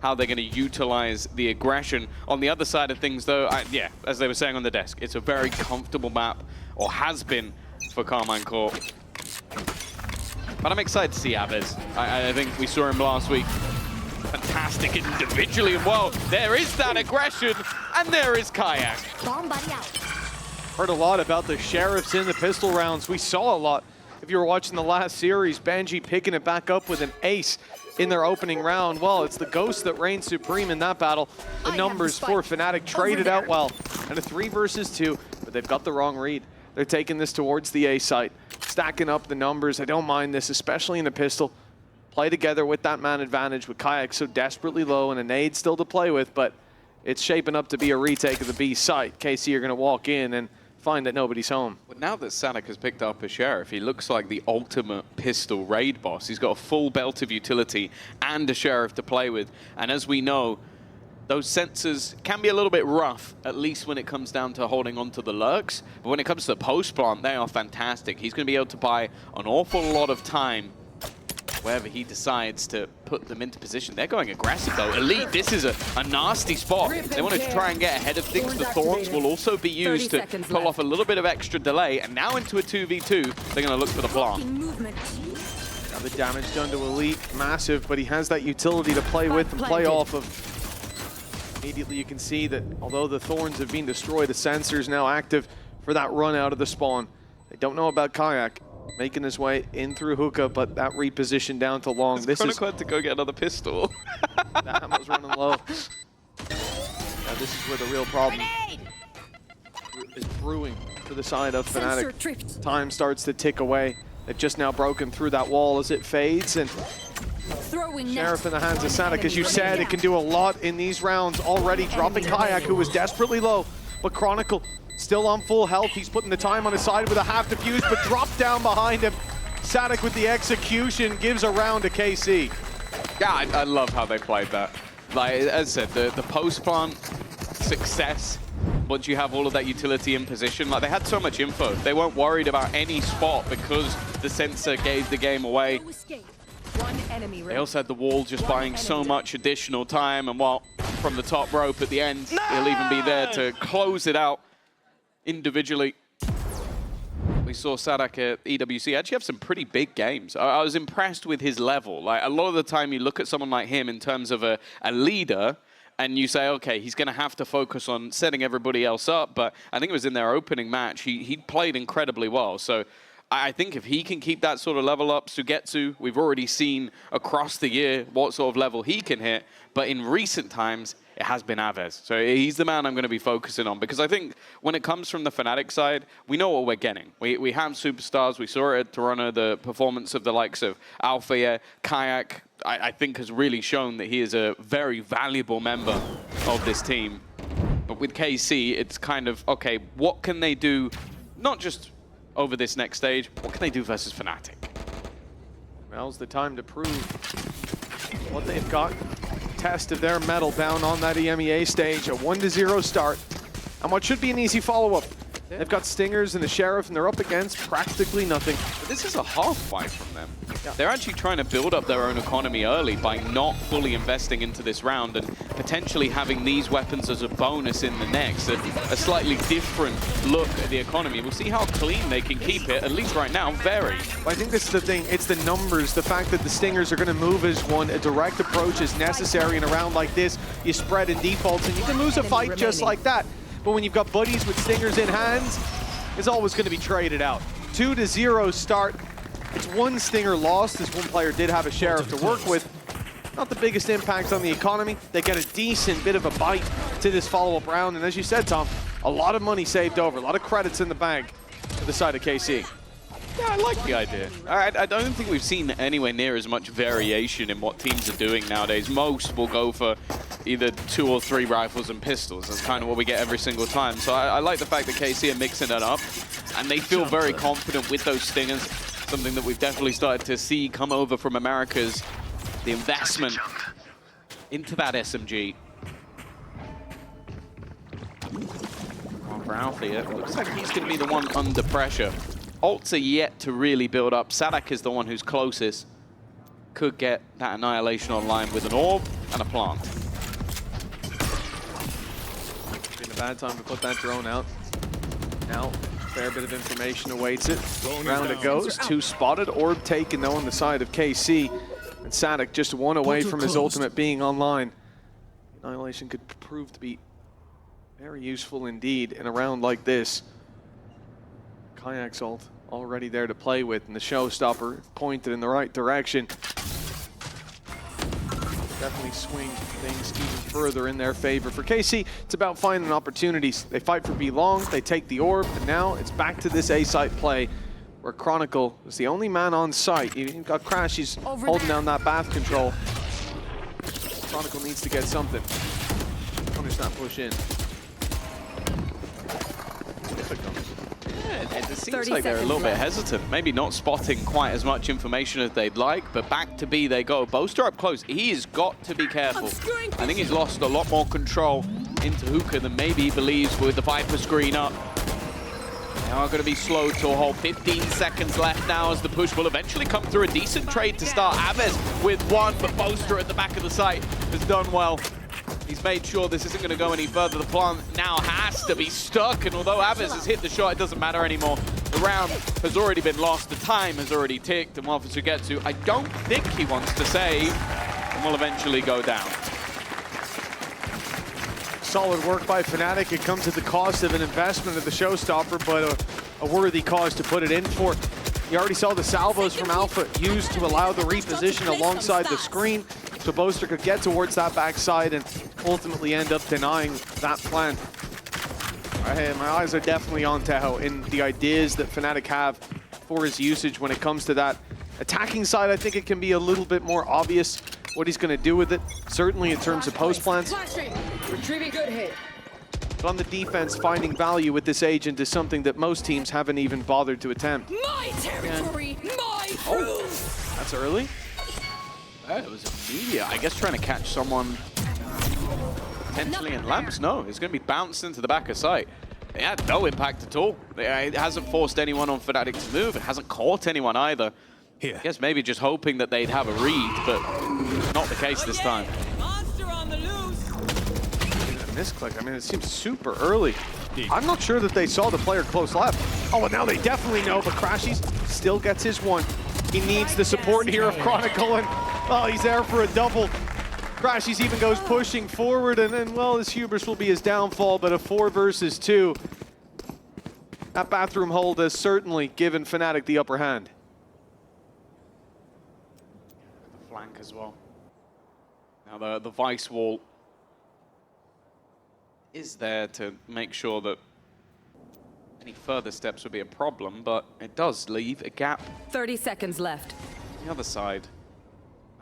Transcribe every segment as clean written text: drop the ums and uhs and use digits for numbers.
how they're going to utilize the aggression. On the other side of things, though, yeah, as they were saying on the desk, it's a very comfortable map, or has been, for Carmine Corp. But I'm excited to see Aves. I think we saw him last week. Fantastic individually, and well, there is that aggression, and there is Kayak. Heard a lot about the Sheriffs in the pistol rounds. We saw a lot. If you were watching the last series, Benji picking it back up with an ace in their opening round. Well, it's the Ghost that reigns supreme in that battle. The numbers for Fnatic traded out well. And a 3 versus 2, but they've got the wrong read. They're taking this towards the A site, stacking up the numbers. I don't mind this, especially in the pistol. Play together with that man advantage with Kayak so desperately low and a nade still to play with, but it's shaping up to be a retake of the B site. KC are going to walk in and find that nobody's home. But now that Fnatic has picked up a Sheriff, he looks like the ultimate pistol raid boss. He's got a full belt of utility and a Sheriff to play with. And as we know, those sensors can be a little bit rough, at least when it comes down to holding on to the lurks. But when it comes to the post plant, they are fantastic. He's going to be able to buy an awful lot of time wherever he decides to put them into position. They're going aggressive though. Elite, this is a nasty spot. They want to try and get ahead of things. The Thorns will also be used to pull off a little bit of extra delay. And now into a 2v2, they're going to look for the plant. Now the damage done to Elite, massive, but he has that utility to play with and play off of. Immediately you can see that although the Thorns have been destroyed, the sensors now active for that run out of the spawn. They don't know about Kayak making his way in through hookah, but that reposition down to long. This is to go get another pistol. The ammo's running low. Now this is where the real problem is brewing for the side of Fnatic. Time starts to tick away. They've just now broken through that wall as it fades, and Sheriff in the hands of Fnatic. As you said, it can do a lot in these rounds already, dropping Kayak, who was desperately low, but Chronicle still on full health. He's putting the time on his side with a half defuse, but dropped down behind him. Fnatic with the execution gives a round to KC. Yeah, I love how they played that. Like, as I said, the post-plant success, once you have all of that utility in position, like they had so much info. They weren't worried about any spot because the sensor gave the game away. They also had the wall just buying so much additional time, and while from the top rope at the end, he'll even be there to close it out individually. We saw Sadak at EWC actually have some pretty big games. I was impressed with his level. Like, a lot of the time you look at someone like him in terms of a leader, and you say, okay, he's going to have to focus on setting everybody else up. But I think it was in their opening match, he played incredibly well. So I think if he can keep that sort of level up, Sugetsu, we've already seen across the year what sort of level he can hit. But in recent times, it has been Aves. So he's the man I'm going to be focusing on, because I think when it comes from the Fnatic side, we know what we're getting. We have superstars. We saw it at Toronto, the performance of the likes of Alpha, Kayak, I think has really shown that he is a very valuable member of this team. But with KC, it's kind of, okay, what can they do, not just over this next stage, what can they do versus Fnatic? Now's the time to prove what they've got. Test of their mettle down on that EMEA stage, a 1-0 start, and what should be an easy follow-up. They've got Stingers and the Sheriff, and they're up against practically nothing. But this is a half fight from them. Yeah. They're actually trying to build up their own economy early by not fully investing into this round and potentially having these weapons as a bonus in the next. A slightly different look at the economy. We'll see how clean they can keep it, at least right now, very. I think that's the thing. It's the numbers, the fact that the Stingers are going to move as one. A direct approach is necessary in a round like this. You spread in defaults, and you can lose a fight just like that. But when you've got buddies with Stingers in hands, it's always going to be traded out. 2-0 start. It's one Stinger lost, as one player did have a Sheriff to work with. Not the biggest impact on the economy. They get a decent bit of a bite to this follow-up round. And as you said, Tom, a lot of money saved over, a lot of credits in the bag to the side of KC. Yeah, I like the idea. I don't think we've seen anywhere near as much variation in what teams are doing nowadays. Most will go for either 2 or 3 rifles and pistols. That's kind of what we get every single time. So I like the fact that KC are mixing it up, and they feel very confident with those Stingers. Something that we've definitely started to see come over from America's the investment into that SMG. Oh, for Alfie, it looks like he's going to be the one under pressure. Ults are yet to really build up. Sadak is the one who's closest. Could get that Annihilation online with an orb. and a plant. Been a bad time to put that drone out. Now, a fair bit of information awaits it. Round it goes. 2 spotted. Orb taken, though, on the side of KC. And Fnatic just 1 away from his ultimate being online. Annihilation could prove to be very useful indeed in a round like this. Kayak's ult already there to play with, and the showstopper pointed in the right direction. Definitely swing things even further in their favor. For KC, it's about finding opportunities. They fight for B long, they take the orb, and now it's back to this A site play where Chronicle is the only man on site. You've got Crash, he's holding down that bath control. Chronicle needs to get something. Punish that push in. Yeah, it seems like they're a little bit hesitant. Maybe not spotting quite as much information as they'd like, but back to B they go. Boaster up close. He has got to be careful. I think he's lost a lot more control into Hookah than maybe he believes with the Viper screen up. They are going to be slow to a hold. 15 seconds left now as the push will eventually come through. A decent trade to start. Aves with 1, but Boaster at the back of the site has done well. He's made sure this isn't going to go any further. The plant now has to be stuck, and although Aves has hit the shot, it doesn't matter anymore. The round has already been lost. The time has already ticked, and while for Sugetsu, I don't think he wants to save, and will eventually go down. Solid work by Fnatic. It comes at the cost of an investment of the showstopper, but a worthy cause to put it in for. You already saw the salvos from Alpha used to allow the reposition alongside the screen, so Boaster could get towards that backside and ultimately end up denying that plan. My eyes are definitely on Teho in the ideas that Fnatic have for his usage when it comes to that attacking side. I think it can be a little bit more obvious what he's going to do with it, certainly in terms of post plants. Retrieving good hit. But on the defense, finding value with this agent is something that most teams haven't even bothered to attempt. My territory, my rules. That's early. Yeah, it was immediate. I guess trying to catch someone potentially in lamps. No, it's going to be bounced into the back of sight. It had no impact at all. It hasn't forced anyone on Fnatic to move. It hasn't caught anyone either. Here. I guess maybe just hoping that they'd have a read, but not the case this time. Monster on the loose. And this click, I mean, it seems super early. I'm not sure that they saw the player close left. Oh, well, now they definitely know, but Crashies still gets his 1. He needs the support here of Chronicle, and oh, he's there for a double. Crashies even goes pushing forward, and well, his hubris will be his downfall, but a 4 versus 2. That bathroom hold has certainly given Fnatic the upper hand. The flank as well. Now the Vice wall is there to make sure that any further steps would be a problem, but it does leave a gap. 30 seconds left. The other side,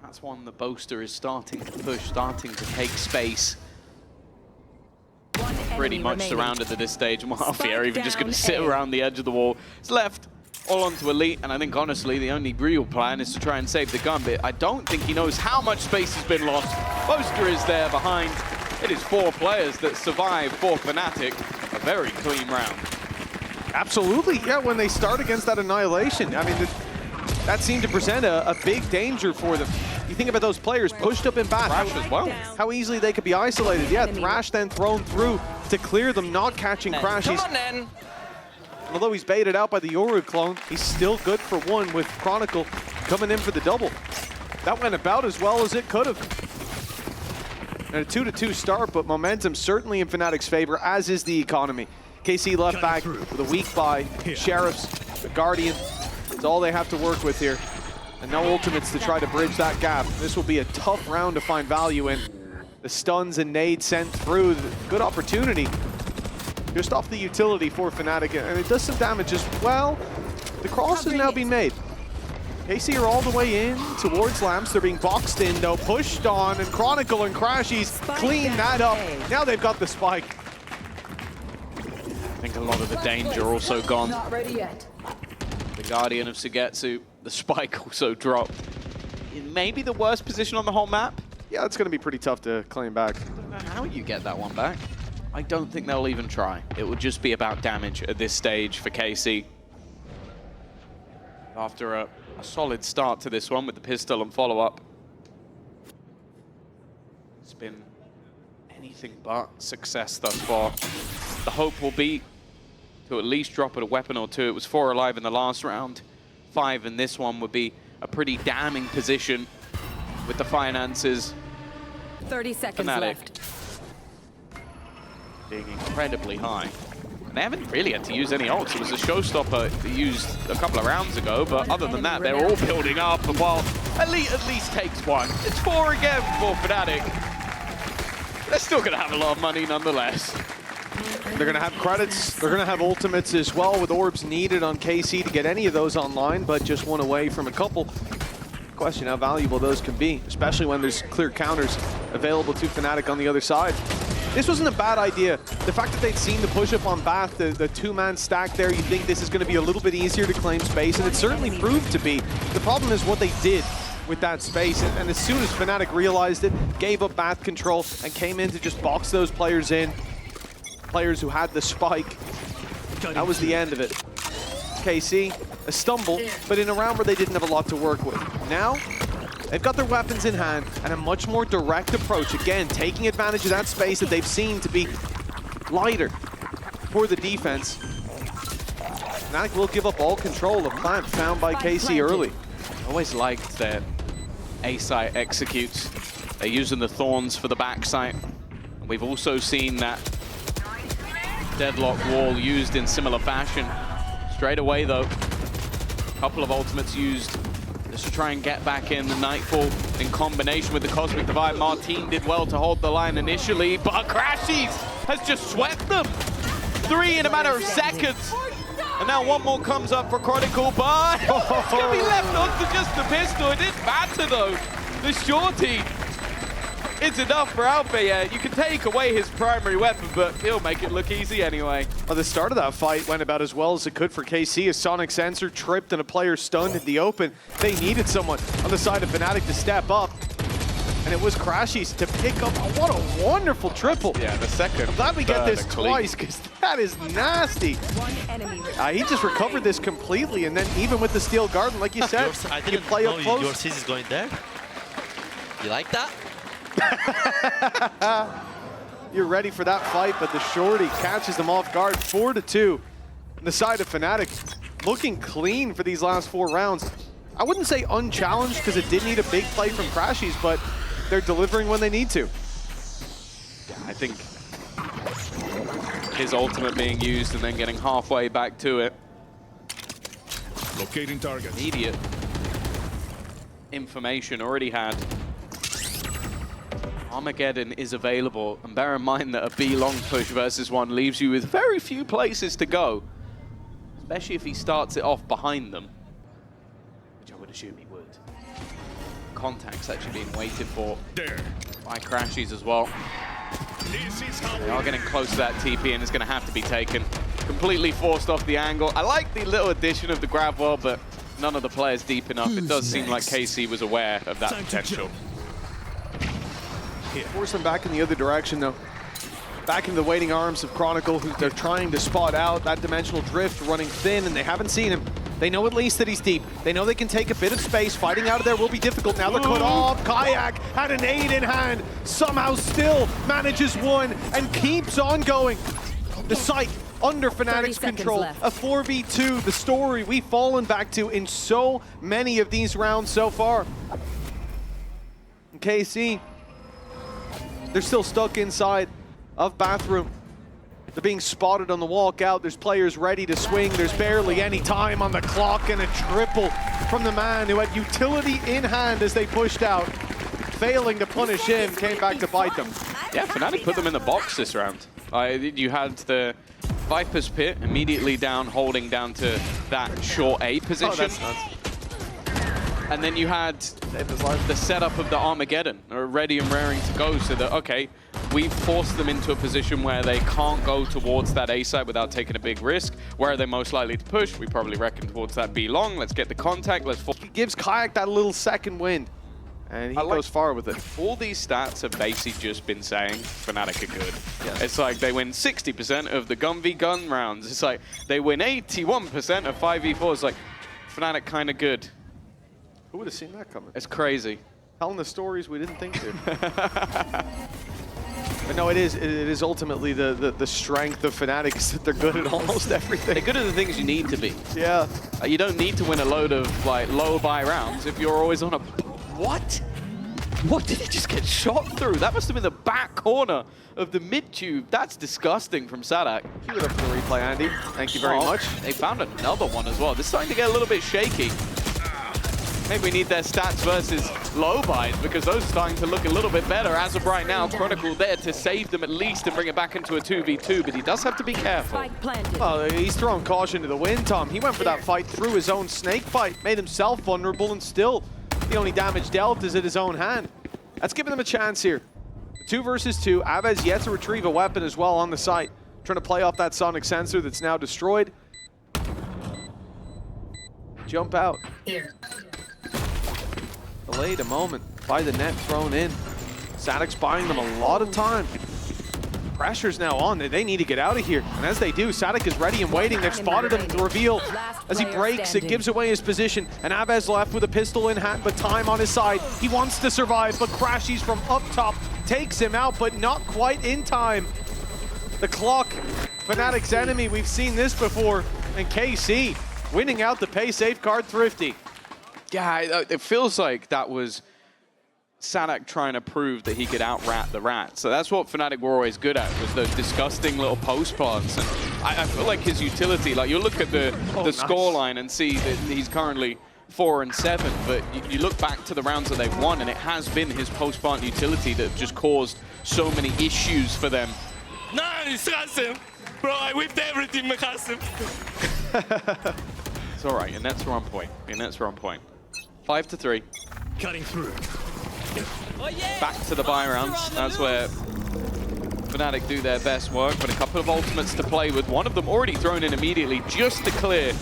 that's one that Boaster is starting to push, starting to take space. Pretty much surrounded at this stage, and Mafia are even just going to sit around the edge of the wall. It's left all onto Elite, and I think honestly the only real plan is to try and save the gun, but I don't think he knows how much space has been lost. Boaster is there behind. It is 4 players that survive for Fnatic. A very clean round. Absolutely, yeah, when they start against that Annihilation, I mean, that seemed to present a big danger for them. You think about those players pushed up in back, Thrash as well. How easily they could be isolated. Yeah, Thrash then thrown through to clear them, not catching Crashies. Come on, then. Although he's baited out by the Yoru clone, he's still good for 1 with Chronicle coming in for the double. That went about as well as it could have. And a 2-2 start, but momentum certainly in Fnatic's favor, as is the economy. KC left back with a weak buy. Sheriffs, the Guardian, it's all they have to work with here. And no ultimates to try to bridge that gap. This will be a tough round to find value in. The stuns and nades sent through, good opportunity. Just off the utility for Fnatic, and it does some damage as well. The cross has now been made. KC are all the way in towards Lamps. They're being boxed in though, pushed on, and Chronicle and Crashies clean that up. Now they've got the spike. I think a lot of the danger also gone. Not ready yet. The Guardian of Sugetsu, the spike also dropped. In maybe the worst position on the whole map. Yeah, it's going to be pretty tough to claim back. I don't know how you get that one back. I don't think they'll even try. It will just be about damage at this stage for KC. After a solid start to this one with the pistol and follow-up. It's been anything but success thus far. The hope will be to at least drop at a weapon or two. It was 4 alive in the last round. 5 in this one would be a pretty damning position with the finances. 30 seconds Fnatic left. being incredibly high. And they haven't really had to use any ults. It was a showstopper they used a couple of rounds ago, but other than that, they're all building up. And while Elite at least takes one, it's 4 again for Fnatic. They're still going to have a lot of money nonetheless. They're going to have credits. They're going to have ultimates as well, with orbs needed on KC to get any of those online, but just one away from a couple. Question how valuable those can be, especially when there's clear counters available to Fnatic on the other side. This wasn't a bad idea. The fact that they'd seen the push-up on Bath, the two-man stack there, you think this is going to be a little bit easier to claim space, and it certainly proved to be. The problem is what they did with that space, and as soon as Fnatic realized it, gave up Bath control, and came in to just box those players in. Players who had the spike. That was the end of it. KC, a stumble, but in a round where they didn't have a lot to work with. Now, they've got their weapons in hand and a much more direct approach. Again, taking advantage of that space that they've seen to be lighter for the defense. Fnatic will give up all control of plant found by KC early. Always liked that A site executes. They're using the thorns for the back site. We've also seen that deadlock wall used in similar fashion. Straight away though, a couple of ultimates used just to try and get back in the Nightfall in combination with the Cosmic Divide. Martin did well to hold the line initially, but Crashies has just swept them. 3 in a matter of seconds. And now one more comes up for Chronicle, but it's going to be left on to just the pistol. It didn't matter though. The shorty is enough for Alpha. Yeah, you can take away his primary weapon, but he'll make it look easy anyway. Well, the start of that fight went about as well as it could for KC. A Sonic Sensor tripped and a player stunned in the open. They needed someone on the side of Fnatic to step up. And it was Crashies to pick up. Oh, what a wonderful triple. Yeah, the second. I'm glad we get this twice, because that is nasty. One enemy. He just recovered this completely, and then even with the Steel Garden, like you said, I you didn't play know up close. your CZ is going there. You like that? You're ready for that fight, but the shorty catches them off guard. 4-2 on the side of Fnatic. Looking clean for these last 4 rounds. I wouldn't say unchallenged, because it did need a big play from Crashies, but they're delivering when they need to. Yeah, I think his ultimate being used and then getting halfway back to it. Locating target. Immediate information already had. Armageddon is available, and bear in mind that a B long push versus 1 leaves you with very few places to go, especially if he starts it off behind them, which I would assume he would. Contact's actually being waited for by Crashies as well. They are getting close to that TP, and it's going to have to be taken. Completely forced off the angle. I like the little addition of the grab wall, but none of the players deep enough. It does seem like KC was aware of that potential. Force them back in the other direction, though. Back in the waiting arms of Chronicle, who they're trying to spot out. That dimensional drift running thin, and they haven't seen him. They know at least that he's deep. They know they can take a bit of space. Fighting out of there will be difficult. Now they're cut off. Kayak had an aid in hand. Somehow still manages 1 and keeps on going. The site under Fnatic's control. A 4v2, the story we've fallen back to in so many of these rounds so far. And KC, they're still stuck inside of Bathroom. They're being spotted on the walkout. There's players ready to swing. There's barely any time on the clock, and a triple from the man who had utility in hand as they pushed out. Failing to punish him, came back to bite them. Yeah, Fnatic put them in the box this round. You had the Viper's Pit immediately down, holding down to that short A position. Oh, that's nuts. And then you had the setup of the Armageddon, ready and raring to go, so that, okay, we've forced them into a position where they can't go towards that A site without taking a big risk. Where are they most likely to push? We probably reckon towards that B long. Let's get the contact. He gives Kayak that little second wind, and he goes far with it. All these stats have basically just been saying Fnatic are good. Yes. It's like they win 60% of the gun v gun rounds. It's like they win 81% of 5v4s. Like, Fnatic kind of good. Who would have seen that coming? It's crazy. Telling the stories we didn't think to. But no, it is ultimately the strength of Fnatic is that they're good at almost everything. They're good at the things you need to be. Yeah. You don't need to win a load of like low buy rounds if you're always on a... What? What did he just get shot through? That must have been the back corner of the mid-tube. That's disgusting from Sadak. Keep it up for the replay, Andy. Thank you very much. They found another one as well. This is starting to get a little bit shaky. Maybe we need their stats versus low buys because those are starting to look a little bit better. As of right now, Chronicle there to save them at least and bring it back into a 2v2, but he does have to be careful. Spike planted. Oh, he's throwing caution to the wind, Tom. He went for that fight through his own snake fight, made himself vulnerable, and still the only damage dealt is at his own hand. That's giving them a chance here. 2 versus 2. Avez yet to retrieve a weapon as well on the site. Trying to play off that sonic sensor that's now destroyed. Jump out. Here. Delayed a moment by the net thrown in. Sadic's buying them a lot of time. Pressure's now on. They need to get out of here. And as they do, Sadik is ready and waiting. They've spotted him to reveal. As he breaks, it gives away his position. And Avez left with a pistol in hand, but time on his side. He wants to survive, but Crashies from up top takes him out, but not quite in time. The clock, Fnatic's enemy. We've seen this before. And KC winning out the pay safeguard Thrifty. Yeah, it feels like that was Sadak trying to prove that he could out-rat the rat. So that's what Fnatic were always good at, was those disgusting little post plants. And I feel like his utility, like you look at the scoreline and see that he's currently 4-7, but you look back to the rounds that they've won and it has been his post plant utility that just caused so many issues for them. Nice, Hassim! Bro, I whipped everything, Hassim. It's all right, your net's are on point. Your net's are on point. 5-3. Cutting through. Back to the buy rounds. That's where Fnatic do their best work, but a couple of ultimates to play with. One of them already thrown in immediately just to clear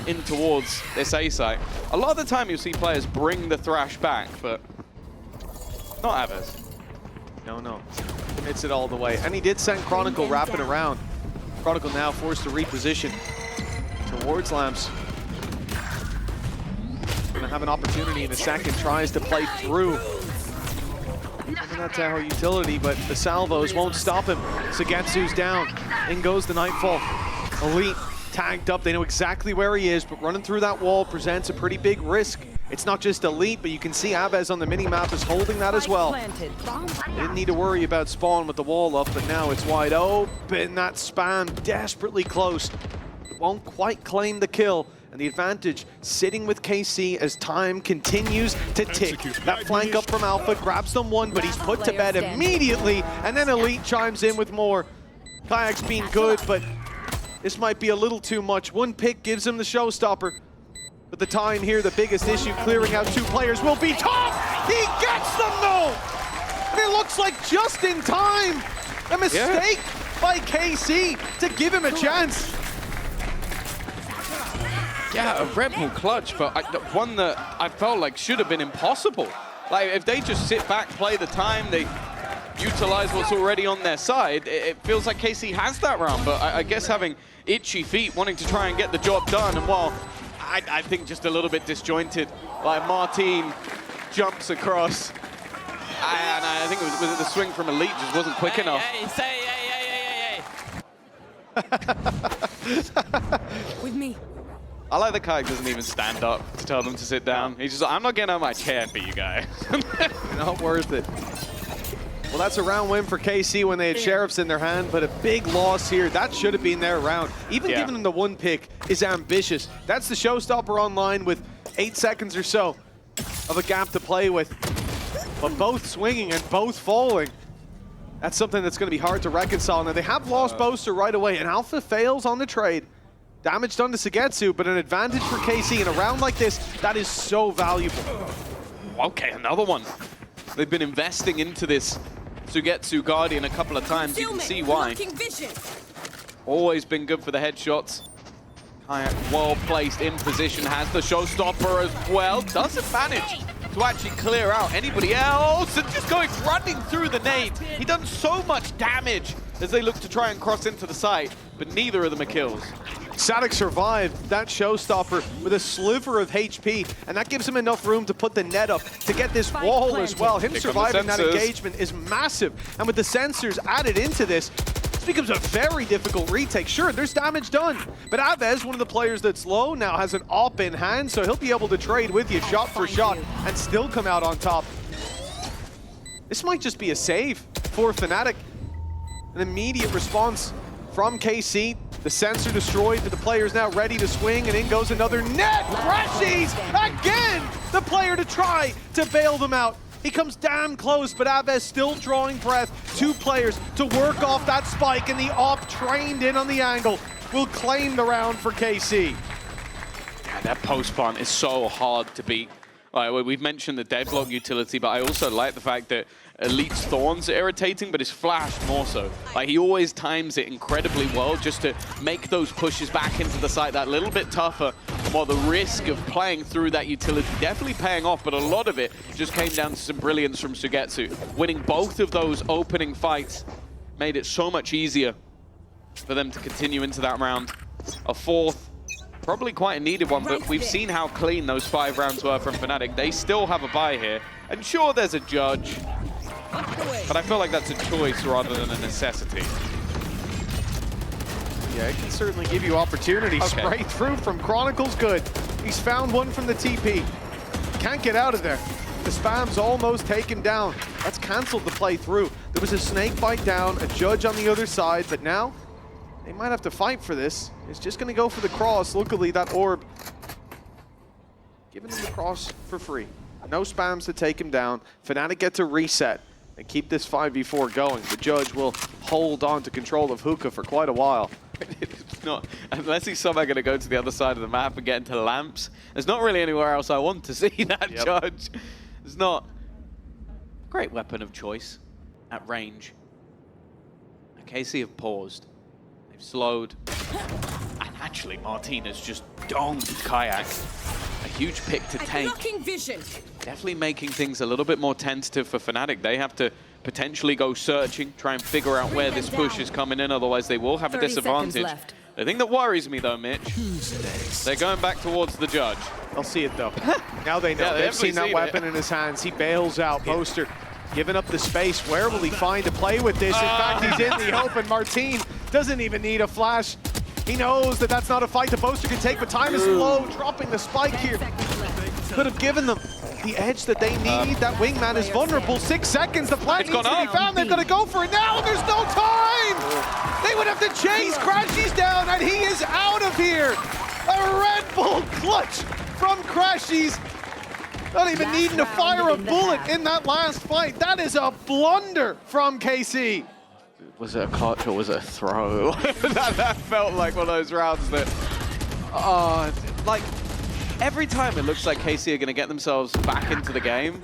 in towards this A site. A lot of the time you'll see players bring the Thrash back, but not Avez. No. Commits it all the way. And he did send Chronicle wrapping around. Chronicle now forced to reposition towards Lamps. Gonna have an opportunity in a second, tries to play through. Maybe not Tahoe utility, but the salvos won't stop him. Sagetsu's down. In goes the Nightfall. Elite tagged up. They know exactly where he is, but running through that wall presents a pretty big risk. It's not just Elite, but you can see Avez on the mini-map is holding that as well. They didn't need to worry about spawn with the wall up, but now it's wide open. That spam desperately close. Won't quite claim the kill. And the advantage sitting with KC as time continues to tick. That flank up from Alpha grabs them one, but he's put to bed immediately. And then Elite chimes in with more. Kayak's been good, but this might be a little too much. One pick gives him the showstopper. But the time here, the biggest issue, clearing out 2 players will be Top! He gets them though! And it looks like just in time. A mistake by KC to give him a chance. Yeah, a Red Bull clutch, but one that I felt like should have been impossible. Like, if they just sit back, play the time, they utilize what's already on their side, it feels like KC has that round, but I guess having itchy feet, wanting to try and get the job done, and while I think just a little bit disjointed, like Martin jumps across, and I think was it the swing from Elite just wasn't quick enough. With me. I like that Kayak doesn't even stand up to tell them to sit down. He's just like, I'm not getting out of my chair for you guys. Not worth it. Well, that's a round win for KC when they had Sheriffs in their hand, but a big loss here. That should have been their round. Even giving them the 1 pick is ambitious. That's the showstopper online with 8 seconds or so of a gap to play with. But both swinging and both falling. That's something that's going to be hard to reconcile. Now, they have lost Boaster right away, and Alpha fails on the trade. Damage done to Sagetsu, but an advantage for KC in a round like this, that is so valuable. Okay, another one. They've been investing into this Sugetsu Guardian a couple of times. You can see why. Always been good for the headshots. Kayak well placed in position, has the showstopper as well. Doesn't manage to actually clear out anybody else, and just going running through the nade. He done so much damage as they look to try and cross into the site, but neither of them are kills. Fnatic survived that showstopper with a sliver of HP, and that gives him enough room to put the net up to get this wall as well. Him surviving that engagement is massive, and with the sensors added into this, this becomes a very difficult retake. Sure, there's damage done, but Aves, one of the players that's low, now has an op in hand, so he'll be able to trade with you shot for shot and still come out on top. This might just be a save for Fnatic. An immediate response from KC. The sensor destroyed, but the player's now ready to swing, and in goes another net. Crashies again! The player to try to bail them out. He comes damn close, but Aves still drawing breath. 2 players to work off that spike, and the op trained in on the angle will claim the round for KC. Yeah, that post plant is so hard to beat. Like, we've mentioned the deadlock utility, but I also like the fact that Elite's Thorns are irritating, but his flash more so. Like, he always times it incredibly well just to make those pushes back into the site that little bit tougher, while the risk of playing through that utility definitely paying off, but a lot of it just came down to some brilliance from Sugetsu. Winning both of those opening fights made it so much easier for them to continue into that round. A fourth, probably quite a needed one, but we've seen how clean those 5 rounds were from Fnatic. They still have a bye here. And sure, there's a judge, but I feel like that's a choice rather than a necessity. Yeah, it can certainly give you opportunity. Okay. Spray through from Chronicles, good. He's found one from the TP. Can't get out of there. The spam's almost taken down. That's canceled the play through. There was a snake bite down, a judge on the other side, but now they might have to fight for this. It's just going to go for the cross. Luckily, that orb giving him the cross for free. No spams to take him down. Fnatic get to reset and keep this 5v4 going. The judge will hold on to control of Hookah for quite a while. It's not, unless he's somehow going to go to the other side of the map and get into lamps, there's not really anywhere else I want to see that judge. It's not a great weapon of choice at range. KC have paused. They've slowed. And actually, Martinez just donged Kayak. A huge pick to take. Vision. Definitely making things a little bit more tentative for Fnatic. They have to potentially go searching, try and figure out where this push is coming in, otherwise they will have a disadvantage. The thing that worries me though, Mitch, they're going back towards the judge. They'll see it though. Now they know. Yeah, They've seen that weapon in his hands. He bails out. Poster giving up the space. Where will he find to play with this? In fact, he's in the open. Martin doesn't even need a flash. He knows that that's not a fight the Poster can take, but time is low. Dropping the spike here. Could have given them the edge that they need. That wingman is vulnerable. 6 seconds. The plant needs to be found. They're going to go for it now. There's no time. They would have to chase. Crashies down, and he is out of here. A Red Bull clutch from Crashies. Not even needing to fire a bullet in that last fight. That is a blunder from KC. Was it a clutch or was it a throw? that felt like one of those rounds that, like, every time it looks like KC are going to get themselves back into the game,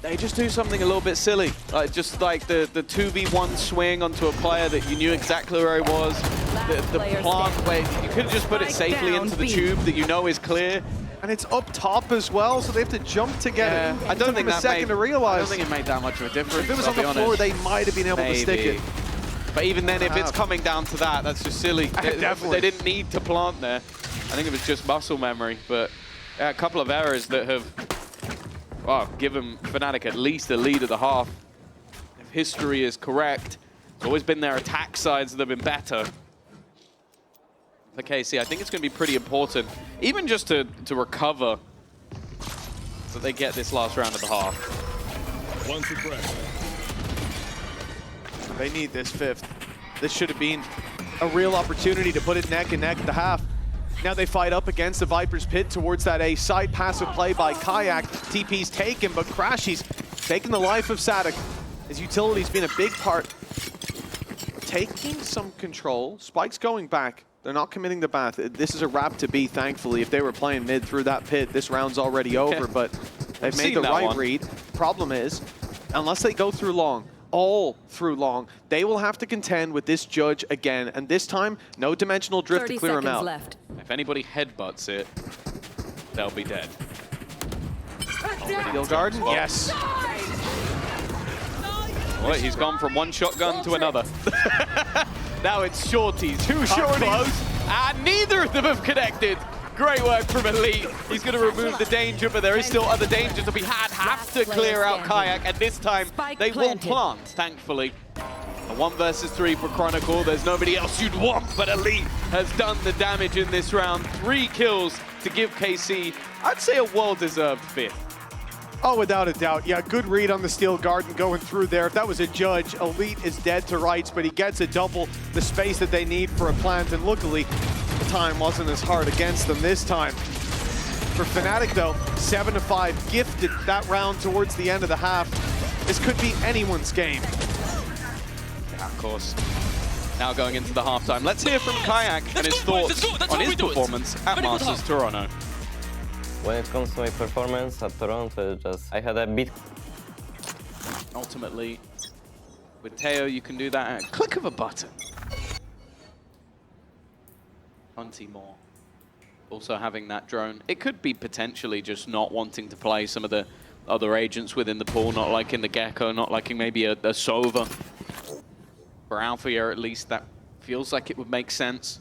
they just do something a little bit silly. Like, just like the 2v1 swing onto a player that you knew exactly where he was. The plant where you could have just put it safely into the tube that you know is clear. And it's up top as well, so they have to jump to get it. I don't think that made to realize. I don't think it made that much of a difference. If it was on the floor, they might have been able to stick it. But even then, if it's coming down to that, that's just silly. Definitely. They didn't need to plant there. I think it was just muscle memory. But yeah, a couple of errors that have given Fnatic at least a lead at the half. If history is correct, it's always been their attack sides that have been better. For KC, I think it's going to be pretty important, even just to recover, so they get this last round of the half. They need this 5th. This should have been a real opportunity to put it neck and neck at the half. Now they fight up against the Viper's Pit towards that A site. Passive play by Kayak. TP's taken, but Crashies taking the life of Fnatic. His utility's been a big part. Taking some control. Spike's going back. They're not committing the bath. This is a wrap to be, thankfully. If they were playing mid through that pit, this round's already over, but they've made the right read. Problem is, unless they go through long, all through long, they will have to contend with this judge again, and this time, no dimensional drift to clear him out. If anybody headbutts it, they'll be dead. Steel Garden? Yes. Well, he's gone from one shotgun to another. Now it's shorties. 2 shorties. And neither of them have connected. Great work from Elite. He's going to remove the danger, but there is still other dangers to be had. Have to clear out Kayak, and this time they will plant, thankfully. A 1 versus 3 for Chronicle. There's nobody else you'd want, but Elite has done the damage in this round. 3 kills to give KC, I'd say, a well-deserved 5th. Oh, without a doubt. Yeah, good read on the Steel Garden going through there. If that was a judge, Elite is dead to rights, but he gets a double, the space that they need for a plant, and luckily, the time wasn't as hard against them this time. For Fnatic, though, 7-5, gifted that round towards the end of the half. This could be anyone's game. Yeah, of course. Now going into the halftime, let's hear from Kayak and his thoughts on his performance at Masters Toronto. When it comes to my performance at Toronto, I had a bit. Ultimately, with Teo, you can do that at a click of a button. Plenty more. Also having that drone. It could be potentially just not wanting to play some of the other agents within the pool, not liking the Gecko, not liking maybe a Sova. For Alpha Year, at least, that feels like it would make sense.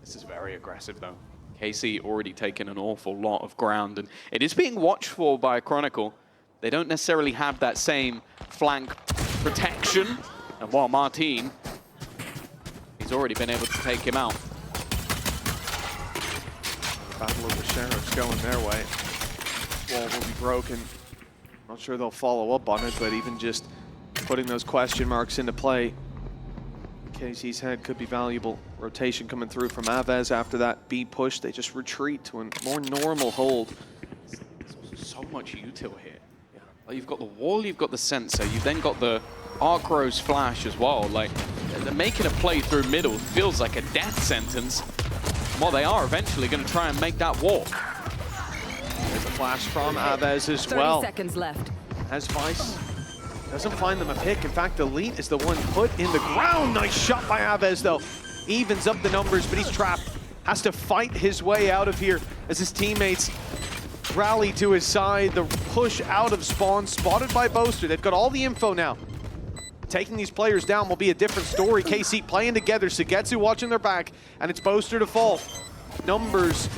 This is very aggressive, though. KC already taken an awful lot of ground, and it is being watched for by Chronicle. They don't necessarily have that same flank protection, and while Martin, he's already been able to take him out. Battle of the Sheriffs going their way. Wall will be broken. Not sure they'll follow up on it, but even just putting those question marks into play, KC's head could be valuable. Rotation coming through from Avez after that B push. They just retreat to a more normal hold. So much util here. Yeah. Like, you've got the wall, you've got the sensor, you've then got the Arc Rose flash as well. Like, they're making a play through middle. Feels like a death sentence. Well, they are eventually going to try and make that walk. There's a flash from Avez as well. 30 seconds left. As Vice doesn't find them a pick. In fact, Elite is the one put in the ground. Nice shot by Avez, though. Evens up the numbers, but he's trapped. Has to fight his way out of here as his teammates rally to his side. The push out of spawn, spotted by Boaster. They've got all the info now. Taking these players down will be a different story. KC playing together, Sugetsu watching their back, and it's Boaster to fall. Numbers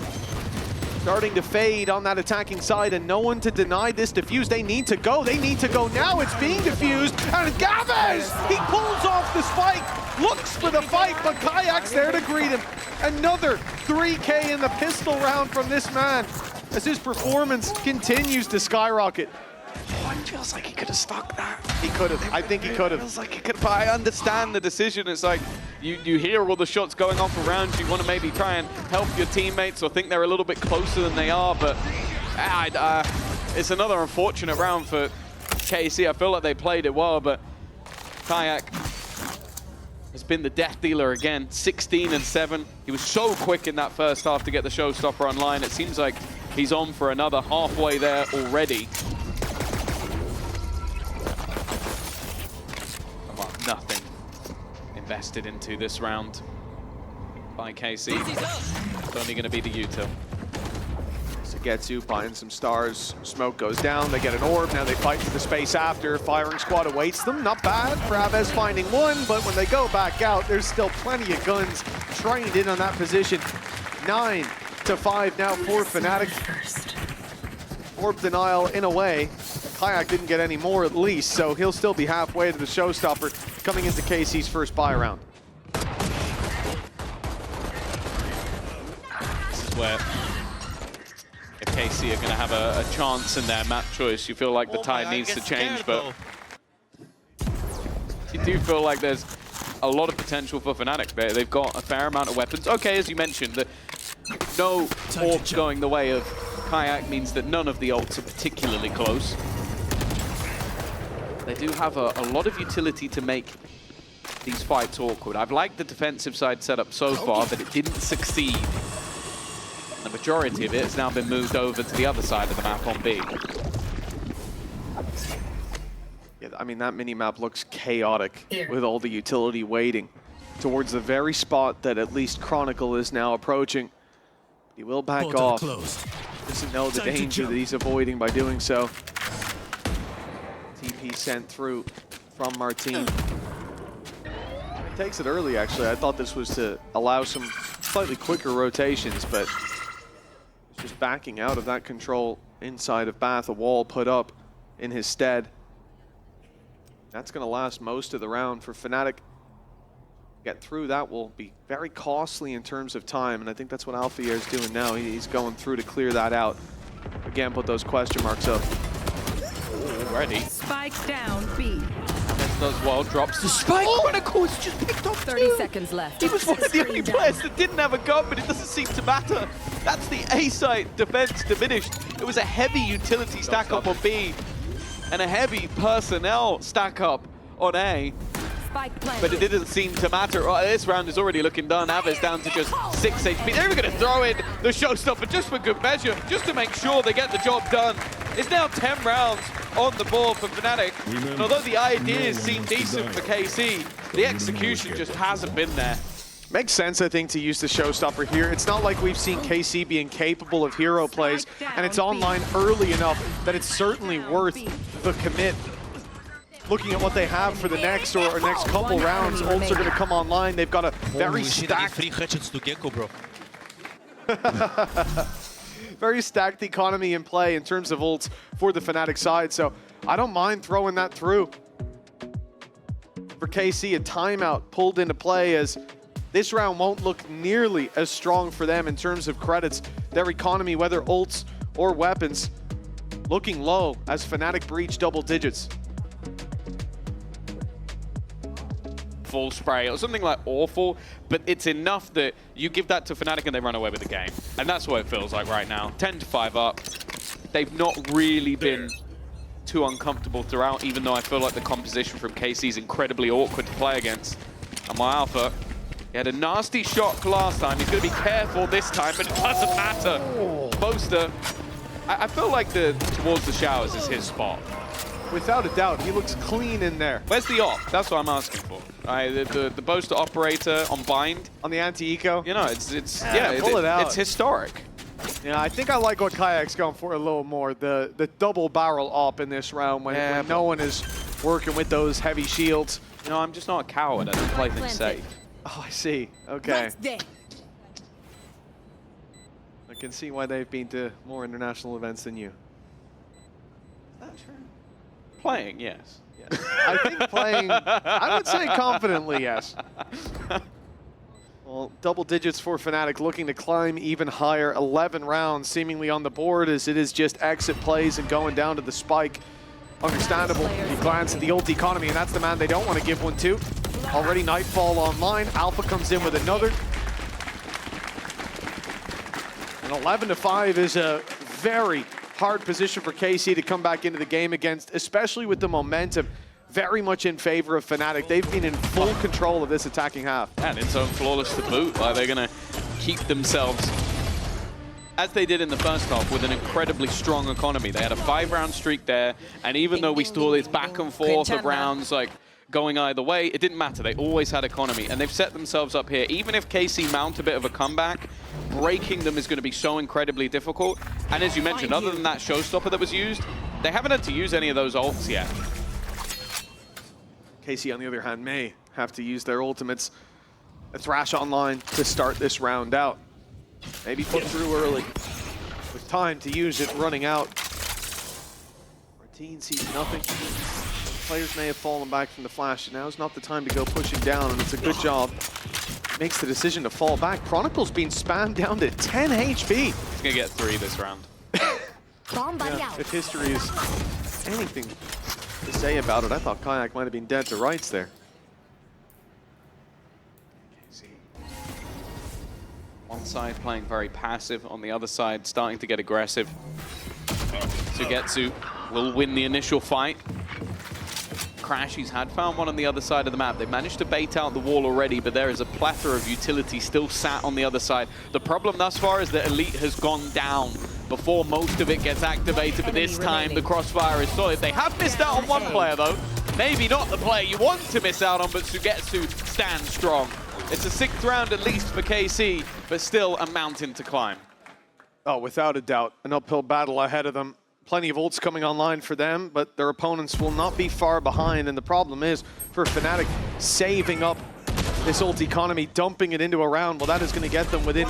starting to fade on that attacking side, and no one to deny this defuse. They need to go. They need to go now. It's being diffused, and Gavez! He pulls off the spike, looks for the fight, but Kayak's there to greet him. Another 3K in the pistol round from this man as his performance continues to skyrocket. Oh, it feels like he could have stuck that. He could have. I think he could have. Feels like he could have. But I understand the decision. It's like you hear all the shots going off around. You want to maybe try and help your teammates or think they're a little bit closer than they are. But it's another unfortunate round for KC. I feel like they played it well, but Kayak has been the death dealer again. 16-7. He was so quick in that first half to get the showstopper online. It seems like he's on for another halfway there already. Nothing invested into this round by KC. It's only going to be the util. Sugetsu buying some stars. Smoke goes down. They get an orb. Now they fight for the space after. Firing squad awaits them. Not bad for Avez finding one, but when they go back out, there's still plenty of guns trained in on that position. 9-5 now for Fnatic. Orb denial in a way. Kayak didn't get any more at least, so he'll still be halfway to the showstopper coming into KC's first buy round. This is where, if KC are going to have a chance in their map choice, you feel like the tide needs to change, but you do feel like there's a lot of potential for Fnatic. They've got a fair amount of weapons. Okay, as you mentioned, no orbs going the way of Kayak means that none of the ults are particularly close. They do have a lot of utility to make these fights awkward. I've liked the defensive side setup so far, but it didn't succeed. The majority of it has now been moved over to the other side of the map on B. Yeah, I mean, that mini-map looks chaotic with all the utility waiting towards the very spot that at least Chronicle is now approaching. He will back off. Doesn't know the danger that he's avoiding by doing so. TP sent through from Martin. Takes it early, actually. I thought this was to allow some slightly quicker rotations, but it's just backing out of that control inside of Bath, a wall put up in his stead. That's going to last most of the round for Fnatic. Get through that will be very costly in terms of time, and I think that's what Alfier is doing now. He's going through to clear that out. Again, put those question marks up. Ready. Spike down B. This does well, drops the spike. Oh, and of course, just picked up 30 seconds left. He was one of the only players that didn't have a gun, but it doesn't seem to matter. That's the A-side defense diminished. It was a heavy utility stack up on B and a heavy personnel stack up on A. Spike planted. But it didn't seem to matter. Oh, this round is already looking done. Ava's down to just 6 HP. They were going to throw in the showstopper just for good measure, just to make sure they get the job done. It's now 10 rounds on the board for Fnatic. And although the ideas seem decent for KC, the execution just hasn't been there. Makes sense, I think, to use the showstopper here. It's not like we've seen KC being capable of hero plays, and it's online early enough that it's certainly worth the commit. Looking at what they have for the next or next couple rounds, ults are going to come online. They've got a very stacked... free Hutchins to Gecko, bro. very stacked economy in play in terms of ults for the Fnatic side, so I don't mind throwing that through. For KC, a timeout pulled into play as this round won't look nearly as strong for them in terms of credits. Their economy, whether ults or weapons, looking low as Fnatic breach double digits. Full spray or something like awful, but it's enough that you give that to Fnatic and they run away with the game. And that's what it feels like right now. 10-5 up. They've not really been too uncomfortable throughout, even though I feel like the composition from KC is incredibly awkward to play against. And my Alpha, he had a nasty shot last time. He's going to be careful this time, but it doesn't matter. Poster, I feel like towards the showers is his spot. Without a doubt, he looks clean in there. Where's the op? That's what I'm asking for. The Boaster operator on bind. On the anti-eco? You know, pull it out. It's historic. Yeah, I think I like what Kayak's going for a little more. The double barrel op in this round when no one is working with those heavy shields. You know, I'm just not a coward. I don't play things safe. Oh, I see. Okay. I can see why they've been to more international events than you. Is that true? Playing, yes. I think playing, I would say confidently, yes. Well, double digits for Fnatic, looking to climb even higher. 11 rounds seemingly on the board as it is just exit plays and going down to the spike. Understandable. You glance at the ult economy, and that's the man they don't want to give one to. Already Nightfall online. Alpha comes in with another. And 11-5 is a very hard position for KC to come back into the game against, especially with the momentum very much in favor of Fnatic. They've been in full control of this attacking half. And it's own flawless to boot. Like, they're going to keep themselves, as they did in the first half, with an incredibly strong economy. They had a 5-round streak there, and even though we saw this back and forth of rounds like going either way, it didn't matter. They always had economy, and they've set themselves up here. Even if KC mount a bit of a comeback, breaking them is going to be so incredibly difficult. And as you mentioned, other than that showstopper that was used, they haven't had to use any of those ults yet. KC, on the other hand, may have to use their ultimates. A Thrash online to start this round out. Maybe put through early. With time to use it running out. Martin sees nothing. Players may have fallen back from the flash. Now's not the time to go pushing down, and it's a good job. Makes the decision to fall back. Chronicle's being spammed down to 10 HP. He's going to get 3 this round. If history is anything to say about it, I thought Kayak might have been dead to rights there. One side playing very passive, on the other side starting to get aggressive. Sugetsu will win the initial fight. Crashies had found one on the other side of the map. They've managed to bait out the wall already, but there is a plethora of utility still sat on the other side. The problem thus far is that Elite has gone down before most of it gets activated, but this time the crossfire is solid. They have missed out on one player though. Maybe not the player you want to miss out on, but Sugetsu stands strong. It's a 6th round at least for KC, but still a mountain to climb. Oh, without a doubt, an uphill battle ahead of them. Plenty of ults coming online for them, but their opponents will not be far behind. And the problem is, for Fnatic, saving up this ult economy, dumping it into a round. Well, that is going to get them within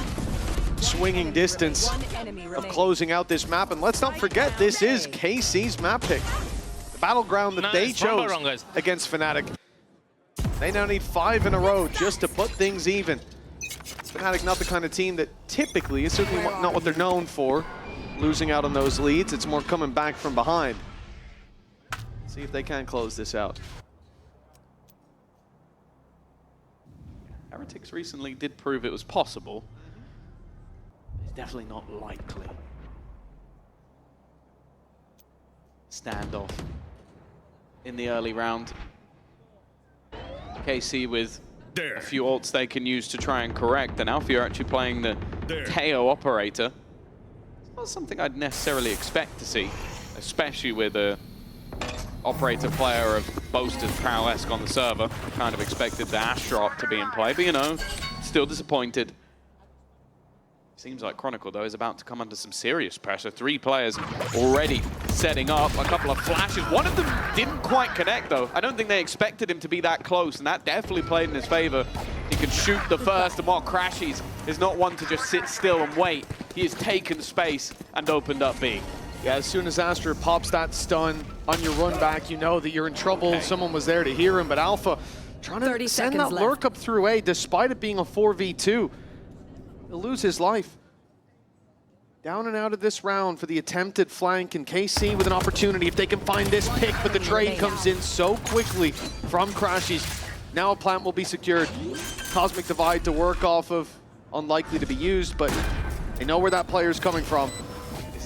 swinging distance One enemy of remaining. closing out this map. And let's not forget, this is KC's map pick. The battleground that they Nice, from chose Valorant, guys. against Fnatic. They now need 5 in a row just to put things even. Fnatic not the kind of team that typically, is certainly not what they're known for, losing out on those leads. It's more coming back from behind. See if they can close this out. Heretics recently did prove it was possible. It's definitely not likely. Standoff in the early round. KC with a few ults they can use to try and correct, and Alfie are actually playing the KO operator. It's not something I'd necessarily expect to see, especially with a operator player of Boaster's prowess on the server. Kind of expected the Ash drop to be in play, but you know, still disappointed. Seems like Chronicle, though, is about to come under some serious pressure. 3 players already setting up. A couple of flashes. One of them didn't quite connect, though. I don't think they expected him to be that close, and that definitely played in his favor. He can shoot the first, and while Crashies is not one to just sit still and wait, he has taken space and opened up B. Yeah, as soon as Astra pops that stun on your run back, you know that you're in trouble. Okay. Someone was there to hear him, but Alpha trying to 30 send that seconds lurk left. up through A, despite it being a 4v2. He'll lose his life. Down and out of this round for the attempted flank, and KC with an opportunity if they can find this pick, but the trade comes in so quickly from Crashies. Now a plant will be secured. Cosmic Divide to work off of, unlikely to be used, but they know where that player's coming from.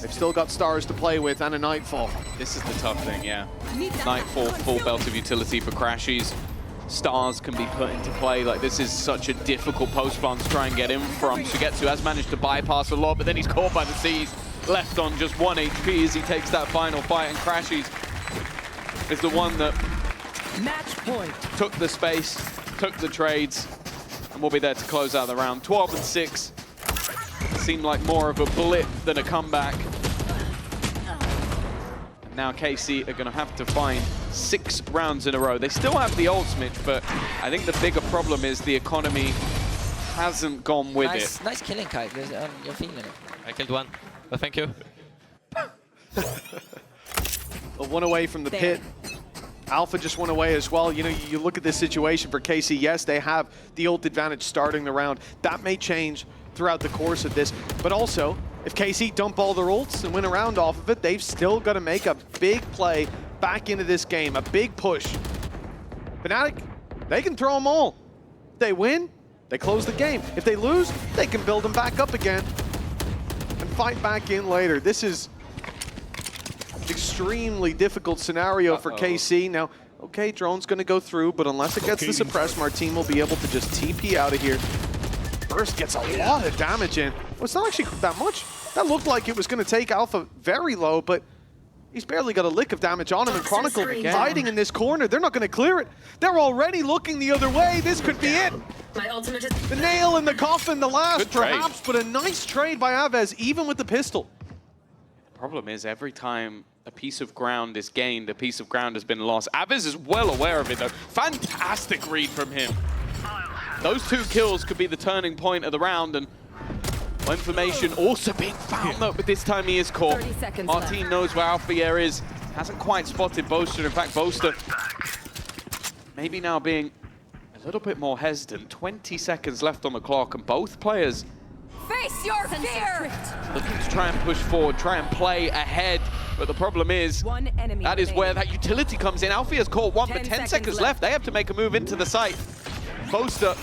They've still got stars to play with and a Nightfall. This is the tough thing, yeah. Nightfall, full belt of utility for Crashies. Stars can be put into play. Like, this is such a difficult post plant to try and get in from. Sugetsu has managed to bypass a lot, but then he's caught by the seas. Left on just 1 HP as he takes that final fight, and Crashies is the one that Match point. took the space, took the trades, and will be there to close out the round. 12 and 6. Seemed like more of a blip than a comeback. And now KC are going to have to find 6 rounds in a row. They still have the ultimate, but I think the bigger problem is the economy hasn't gone with it. Nice killing, Kai. You're feeling it. I killed one. Well, thank you. Well, one away from the pit. Alpha just went away as well. You know, you look at this situation for KC. Yes, they have the ult advantage starting the round. That may change throughout the course of this, but also if KC dump all their ults and win a round off of it, they've still got to make a big play back into this game, a big push. Fnatic, they can throw them all. If they win, they close the game. If they lose, they can build them back up again and fight back in later. This is an extremely difficult scenario for KC. Now, okay, drone's going to go through, but unless it gets the suppress, Martin will be able to just TP out of here. Burst gets a lot of damage in. Well, it's not actually that much. That looked like it was going to take Alpha very low, but he's barely got a lick of damage on him. And Chronicle hiding in this corner. They're not going to clear it. They're already looking the other way. This could be it. The nail in the coffin, the last Good trade. perhaps, but a nice trade by Aves, even with the pistol. The problem is every time a piece of ground is gained, a piece of ground has been lost. Aves is well aware of it, though. Fantastic read from him. Those 2 kills could be the turning point of the round, and information also being found, though, but this time he is caught. 30 seconds Martin left. knows where Alfier is. Hasn't quite spotted Boaster. In fact, Boaster maybe now being a little bit more hesitant. 20 seconds left on the clock, and both players Face your fear. looking to try and push forward, try and play ahead. But the problem is, One enemy that is remaining. where that utility comes in. Alfier's caught 1, but 10 10 seconds seconds left. left. They have to make a move into the site. Boaster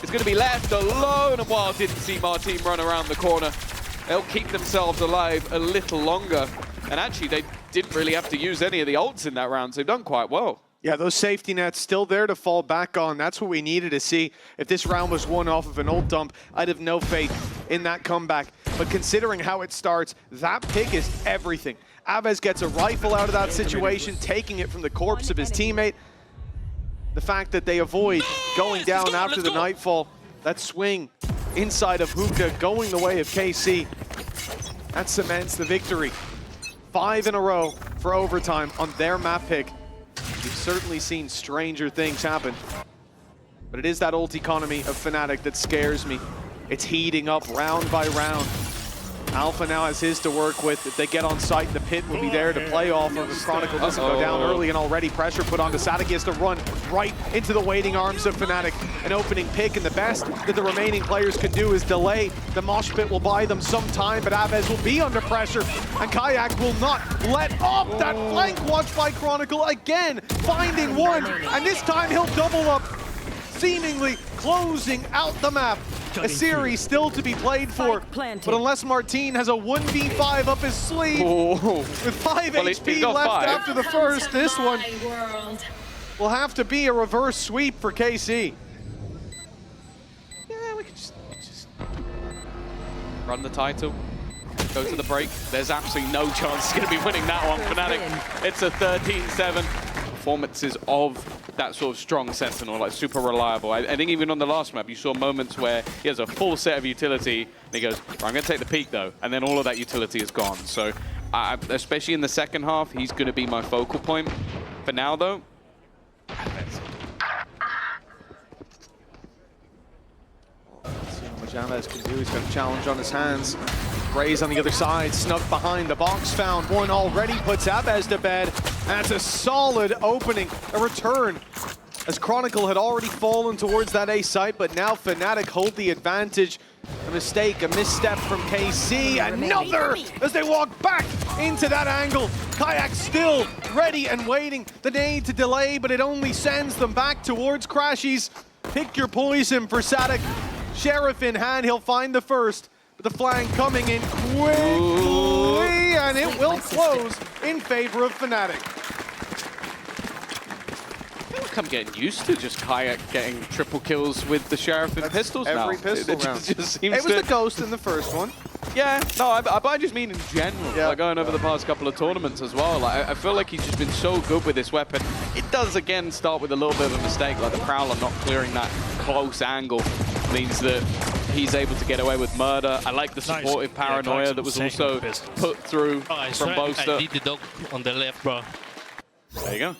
is going to be left alone, and while didn't see Martin run around the corner, they'll keep themselves alive a little longer. And actually, they didn't really have to use any of the ults in that round, so they've done quite well. Yeah, those safety nets still there to fall back on. That's what we needed to see. If this round was won off of an ult dump, I'd have no faith in that comeback. But considering how it starts, that pick is everything. Aves gets a rifle out of that situation, taking it from the corpse of his teammate. The fact that they avoid going down after the Nightfall, that swing inside of Hookah going the way of KC, that cements the victory. 5 in a row for overtime on their map pick. We've certainly seen stranger things happen. But it is that ult economy of Fnatic that scares me. It's heating up round by round. Alpha now has his to work with. If they get on site, the pit will be there to play off of. If Chronicle doesn't go down early and already pressure put onto Fnatic, he has to run right into the waiting arms of Fnatic. An opening pick, and the best that the remaining players can do is delay. The mosh pit will buy them some time, but Aves will be under pressure, and Kayak will not let up. That flank watch by Chronicle again, finding one, and this time he'll double up, seemingly closing out the map. A series still to be played for, but unless Martin has a 1v5 up his sleeve, with 5 HP left after the first, this one will have to be a reverse sweep for KC. Yeah, we could just run the title, go to the break. There's absolutely no chance he's going to be winning that one. Fnatic, it's a 13-7. Performances of that sort of strong Sentinel, like super reliable. I think even on the last map, you saw moments where he has a full set of utility, and he goes, right, I'm going to take the peak though, and then all of that utility is gone. So, especially in the second half, he's going to be my focal point. For now though, Let's see how much Aves can do. He's got a challenge on his hands. Raze on the other side, snuck behind the box, found one already, puts Aves to bed. That's a solid opening, a return, as Chronicle had already fallen towards that A site, but now Fnatic hold the advantage. A mistake, a misstep from KC, another as they walk back into that angle. Kayak still ready and waiting. The need to delay, but it only sends them back towards Crashies. Pick your poison for Fnatic. Sheriff in hand, he'll find the first. The flank coming in quickly, and it will close in favor of Fnatic. I feel like I'm getting used to just Kayak getting triple kills with the Sheriff and pistols now. Every pistol round. Just seems It was the Ghost in the first one. Yeah, no, I just mean in general, like going over the past couple of tournaments as well. Like, I feel like he's just been so good with this weapon. It does, again, start with a little bit of a mistake, like the Prowler not clearing that close angle means that he's able to get away with murder. I like the supportive paranoia that was also put through from Boaster. I did the dog on the left, bro. There you go.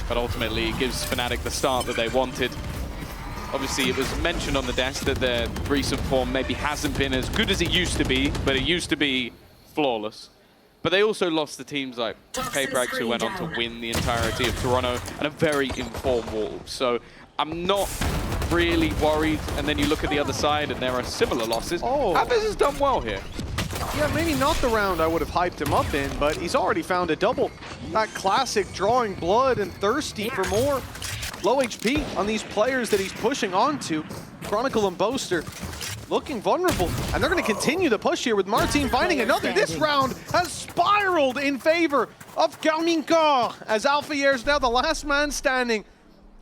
But ultimately, it gives Fnatic the start that they wanted. Obviously, it was mentioned on the desk that their recent form maybe hasn't been as good as it used to be, but it used to be flawless. But they also lost the teams like K-Brax, who went on to win the entirety of Toronto, and a very informed Wolves. So I'm not really worried. And then you look at the other side, and there are similar losses. Aves has done well here. Yeah, maybe not the round I would have hyped him up in, but he's already found a double. That classic drawing blood and thirsty for more. Low HP on these players that he's pushing onto. Chronicle and Boaster looking vulnerable, and they're going to continue the push here with Martin finding another. This round has spiraled in favor of Gaminka, as Alphayer is now the last man standing.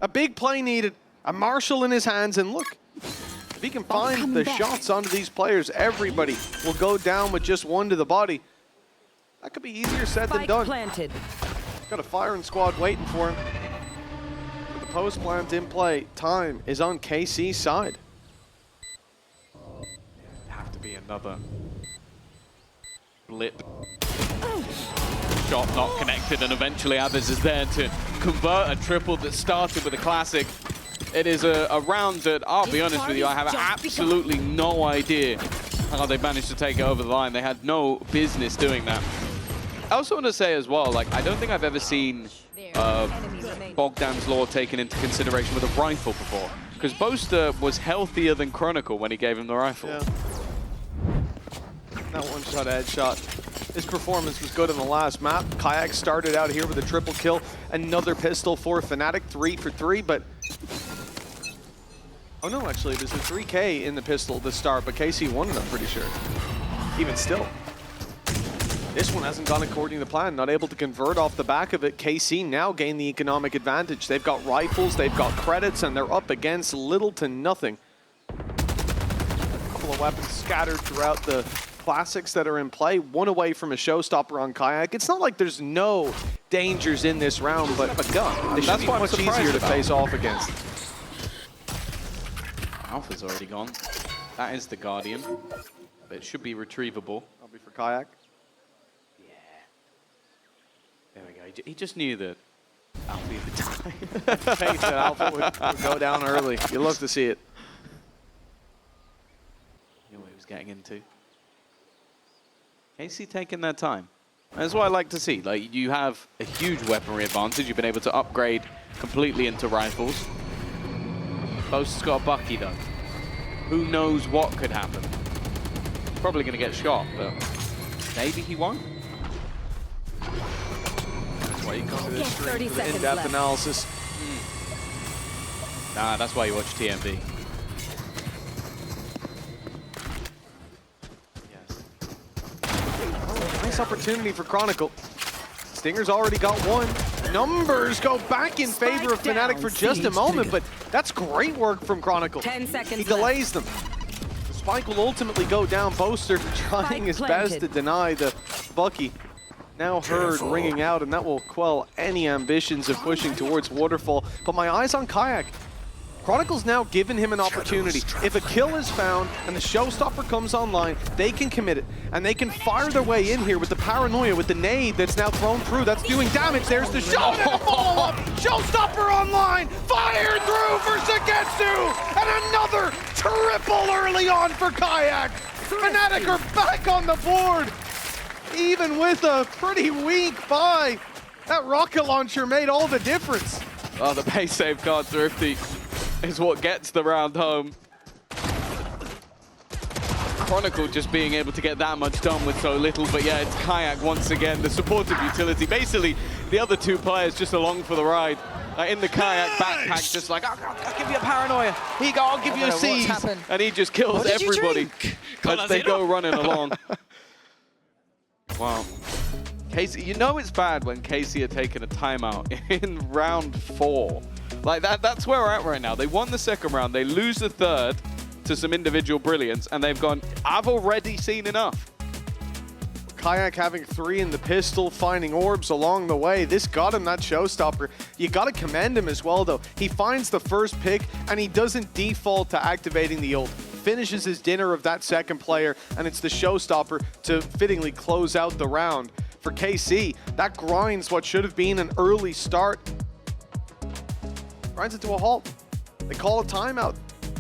A big play needed, a Marshall in his hands, and look, if he can find the shots onto these players, everybody will go down with just one to the body. That could be easier said than done. Planted. Got a firing squad waiting for him. With the post plant in play, time is on KC's side. Have to be another blip. Shot not connected, and eventually Aves is there to convert a triple that started with a classic. It is a round that, I'll be honest with you, I have absolutely no idea how they managed to take it over the line. They had no business doing that. I also want to say as well, like, I don't think I've ever seen Bogdan's Law taken into consideration with a rifle before, because Boaster was healthier than Chronicle when he gave him the rifle. Yeah. That one-shot headshot. His performance was good on the last map. Kayak started out here with a triple kill. Another pistol for Fnatic, 3 for 3, but... Oh no, actually, there's a 3K in the pistol to start, but KC won it, I'm pretty sure. Even still. This one hasn't gone according to plan, not able to convert off the back of it. KC now gain the economic advantage. They've got rifles, they've got credits, and they're up against little to nothing. A couple of weapons scattered throughout the classics that are in play. One away from a showstopper on Kayak. It's not like there's no dangers in this round, but a gun. They should be much easier to face off against. Alpha's already gone. That is the Guardian, but it should be retrievable. That'll be for Kayak. Yeah. There we go. He just knew that That'll be the time. Pace that Alpha would go down early. You love to see it. Knew what he was getting into. Casey taking their time. That's what I like to see. Like, you have a huge weaponry advantage. You've been able to upgrade completely into rifles. Boast's got a Bucky, though. Who knows what could happen? Probably going to get shot, but maybe he won't. That's why you come to this Yes, 30 stream for the seconds in-depth left. analysis. Nah, that's why you watch TMV. Yes. Nice opportunity for Chronicle. Stinger's already got one. Numbers go back in favor of Spike Fnatic down, for just a Siege moment, trigger. but that's great work from Chronicle. 10 seconds He delays them. The spike will ultimately go down. Boaster trying Spike his planted. best to deny the Bucky. Now heard ringing out, and that will quell any ambitions of pushing towards Waterfall. But my eyes on Kayak. Chronicle's now given him an opportunity. If a kill is found and the showstopper comes online, they can commit it. And they can fire their way in here with the paranoia, with the nade that's now thrown through. That's doing damage. There's the shot and a follow-up. Showstopper online. Fired through for Seketsu. And another triple early on for Kayak. Fnatic are back on the board. Even with a pretty weak buy, that rocket launcher made all the difference. Oh, the base save card Thrifty is what gets the round home. Chronicle just being able to get that much done with so little, but yeah, it's Kayak once again, the supportive utility. Basically, the other two players just along for the ride. In the Kayak backpack, just like, I'll give you a paranoia. Here you go, I'll give you a What's seize. happened? And he just kills What did you everybody drink? as they go running along. Wow. Casey, you know it's bad when Casey are taking a timeout in round 4. Like, that's where we're at right now. They won the second round, they lose the third to some individual brilliance, and they've gone, I've already seen enough. Kayak having 3 in the pistol, finding orbs along the way. This got him that showstopper. You got to commend him as well, though. He finds the first pick, and he doesn't default to activating the ult. Finishes his dinner of that second player, and it's the showstopper to fittingly close out the round. For KC, that grinds what should have been an early start. Grinds it to a halt. They call a timeout.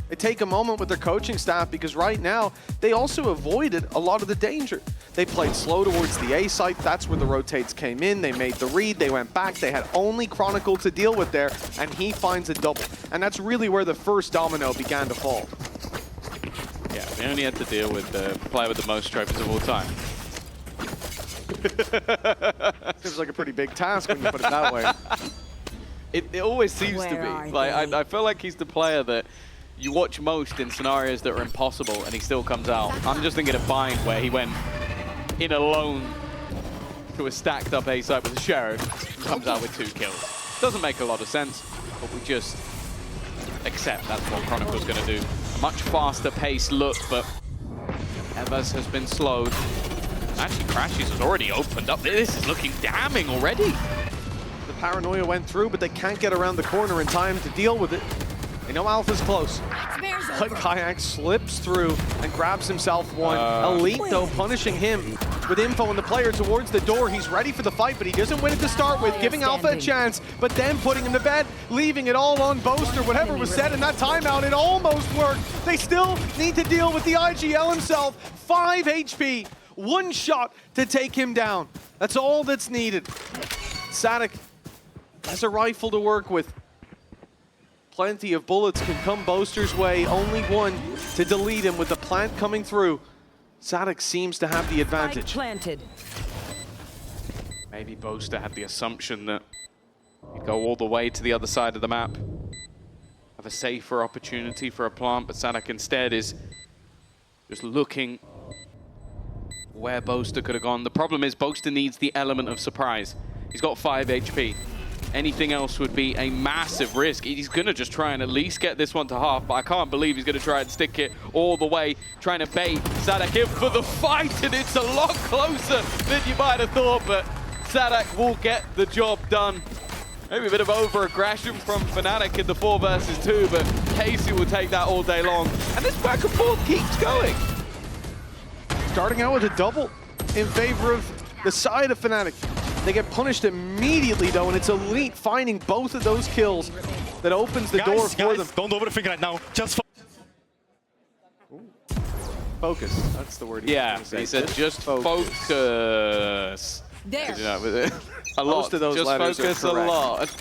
They take a moment with their coaching staff because right now, they also avoided a lot of the danger. They played slow towards the A site. That's where the rotates came in. They made the read. They went back. They had only Chronicle to deal with there, and he finds a double. And that's really where the first domino began to fall. Yeah, we only had to deal with the player with the most trophies of all time. Seems like a pretty big task when you put it that way. It always seems to Where be. are Like, they? I feel like he's the player that you watch most in scenarios that are impossible, and he still comes out. I'm just thinking of Bind, where he went in alone to a stacked up A site with a Sheriff, and comes out with 2 kills. Doesn't make a lot of sense, but we just accept that's what Chronicle's going to do. A much faster paced look, but Evers has been slowed. Actually, Crashes has already opened up. This is looking damning already. The paranoia went through, but they can't get around the corner in time to deal with it. They know Alpha's close. But Kayak slips through and grabs himself one. Elite, though, punishing him with info on the player towards the door. He's ready for the fight, but he doesn't win it to start with, giving Alpha a chance, but then putting him to bed, leaving it all on Boaster. Whatever was said in that timeout, it almost worked. They still need to deal with the IGL himself. 5 HP, 1 shot to take him down. That's all that's needed. Fnatic has a rifle to work with. Plenty of bullets can come Boaster's way. Only one to delete him with the plant coming through. Fnatic seems to have the advantage. Planted. Maybe Boaster had the assumption that he'd go all the way to the other side of the map. Have a safer opportunity for a plant, but Fnatic instead is just looking where Boaster could have gone. The problem is Boaster needs the element of surprise. He's got 5 HP. Anything else would be a massive risk. He's going to just try and at least get this one to half, but I can't believe he's going to try and stick it all the way, trying to bait Fnatic in for the fight, and it's a lot closer than you might have thought, but Fnatic will get the job done. Maybe a bit of over-aggression from Fnatic in the 4 versus 2, but Casey will take that all day long. And this back and forth keeps going. Starting out with a double in favor of the side of Fnatic. They get punished immediately though, and it's Elite finding both of those kills that opens the door for them. Don't overthink right now. Just Focus, that's the word. Yeah, he said just focus. There. You know, a lot. Most of those just letters are focus a correct. lot.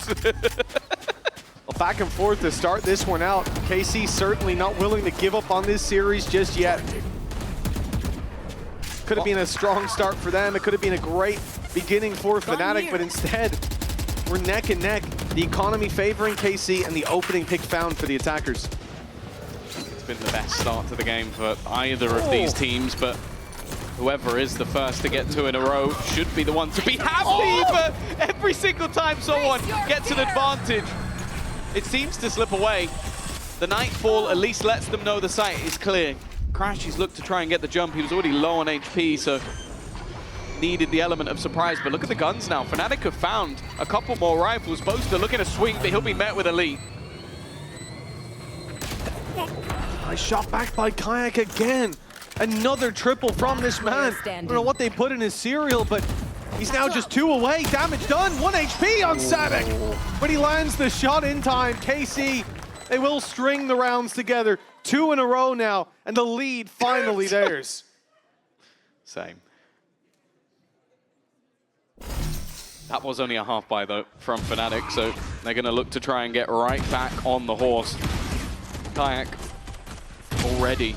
Well, back and forth to start this one out. KC certainly not willing to give up on this series just yet. Could have been a strong start for them. It could have been a great beginning for Fnatic, but instead, we're neck and neck. The economy favoring KC and the opening pick found for the attackers. It's been the best start to the game for either of these teams, but whoever is the first to get 2 in a row should be the one to be happy, but every single time someone gets an advantage, it seems to slip away. The Nightfall at least lets them know the site is clear. Crashy's looked to try and get the jump. He was already low on HP, so needed the element of surprise. But look at the guns now. Fnatic have found a couple more rifles. Boaster looking to swing, but he'll be met with Elite. Nice shot back by Kayak again. Another triple from this man. I don't know what they put in his cereal, but he's now just 2 away. Damage done. 1 HP on Fnatic. But he lands the shot in time. KC, they will string the rounds together. 2 in a row now, and the lead finally theirs. Same. That was only a half buy though from Fnatic, so they're going to look to try and get right back on the horse. Kayak already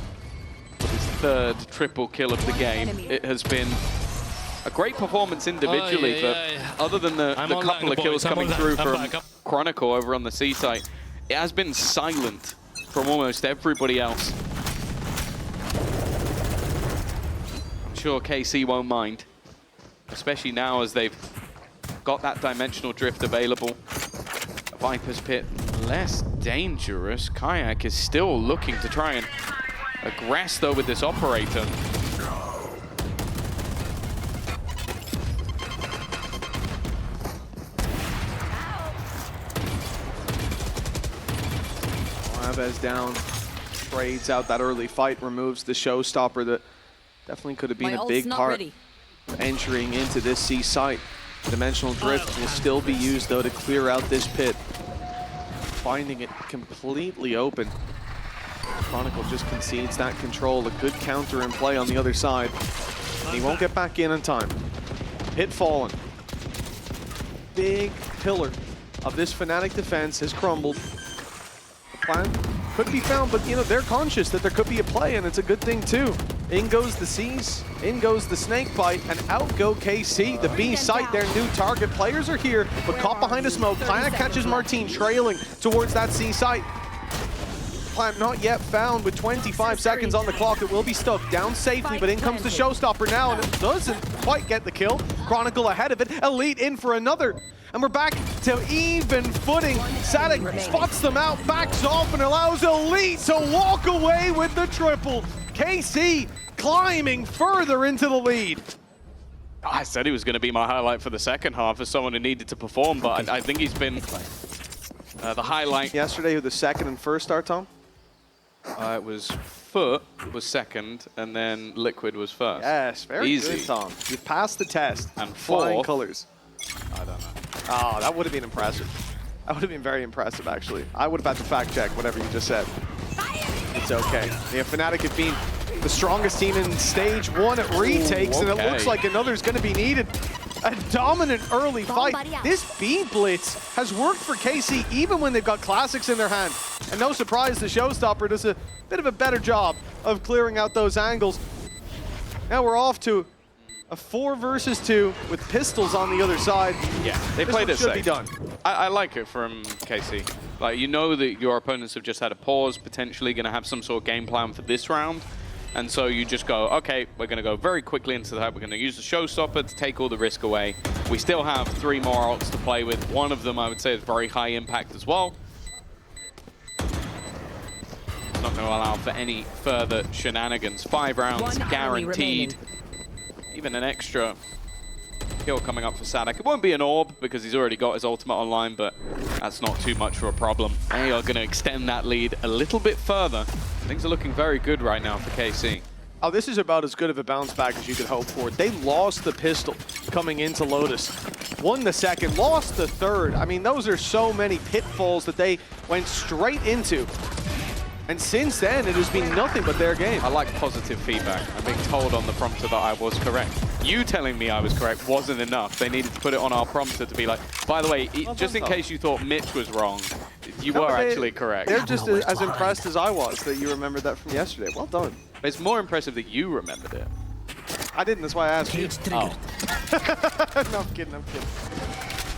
with his 3rd triple kill of the game. It has been a great performance individually, but other than the couple of kills coming through from Chronicle over on the C site, it has been silent from almost everybody else. I'm sure KC won't mind, especially now as they've got that dimensional drift available. Viper's Pit less dangerous. Kayak is still looking to try and aggress though with this operator. Chavez down, trades out that early fight, removes the showstopper that definitely could have been a big part of entering into this C site. Dimensional drift will still be used though to clear out this pit, finding it completely open. Chronicle just concedes that control, a good counter in play on the other side, and he won't get back in time. Pit fallen. Big pillar of this Fnatic defense has crumbled. Plan could be found, but you know, they're conscious that there could be a play, and it's a good thing too. In goes the C's, in goes the snake bite, and out go KC. The B site, their new target. Players are here, but caught behind a smoke. Planet catches Martin trailing towards that C site. Plant not yet found with 25 seconds on the clock. It will be stuck down safely, but in comes the showstopper now, and it doesn't quite get the kill. Chronicle ahead of it. Elite in for another. And we're back to even footing. Fnatic spots them out, backs off, and allows Elite to walk away with the triple. KC climbing further into the lead. I said he was going to be my highlight for the second half as someone who needed to perform, but I think he's been the highlight. Yesterday, who the second and first are, Tom? It was Foot was second, and then Liquid was first. Yes, very Easy. good, Tom. You passed the test. And flying fourth. colors. I don't know. Oh, that would have been impressive. That would have been very impressive, actually. I would have had to fact check whatever you just said. It's okay. Yeah, Fnatic have been the strongest team in stage 1 at retakes, and it looks like another's going to be needed. A dominant early fight. This B blitz has worked for KC even when they've got classics in their hand. And no surprise, the showstopper does a bit of a better job of clearing out those angles. Now we're off to a 4 versus 2 with pistols on the other side. Yeah, they played it should safe. be done. I like it from KC. Like, you know that your opponents have just had a pause, potentially going to have some sort of game plan for this round. And so you just go, okay, we're going to go very quickly into that. We're going to use the showstopper to take all the risk away. We still have 3 more ults to play with. One of them, I would say, is very high impact as well. It's not going to allow for any further shenanigans. 5 rounds guaranteed. Even an extra kill coming up for Fnatic. It won't be an orb because he's already got his ultimate online, but that's not too much of a problem. They are going to extend that lead a little bit further. Things are looking very good right now for KC. Oh, this is about as good of a bounce back as you could hope for. They lost the pistol coming into Lotus. Won the second, lost the third. I mean, those are so many pitfalls that they went straight into. And since then, it has been nothing but their game. I like positive feedback. I'm being told on the prompter that I was correct. You telling me I was correct wasn't enough. They needed to put it on our prompter to be like, by the way, just in case you thought Mitch was wrong, you were actually correct. They're just as impressed as I was that you remembered that from yesterday. Well done. It's more impressive that you remembered it. I didn't, that's why I asked you. Oh. No, I'm kidding, I'm kidding.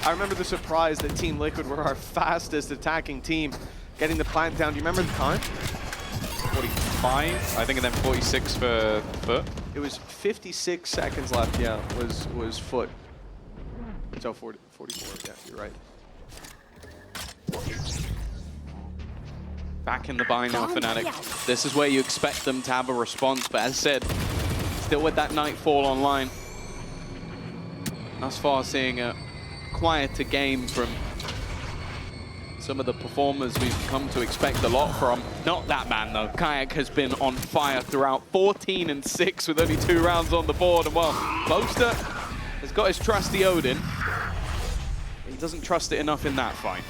I remember the surprise that Team Liquid were our fastest attacking team, getting the plant down. Do you remember the time? 45, I think, and then 46 for Foot. It was 56 seconds left, yeah, was Foot. So 44, yeah, you're right. Back in the buy now, Fnatic. This is where you expect them to have a response, but as said, still with that Nightfall online. Thus far, seeing a quieter game from some of the performers we've come to expect a lot from. Not that man, though. Kayak has been on fire throughout, 14 and 6 with only 2 rounds on the board. And well, Boaster has got his trusty Odin. He doesn't trust it enough in that fight.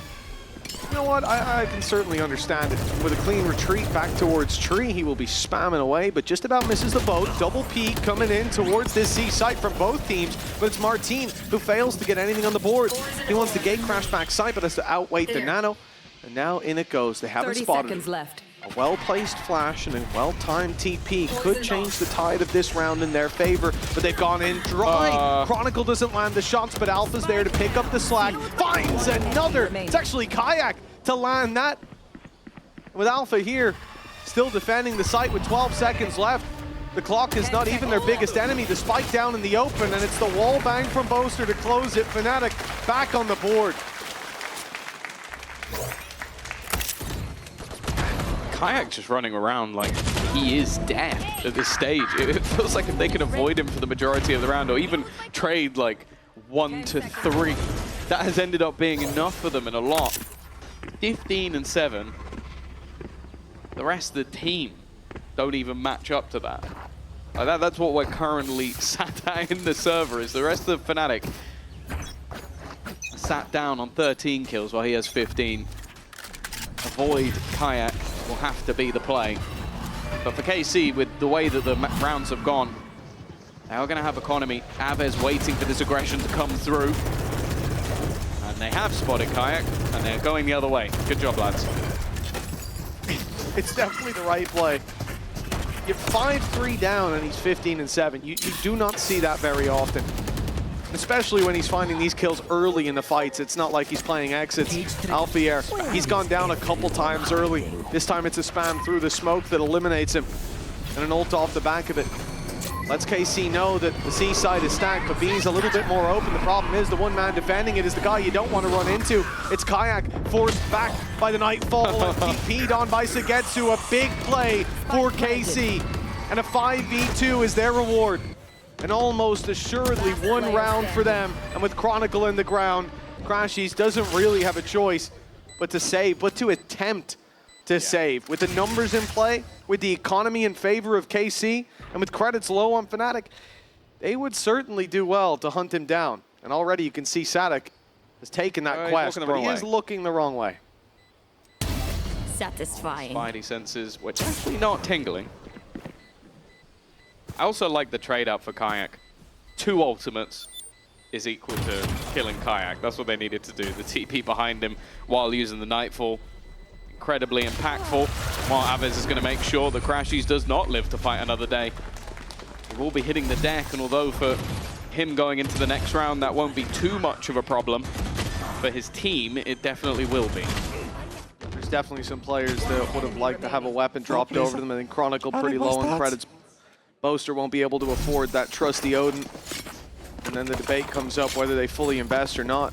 You know what, I can certainly understand it. With a clean retreat back towards Tree, he will be spamming away, but just about misses the boat. Double peek coming in towards this C site from both teams, but it's Martin who fails to get anything on the board. He wants the gate crash back site, but has to outweight the Nano. And now in it goes. They haven't 30 spotted seconds it. left. A well-placed flash and a well-timed TP could change the tide of this round in their favor, but they've gone in dry. Chronicle doesn't land the shots, but Alpha's there to pick up the slack. Finds another. It's actually Kayak to land that. With Alpha here, still defending the site with 12 seconds left. The clock is not even their biggest enemy. The spike down in the open, and it's the wall bang from Boaster to close it. Fnatic back on the board. Kayak just running around like he is dead at this stage. It feels like if they can avoid him for the majority of the round, or even trade like 1 to 3, that has ended up being enough for them in a lot. 15 and 7. The rest of the team don't even match up to that. That's what we're currently sat at in the server, is the rest of Fnatic sat down on 13 kills while he has 15. Avoid Kayak will have to be the play. But for KC, with the way that the rounds have gone, they are going to have economy. Aves waiting for this aggression to come through. And they have spotted Kayak, and they're going the other way. Good job, lads. It's definitely the right play. You're 5-3 down and he's 15 and 7. You do not see that very often. Especially when he's finding these kills early in the fights. It's not like he's playing exits. Alfier, he's gone down a couple times early. This time it's a spam through the smoke that eliminates him. And an ult off the back of it. Lets KC know that the C side is stacked, but B's a little bit more open. The problem is the one man defending it is the guy you don't want to run into. It's Kayak, forced back by the Nightfall and TP'd on by Sagetsu. A big play for KC. And a 5v2 is their reward. And almost assuredly one round for them. And with Chronicle in the ground, Crashies doesn't really have a choice but to save, but to attempt to save. With the numbers in play, with the economy in favor of KC, and with credits low on Fnatic, they would certainly do well to hunt him down. And already you can see Sadik has taken that quest, but he is looking the wrong way. Satisfying. Spidey senses, which are actually not tingling. I also like the trade-out for Kayak. 2 ultimates is equal to killing Kayak. That's what they needed to do. The TP behind him while using the Nightfall. Incredibly impactful. While Aves is going to make sure that Crashies does not live to fight another day. He will be hitting the deck, and although for him going into the next round, that won't be too much of a problem. For his team, it definitely will be. There's definitely some players that would have liked to have a weapon dropped over them. I think Chronicle pretty low on credits. Boaster won't be able to afford that trusty Odin. And then the debate comes up whether they fully invest or not.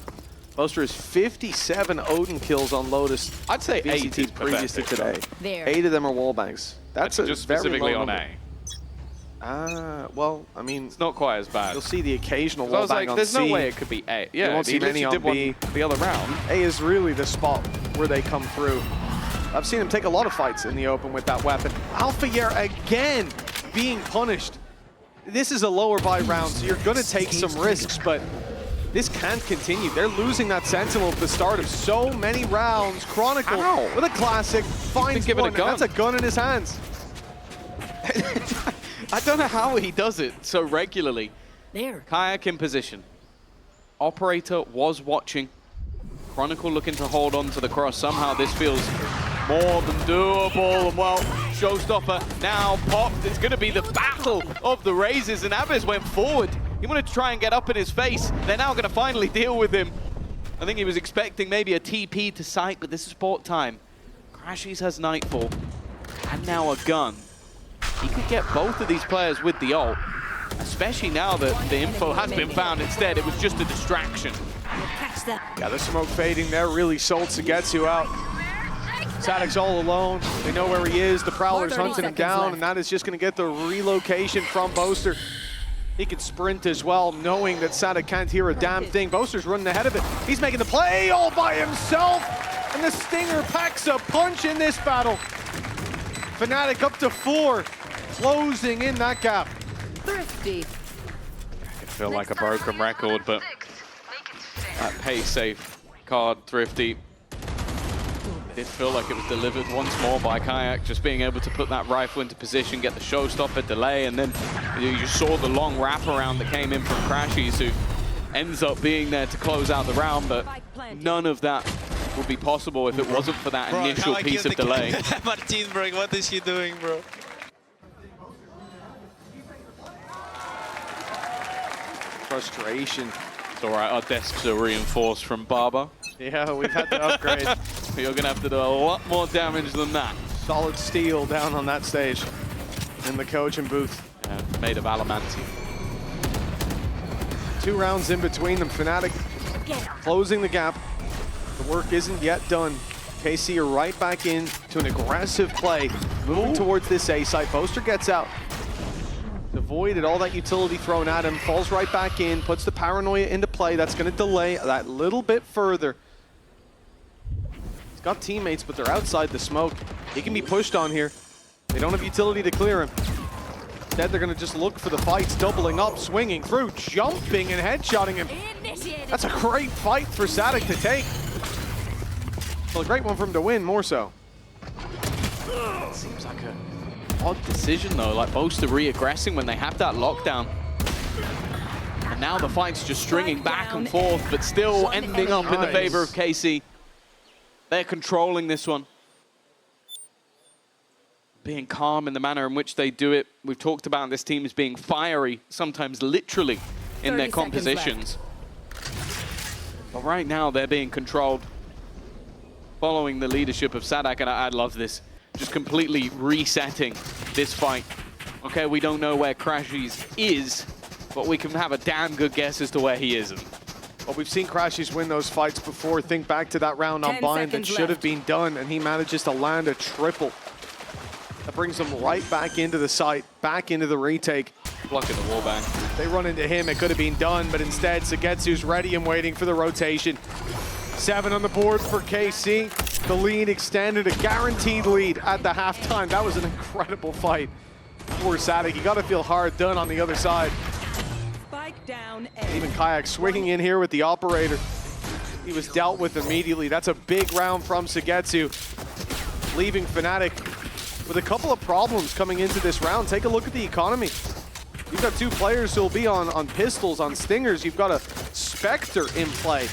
Boaster has 57 Odin kills on Lotus. I'd say 8 is previous to today. There. 8 of them are wallbangs. That's a just very specifically low on number. A. Well, I mean, It's not quite as bad. you'll see the occasional I was wallbang like, on there's C. no way it could be A. Yeah, won't he see many literally on did B. one the other round. A is really the spot where they come through. I've seen him take a lot of fights in the open with that weapon. Alphayer again being punished. This is a lower buy round, so you're going to take some risks, but this can't continue. They're losing that Sentinel at the start of so many rounds. Chronicle with a classic, finds give it a one, and gun. that's a gun in his hands. I don't know how he does it so regularly. There. Kayak in position. Operator was watching. Chronicle looking to hold on to the cross. Somehow this feels more than doable. And well, Showstopper now popped. It's going to be the battle of the raises, and Abyss went forward. He wanted to try and get up in his face. They're now going to finally deal with him. I think he was expecting maybe a TP to sight, but this is sport time. Crashies has Nightfall, and now a gun. He could get both of these players with the ult, especially now that the info has been found instead. It was just a distraction. Catch that. Yeah, the smoke fading there really sold Sugetsu out. Fnatic's all alone. They know where he is. The Prowler's 30 hunting him seconds down, left. and that is just going to get the relocation from Boaster. He can sprint as well, knowing that Fnatic can't hear a damn thing. Boaster's running ahead of it. He's making the play all by himself, and the Stinger packs a punch in this battle. Fnatic up to 4, closing in that gap. Thrifty. It feel like a broken record, but that pace safe card, Thrifty, did feel like it was delivered once more by Kayak, just being able to put that rifle into position, get the showstopper delay, and then you saw the long wraparound that came in from Crashies, who ends up being there to close out the round, but none of that would be possible if it wasn't for that initial piece of delay. Martin, bro, what is he doing, bro? Frustration. It's all right, our desks are reinforced from Barber. Yeah, we've had to upgrade. You're going to have to do a lot more damage than that. Solid steel down on that stage in the coaching booth. Made of alamanti. 2 rounds in between them. Fnatic closing the gap. The work isn't yet done. KC are right back in to an aggressive play, moving towards this A site. Boaster gets out. Avoided all that utility thrown at him, falls right back in, puts the paranoia into play. That's going to delay that little bit further. He's got teammates, but they're outside the smoke. He can be pushed on here. They don't have utility to clear him. Instead, they're going to just look for the fights, doubling up, swinging through, jumping and headshotting him. Initiated. That's a great fight for Fnatic to take. Well, a great one for him to win, more so. Seems like a odd decision though, like Boaster re-aggressing when they have that lockdown. And now the fight's just stringing back and forth, but still ending up in the favor of KC. They're controlling this one. Being calm in the manner in which they do it. We've talked about this team as being fiery, sometimes literally, in their 30 seconds compositions. But right now they're being controlled, following the leadership of Fnatic, and I love this. Just completely resetting this fight. Okay, we don't know where Crashies is, but we can have a damn good guess as to where he isn't. Well, we've seen Crashies win those fights before. Think back to that round on 10 Bind that seconds should have left. been done, and he manages to land a triple. That brings them right back into the site, back into the retake. Blocking the wallbang. They run into him, it could have been done, but instead Sugetsu's ready and waiting for the rotation. 7 on the board for KC. The lead extended, a guaranteed lead at the halftime. That was an incredible fight for Fnatic. You got to feel hard done on the other side. Spike down. A. Even Kayak swinging in here with the operator. He was dealt with immediately. That's a big round from Sugetsu, leaving Fnatic with a couple of problems coming into this round. Take a look at the economy. You've got 2 players who'll be on pistols, on Stingers. You've got a Spectre in play.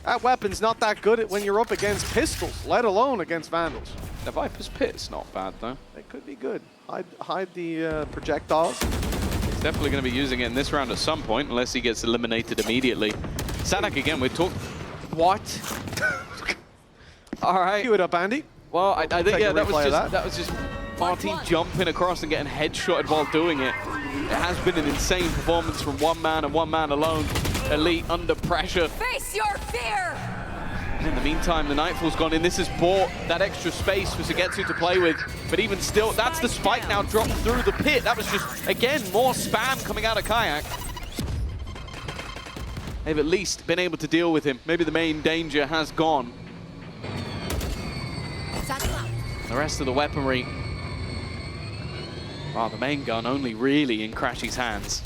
That weapon's not that good when you're up against pistols, let alone against Vandals. The Viper's Pit's not bad though. They could be good. Hide the projectiles. He's definitely going to be using it in this round at some point, unless he gets eliminated immediately. Fnatic again, we're talking... What? All right. Cue it up, Andy. Well, I think, Take a yeah, that replay of was just Martin jumping across and getting headshotted while doing it. It has been an insane performance from one man and one man alone. Elite under pressure. Face your fear. And in the meantime, the Nightfall's gone in. This has bought that extra space for Sugetsu to play with. But even still, that's the spike now dropped through the pit. That was just, again, more spam coming out of Kayak. They've at least been able to deal with him. Maybe the main danger has gone. The rest of the weaponry Wow, the main gun only really in Crashy's hands.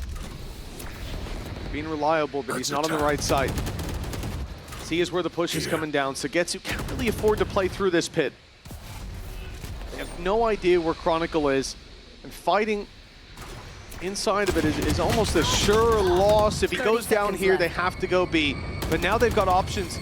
Being reliable, but he's not on the right side. See is where the push is coming down. Sugetsu can't really afford to play through this pit. They have no idea where Chronicle is, and fighting inside of it is almost a sure loss. If he goes down here, they have to go B. But now they've got options.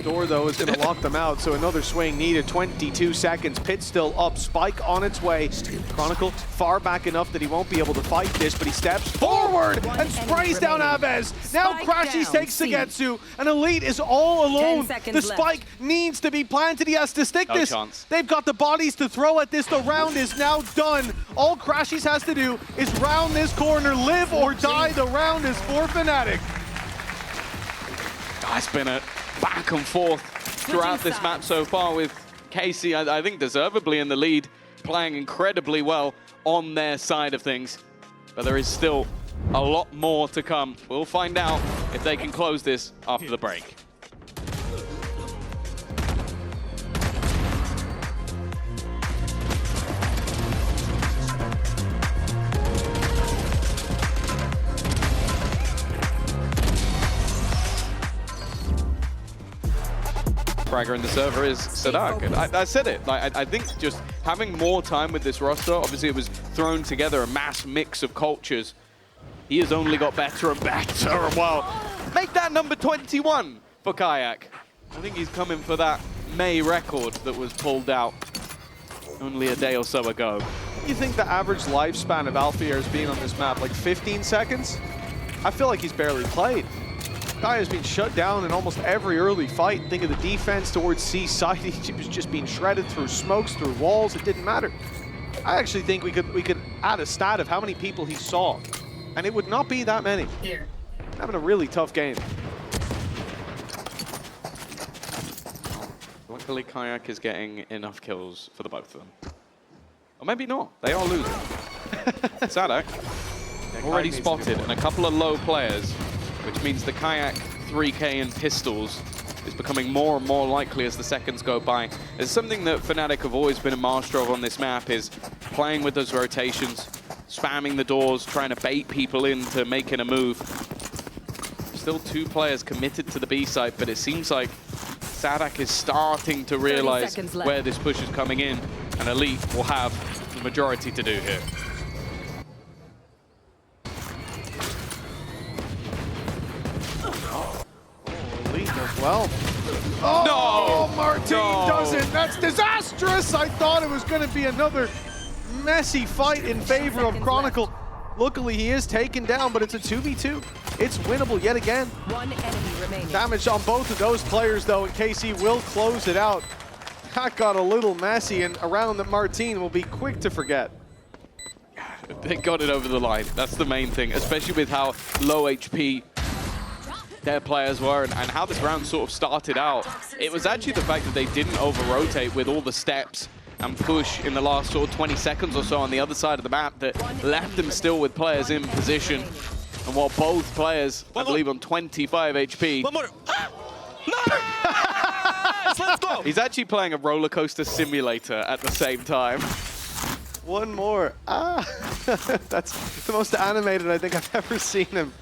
Door, though, is going to lock them out, so another swing needed. 22 seconds. Pit still up. Spike on its way. Chronicle far back enough that he won't be able to fight this, but he steps forward and sprays down Aves. Now Crashy takes Sugetsu, and Elite is all alone. The spike needs to be planted. He has to stick this. Chance. They've got the bodies to throw at this. The round is now done. All Crashies has to do is round this corner, live or die. The round is for Fnatic. It's been a back and forth throughout this map so far with Casey, I think deservedly in the lead, playing incredibly well on their side of things. But there is still a lot more to come. We'll find out if they can close this after the break. Fragger in the server is Sadak. And I said it. Like, I think just having more time with this roster, obviously it was thrown together a mass mix of cultures. He has only got better and better. Well, make that number 21 for Kayak. I think he's coming for that May record that was pulled out only a day or so ago. You think the average lifespan of Alfier is being on this map like 15 seconds? I feel like he's barely played. Guy has been shut down in almost every early fight. Think of the defense towards C side. He was just being shredded through smokes, through walls. It didn't matter. I actually think we could add a stat of how many people he saw, and it would not be that many. Here, having a really tough game. Luckily, Kayak is getting enough kills for the both of them. Or maybe not. They are losing. Sadak already spotted, and a couple of low players, which means the Kayak 3K and pistols is becoming more and more likely as the seconds go by. It's something that Fnatic have always been a master of on this map, is playing with those rotations, spamming the doors, trying to bait people into making a move. Still 2 players committed to the B site, but it seems like Sadak is starting to realize where this push is coming in, and Elite will have the majority to do here. As well. Oh, no! Martin doesn't. That's disastrous. I thought it was going to be another messy fight in favor of Chronicle. Luckily, he is taken down, but it's a 2v2. It's winnable yet again. One enemy remaining. Damage on both of those players, though, and KC will close it out. That got a little messy, and a round that Martin will be quick to forget. They got it over the line. That's the main thing, especially with how low HP their players were and how this round sort of started out. It was actually the fact that they didn't over-rotate with all the steps and push in the last sort of 20 seconds or so on the other side of the map that left them still with players in position. And while both players, I believe, on 25 HP. One more. Nice! Let's go! He's actually playing a roller coaster simulator at the same time. One more. That's the most animated I think I've ever seen him.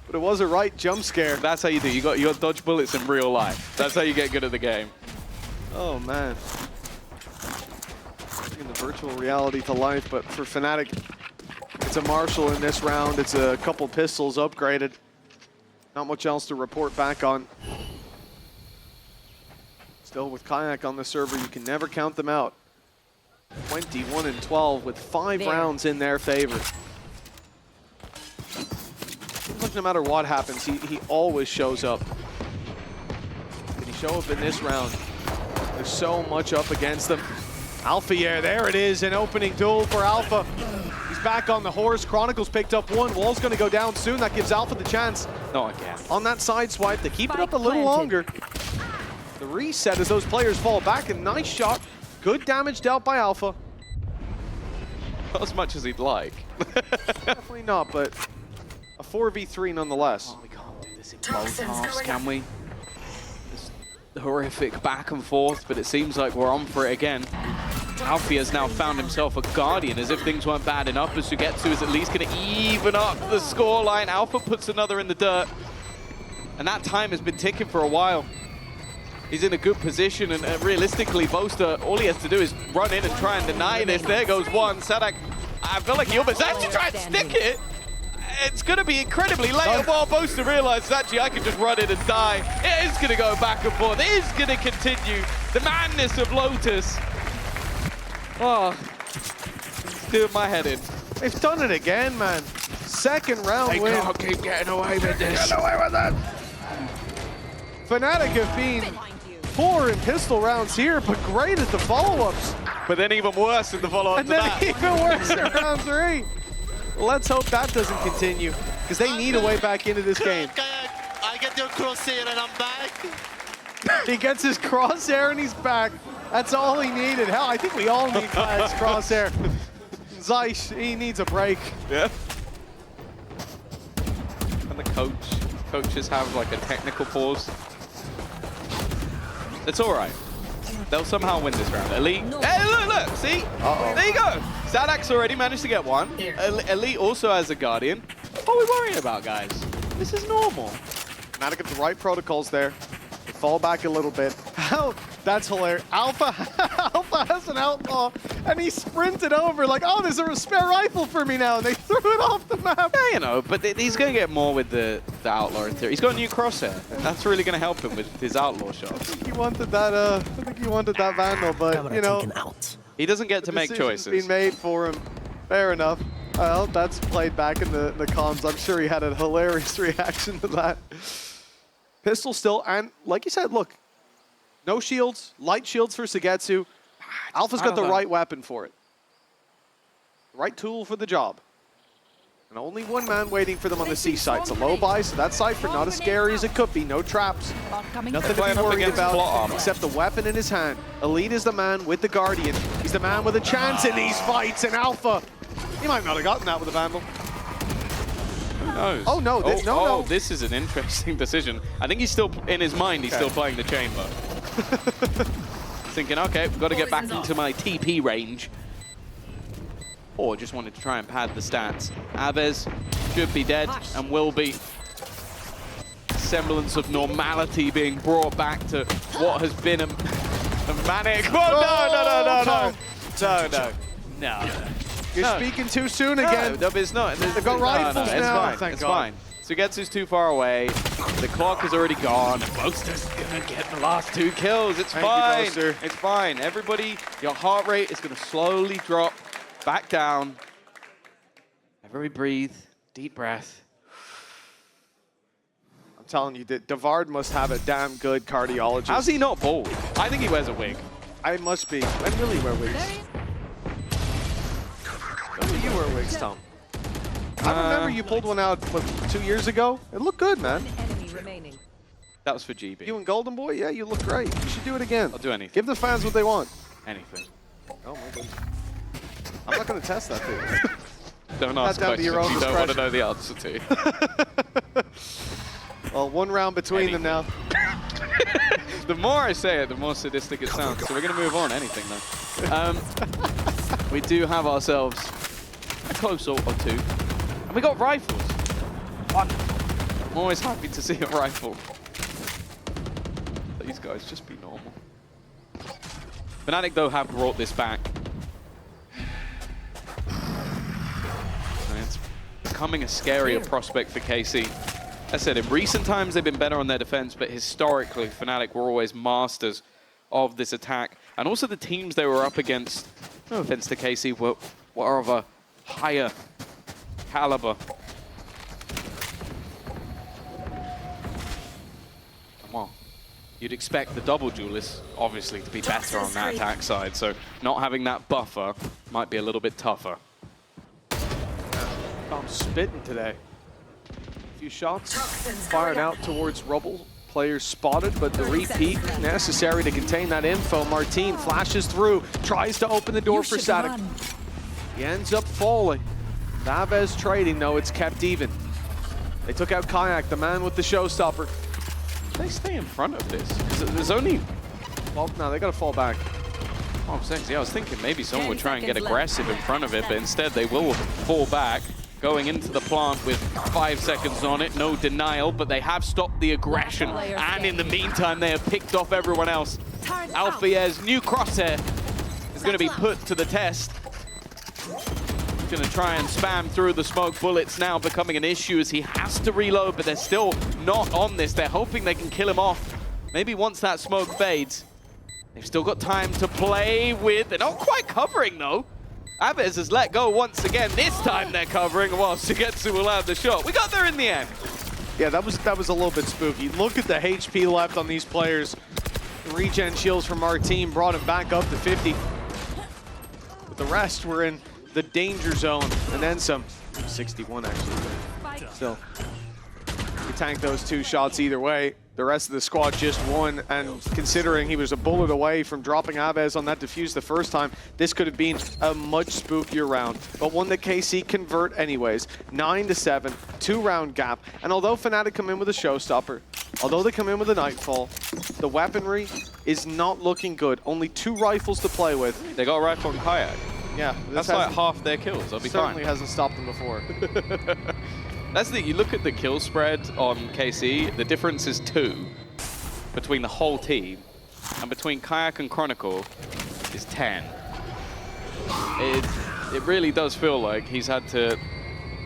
But it was a right jump scare. That's how you do. You got dodge bullets in real life. That's how you get good at the game. Oh man. Bringing the virtual reality to life, but for Fnatic, it's a Marshall in this round. It's a couple pistols upgraded. Not much else to report back on. Still with Kayak on the server, you can never count them out. 21 and 12 with 5 rounds in their favor. Like no matter what happens, he always shows up. Did he show up in this round? There's so much up against them. Alfier, there it is, an opening duel for Alpha. He's back on the horse. Chronicles picked up one. Wall's going to go down soon. That gives Alpha the chance. Not again. On that side swipe, they keep it up a little longer. The reset as those players fall back. A nice shot. Good damage dealt by Alpha. Not as much as he'd like. Definitely not, but a 4v3 nonetheless. Oh, we can't do this in both halves, can we? This horrific back and forth, but it seems like we're on for it again. Alfie has now found himself a Guardian, as if things weren't bad enough, but Sugetsu is at least going to even up the scoreline. Alpha puts another in the dirt, and that time has been ticking for a while. He's in a good position, and realistically, Boaster, all he has to do is run in and try and deny this. There goes one. Sadak, I feel like he almost has to try and stick it. It's going to be incredibly late, and while Boaster realizes, actually, I can just run in and die. It is going to go back and forth. It is going to continue. The madness of Lotus. Oh, it's doing my head in. They've done it again, man. Second round win. Can't keep getting away with this. Get away with that. Fnatic have been poor in pistol rounds here, but great at the follow-ups. But then even worse in the follow-up And to then that. even worse in round 3. Let's hope that doesn't continue, because they need a way back into this game. I get your crosshair and I'm back. He gets his crosshair and he's back. That's all he needed. Hell, I think we all need Kayak's crosshair. Zeiss, he needs a break. Yeah. And the coaches have like a technical pause. It's all right. They'll somehow win this round. Elite. Hey, look, see? There you go. Sadak's already managed to get one. Elite also has a Guardian. What are we worrying about, guys? This is normal. Fnatic get the right protocols there. They fall back a little bit. How? That's hilarious. Alpha has an outlaw, and he sprinted over like, oh, there's a spare rifle for me now, and they threw it off the map. Yeah, you know, but he's going to get more with the outlaw in theory. He's got a new crosshair. That's really going to help him with his outlaw shots. I think he wanted that Vandal, but, you know, He doesn't get to make decision's choices. been made for him. Fair enough. Well, that's played back in the comms. I'm sure he had a hilarious reaction to that. Pistol still, and like you said, look, no shields, light shields for Sugetsu. Alpha's got the right weapon for it. The right tool for the job. And only one man waiting for them on the C side. It's a low buy, so that Cypher not as scary as it could be. No traps. Nothing to be worried about except the weapon in his hand. Elite is the man with the Guardian. He's the man with a chance in these fights, and Alpha, he might not have gotten that with a Vandal. Who knows? Oh, no, no. This is an interesting decision. I think he's still, in his mind, he's still playing the chamber. Thinking, okay, we've got to get back into my TP range. Or just wanted to try and pad the stats. Aves should be dead and will be. Semblance of normality being brought back to what has been a manic. Oh, no. You're speaking too soon again. No, it's not. They've got rifles it's now. fine. Thank it's God. fine. Sugetsu's too far away. The clock is already gone. And Boaster's gonna get the last 2 kills. It's fine. It's fine. Everybody, your heart rate is gonna slowly drop back down. Everybody breathe. Deep breath. I'm telling you, Davard must have a damn good cardiologist. How's he not bald? I think he wears a wig. I must be. When will he wear wigs? When will you wear wigs, Tom? I remember you pulled one out, what, 2 years ago? It looked good, man. Enemy remaining. That was for GB. You and Golden Boy? Yeah, you look great. You should do it again. I'll do anything. Give the fans what they want. Anything. Oh, my goodness. I'm not going to test that, dude. Don't ask down to questions your own you don't want to discretion. know the answer to. Well, 1 round between them now. The more I say it, the more sadistic it sounds. So we're going to move on. Anything, though. We do have ourselves a close ult or 2. And we got rifles. 1. I'm always happy to see a rifle. These guys just be normal. Fnatic, though, have brought this back. And it's becoming a scarier prospect for KC. As I said, in recent times, they've been better on their defense, but historically, Fnatic were always masters of this attack. And also the teams they were up against, no offense to KC, were of a higher caliber. Well, you'd expect the double duelists, obviously, to be better on that attack side, so not having that buffer might be a little bit tougher. I'm spitting today. A few shots fired out towards Rubble. Players spotted, but the repeat necessary to contain that info. Martin flashes through, tries to open the door for Static. He ends up falling. Naves trading, though, it's kept even. They took out Kayak, the man with the showstopper. They stay in front of this. There's only... Well, no, they gotta fall back. Oh, thanks. Yeah, I was thinking maybe someone would try and get 10 seconds aggressive in left. front of it, but instead they will fall back, going into the plant with 5 seconds on it. No denial, but they have stopped the aggression. And in the meantime, they have picked off everyone else. Alfia's new crosshair is going to be put to the test. Going to try and spam through the smoke. Bullets now becoming an issue as he has to reload, but they're still not on this. They're hoping they can kill him off. Maybe once that smoke fades. They've still got time to play with. They're not quite covering, though. Abez has let go once again. This time they're covering, while Sugetsu will have the shot. We got there in the end. Yeah, that was a little bit spooky. Look at the HP left on these players. The regen shields from our team brought him back up to 50. But the rest were in the danger zone, and then some. 61 actually. Still, he tanked those 2 shots either way. The rest of the squad just won, and considering he was a bullet away from dropping Abez on that defuse the first time, this could have been a much spookier round, but one that KC convert anyways. 9-7, 2-round gap, and although Fnatic come in with a showstopper, although they come in with a Nightfall, the weaponry is not looking good. Only 2 rifles to play with. They got a rifle and kayak. Yeah, That's like half their kills. They'll be certainly fine. hasn't stopped them before. That's the, you look at the kill spread on KC, the difference is 2 between the whole team, and between Kayak and Chronicle is 10. It really does feel like he's had to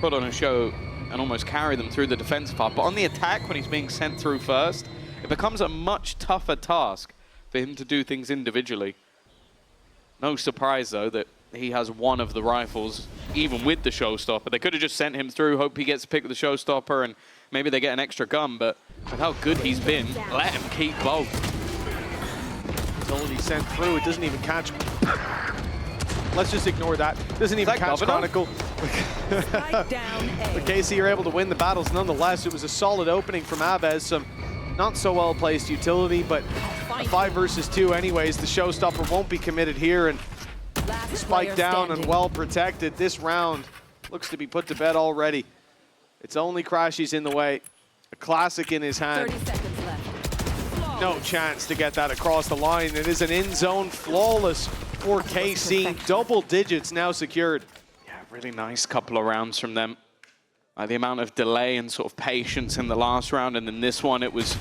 put on a show and almost carry them through the defense part. But on the attack, when he's being sent through first, it becomes a much tougher task for him to do things individually. No surprise, though, that he has one of the rifles, even with the showstopper. They could have just sent him through, hope he gets to pick the showstopper, and maybe they get an extra gun, but with how good he's been, let him keep both. Until he's sent through, it doesn't even catch. Let's just ignore that. Doesn't even catch Chronicle. Spike down But A. KC are able to win the battles nonetheless. It was a solid opening from Abez. Some not so well placed utility, but a 5 versus 2 anyways. The showstopper won't be committed here, and Last spike player down standing. and well protected. This round looks to be put to bed already. It's only Crashy's in the way. A classic in his hand. 30 seconds left. No chance to get that across the line. It is an in-zone flawless for KC. Double digits now secured. Yeah, really nice couple of rounds from them. The amount of delay and sort of patience in the last round, and then this one, it was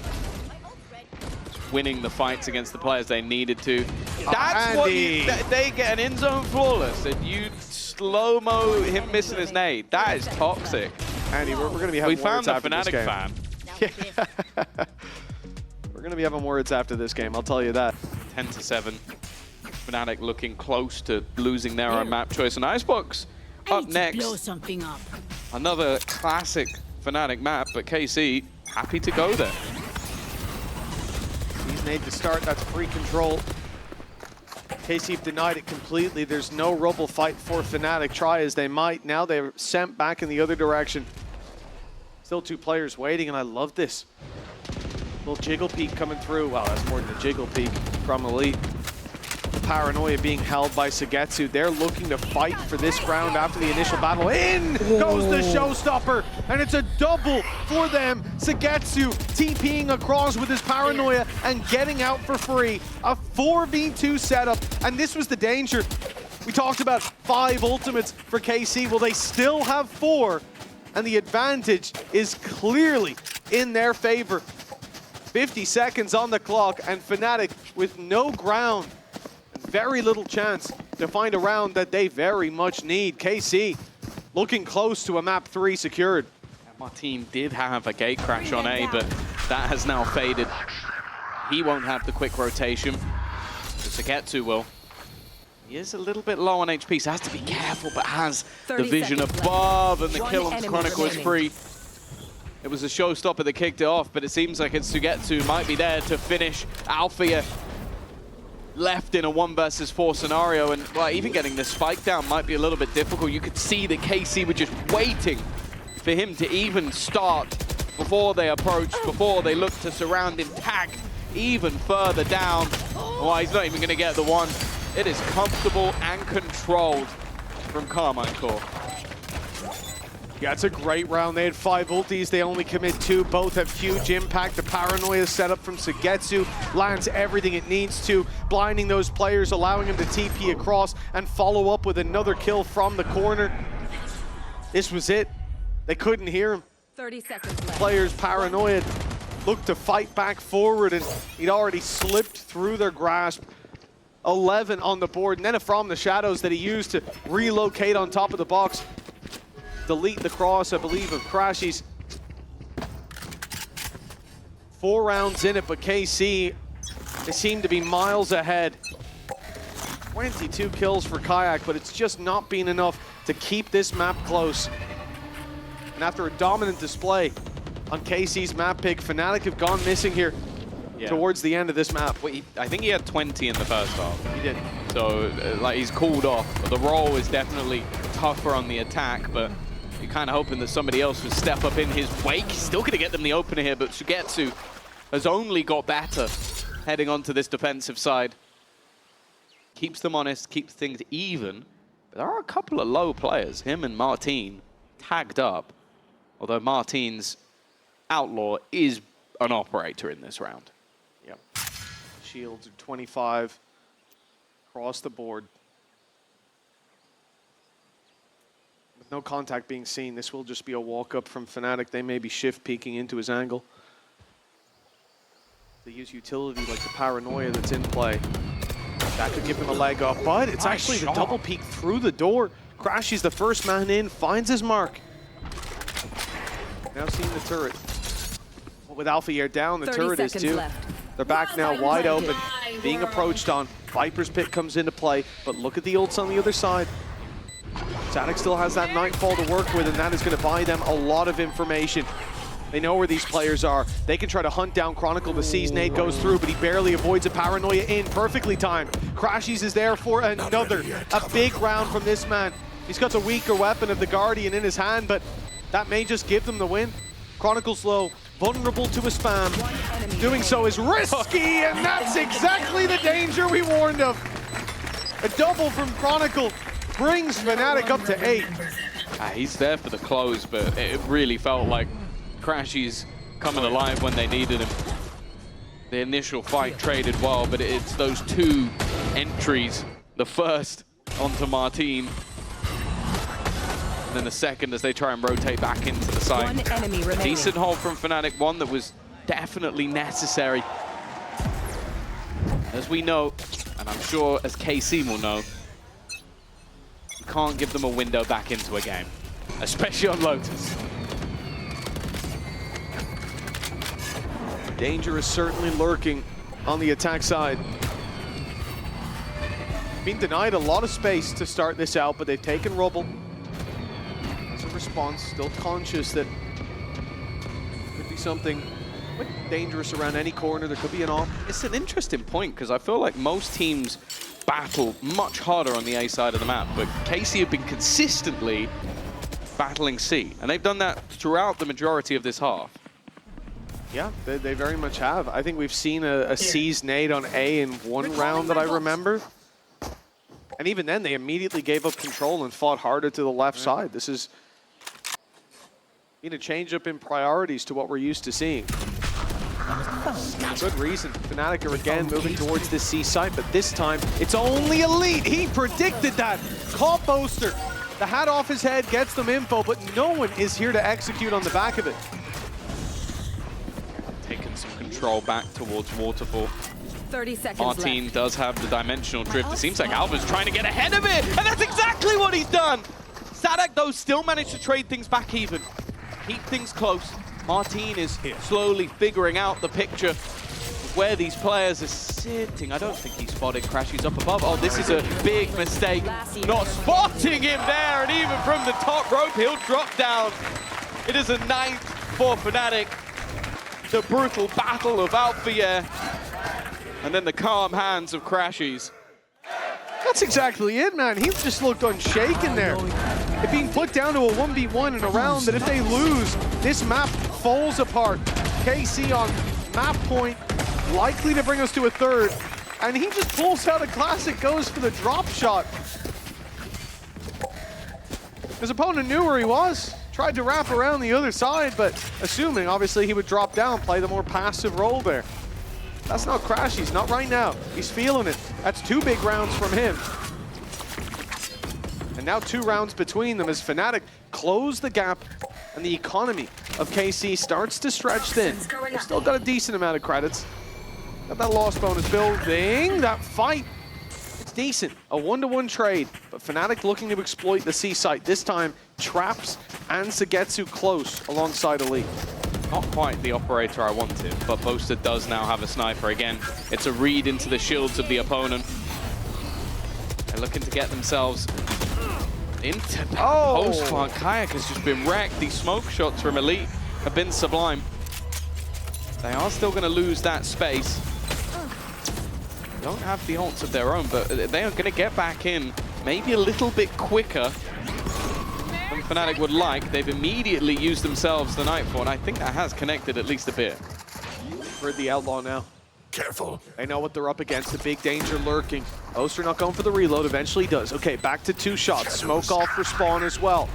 winning the fights against the players they needed to. That's what you, they get an in-zone flawless, and you slow-mo him missing his nade. That is toxic. Andy, we're going to be having We words found a after this game. Fnatic fan. We're going to be having words after this game, I'll tell you that. 10-7. Fnatic looking close to losing their own map choice. And Icebox up next. Blow something up. Another classic Fnatic map, but KC happy to go there. He's made the start, that's free control. KC denied it completely. There's no rubble fight for Fnatic. Try as they might. Now they're sent back in the other direction. Still 2 players waiting, and I love this. Little jiggle peek coming through. Wow, that's more than a jiggle peek from Elite. The paranoia being held by Sugetsu. They're looking to fight for this round after the initial battle. In goes the showstopper, and it's a double for them. Sugetsu TPing across with his paranoia and getting out for free. A 4v2 setup, and this was the danger. We talked about 5 ultimates for KC. Well, they still have 4, and the advantage is clearly in their favor. 50 seconds on the clock, and Fnatic with no ground. Very little chance to find a round that they very much need. KC looking close to a map 3 secured. Martin did have a gate crash on A, but that has now faded. He won't have the quick rotation. Sugetsu will. He is a little bit low on HP, so has to be careful, but has the vision above, and the kill on Chronicle is free. It was a showstopper that kicked it off, but it seems like it's Sugetsu might be there to finish. Alfia left in a 1 versus 4 scenario, and well, even getting the spike down might be a little bit difficult. You could see that KC were just waiting for him to even start before they approached, before they looked to surround him, tag even further down. Well, he's not even going to get the 1. It is comfortable and controlled from Carmine Core. Yeah, it's a great round. They had 5 ultis, they only commit 2. Both have huge impact. The paranoia setup from Sugetsu lands everything it needs to, blinding those players, allowing him to TP across and follow up with another kill from the corner. This was it. They couldn't hear him. 30 seconds left. Players paranoid, looked to fight back forward, and he'd already slipped through their grasp. 11 on the board, and then a from the shadows that he used to relocate on top of the box. Delete the cross, I believe, of Crashies. 4 rounds in it, but KC, they seem to be miles ahead. 22 kills for Kayak, but it's just not been enough to keep this map close. And after a dominant display on KC's map pick, Fnatic have gone missing here towards the end of this map. Well, I think he had 20 in the first half. He did. So, like, he's cooled off. The role is definitely tougher on the attack, but you're kind of hoping that somebody else would step up in his wake. He's still going to get them the opener here, but Sugetsu has only got better heading onto this defensive side. Keeps them honest, keeps things even. But there are a couple of low players, him and Martin, tagged up. Although Martin's outlaw is an operator in this round. Yep. Shields are 25 across the board. With no contact being seen, this will just be a walk-up from Fnatic. They may be shift peeking into his angle. They use utility like the paranoia that's in play. That could give him a leg up, but it's actually the double peek through the door. Crashies the first man in, finds his mark. Now seeing the turret. But with Alpha Air down, the turret is too. Left. They're back now, wide open, being approached on. Viper's Pit comes into play, but look at the ults on the other side. Fnatic still has that Nightfall to work with, and that is going to buy them a lot of information. They know where these players are. They can try to hunt down Chronicle. The Seas nade goes through, but he barely avoids a paranoia in. Perfectly timed. Crashies is there for another. A big round from this man. He's got the weaker weapon of the Guardian in his hand, but that may just give them the win. Chronicle's low, vulnerable to a spam. Doing so is risky, and that's exactly the danger we warned of. A double from Chronicle brings Fnatic up to 8. He's there for the close, but it really felt like Crashies coming alive when they needed him. The initial fight traded well, but it's those 2 entries. The first onto Martin, and then the second as they try and rotate back into the side. One enemy remaining. Decent hold from Fnatic, one that was definitely necessary. As we know, and I'm sure as KC will know, you can't give them a window back into a game, especially on Lotus. Danger is certainly lurking on the attack side. Being denied a lot of space to start this out, but they've taken rubble. As a response, still conscious that could be something quite dangerous around any corner. There could be an off. It's an interesting point, because I feel like most teams battle much harder on the A side of the map, but KC have been consistently battling C, and they've done that throughout the majority of this half. Yeah, they very much have. I think we've seen a C's nade on A in one round that I remember. And even then, they immediately gave up control and fought harder to the left side. This is been a change up in priorities to what we're used to seeing. Good reason. Fnatic are again moving towards this C site, but this time it's only Elite. He predicted that. Caught Boaster. The hat off his head gets them info, but no one is here to execute on the back of it. Taking some control back towards Waterfall. 30 seconds Martin left. does have the dimensional drift. It seems like Alva's trying to get ahead of it, and that's exactly what he's done. Sadak, though, still managed to trade things back even. Keep things close. Martin is slowly figuring out the picture of where these players are sitting. I don't think he spotted Crashies up above. Oh, this is a big mistake. Not spotting him there, and even from the top rope, he'll drop down. It is a 9th for Fnatic. The brutal battle of Alpha, and then the calm hands of Crashies. That's exactly it, man. He just looked unshaken there. It being put down to a 1v1 in a round that if they lose, this map falls apart. KC on map point, likely to bring us to a 3rd. And he just pulls out a classic, goes for the drop shot. His opponent knew where he was. Tried to wrap around the other side, but assuming, obviously, he would drop down, play the more passive role there. That's not Crashy's, not right now. He's feeling it. That's 2 big rounds from him. And now 2 rounds between them as Fnatic close the gap and the economy of KC starts to stretch thin. They've still got a decent amount of credits. Got that loss bonus building. That fight, it's decent. A 1-to-1 trade, but Fnatic looking to exploit the C site. This time, Traps and Sagetsu close alongside Elite. Not quite the operator I wanted, but Boaster does now have a sniper again. It's a read into the shields of the opponent. They're looking to get themselves into that post plant. Kayak has just been wrecked. These smoke shots from Elite have been sublime. They are still going to lose that space. Don't have the ults of their own, but they are going to get back in maybe a little bit quicker than Fnatic would like. They've immediately used themselves the Nightfall, and I think that has connected at least a bit. We're the Outlaw now. Careful. They know what they're up against, the big danger lurking. Oster not going for the reload, eventually does. Okay, back to 2 shots. Smoke off for spawn as well.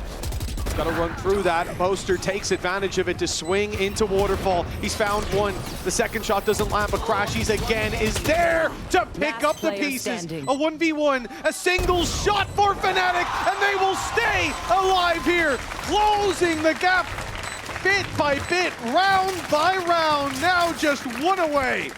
Got to run through that. Boaster takes advantage of it to swing into Waterfall. He's found one. The second shot doesn't land, but Crashies again is there to pick up the pieces. Standing. A 1v1, a single shot for Fnatic, and they will stay alive here, closing the gap bit by bit, round by round, now just 1 away.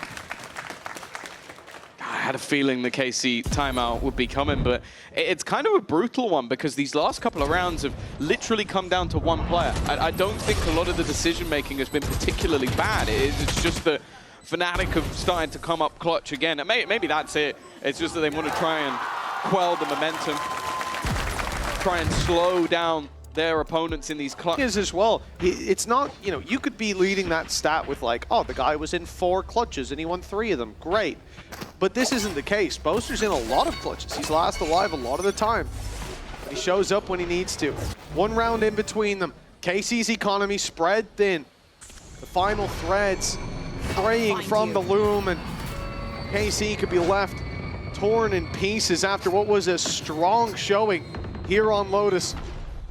I had a feeling the KC timeout would be coming, but it's kind of a brutal one because these last couple of rounds have literally come down to 1 player. I don't think a lot of the decision-making has been particularly bad. It's just that Fnatic have started to come up clutch again. And maybe that's it. It's just that they want to try and quell the momentum, try and slow down their opponents in these clutches as well. It's not, you know, you could be leading that stat with like, oh, the guy was in 4 clutches and he won 3 of them. Great. But this isn't the case. Boaster's in a lot of clutches. He's last alive a lot of the time. He shows up when he needs to. 1 round in between them. KC's economy spread thin. The final threads fraying from the loom, and KC could be left torn in pieces after what was a strong showing here on Lotus.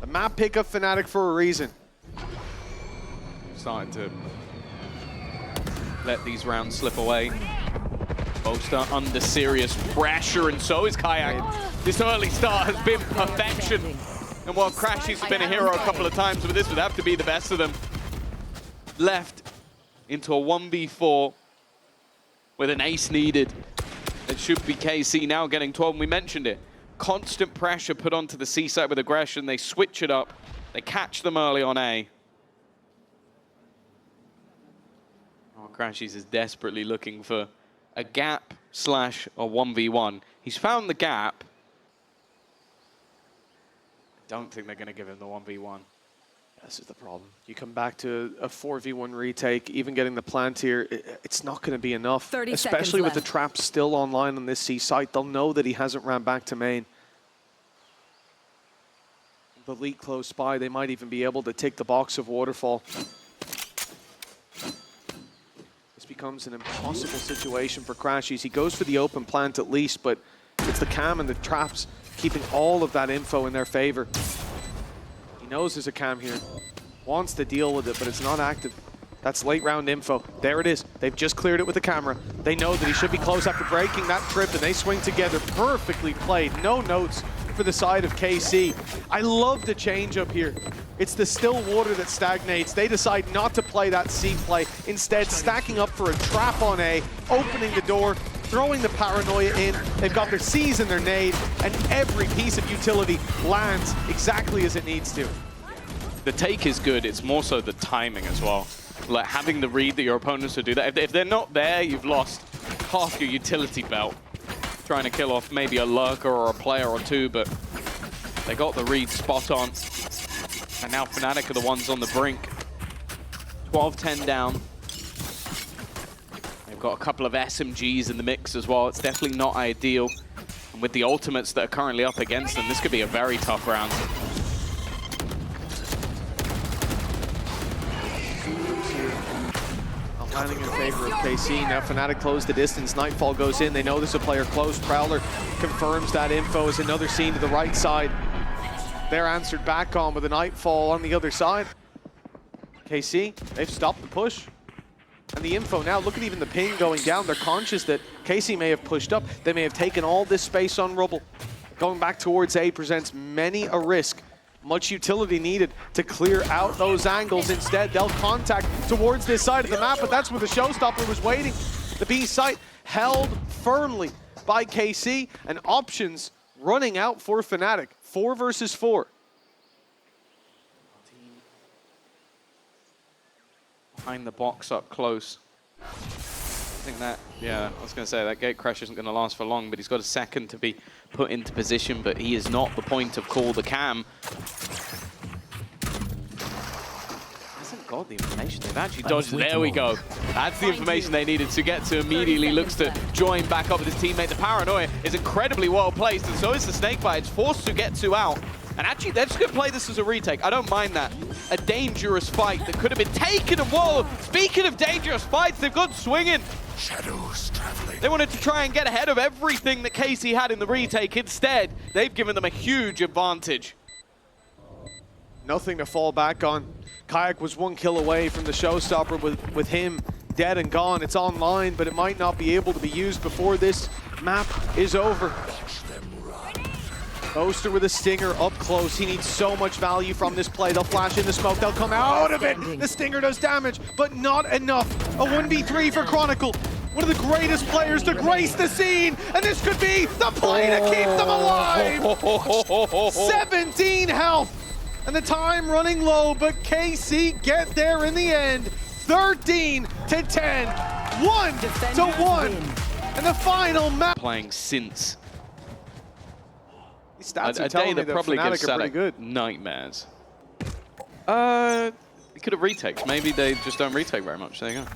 The map pick up Fnatic for a reason. starting to let these rounds slip away. Boaster under serious pressure, and so is Kayak. This early start has been perfection. And while Crashy's has been a hero a couple of times, but this would have to be the best of them. Left into a 1v4 with an ace needed. It should be KC now getting 12, and we mentioned it. Constant pressure put onto the C side with aggression. They switch it up. They catch them early on A. Oh, Crashies is desperately looking for a gap slash a 1v1. He's found the gap. I don't think they're going to give him the 1v1. This is the problem. You come back to a 4v1 retake, even getting the plant here, it's not going to be enough. 30 especially with seconds the traps still online on this C site. They'll know that he hasn't ran back to main. The leak close by, they might even be able to take the box of Waterfall. This becomes an impossible situation for Crashies. He goes for the open plant at least, but it's the cam and the traps keeping all of that info in their favor. He knows there's a cam here, wants to deal with it, but it's not active. That's late round info. There it is. They've just cleared it with the camera. They know that he should be close after breaking that trip, and they swing together. Perfectly played. No notes for the side of KC. I love the change up here. It's the still water that stagnates. They decide not to play that C play. Instead, stacking up for a trap on A, opening the door, throwing the paranoia in. They've got their C's and their nade, and every piece of utility lands exactly as it needs to. The take is good. It's more so the timing as well. Like having the read that your opponents will do that. If they're not there, you've lost half your utility belt. Trying to kill off maybe a lurker or a player or two, but they got the read spot on. And now Fnatic are the ones on the brink. 12-10 down. They've got a couple of SMGs in the mix as well. It's definitely not ideal. And with the ultimates that are currently up against them, this could be a very tough round. Landing in favor of KC. Now Fnatic close the distance. Nightfall goes in. They know there's a player close. Prowler confirms that info as another scene to the right side. they're answered back on with a Nightfall on the other side. KC, they've stopped the push. And the info now, look at even the ping going down. They're conscious that KC may have pushed up. They may have taken all this space on Rubble. Going back towards A presents many a risk. Much utility needed to clear out those angles. Instead, they'll contact towards this side of the map, but that's where the showstopper was waiting. The B site held firmly by KC, and options running out for Fnatic. 4 versus 4. Behind the box up close. I think that, yeah, I was going to say that gate crash isn't going to last for long, but he's got a second to be put into position, but he is not the point of call. The cam hasn't got the information. They've actually dodged it. There we go. That's the information they needed to get to. Immediately looks to join back up with his teammate. The Paranoia is incredibly well placed, and so is the Snakebite. It's forced to get two out. And actually, they're just going to play this as a retake. I don't mind that. A dangerous fight that could have been taken. And whoa, speaking of dangerous fights, they've gone swinging. Shadows traveling. They wanted to try and get ahead of everything that KC had in the retake. Instead, they've given them a huge advantage. Nothing to fall back on. Kayak was 1 kill away from the showstopper with him dead and gone. It's online, but it might not be able to be used before this map is over. Boaster with a stinger up close. He needs so much value from this play. They'll flash in the smoke. They'll come out of it. The stinger does damage, but not enough. A 1v3 for Chronicle. One of the greatest players to grace the scene. And this could be the play to keep them alive. 17 health. And the time running low, but KC get there in the end. 13 to 10. 1 to 1. And the final map. Playing since Stats a are telling day me that that probably Fnatic gives are pretty good. nightmares. It could have retakes. Maybe they just don't retake very much. There you go.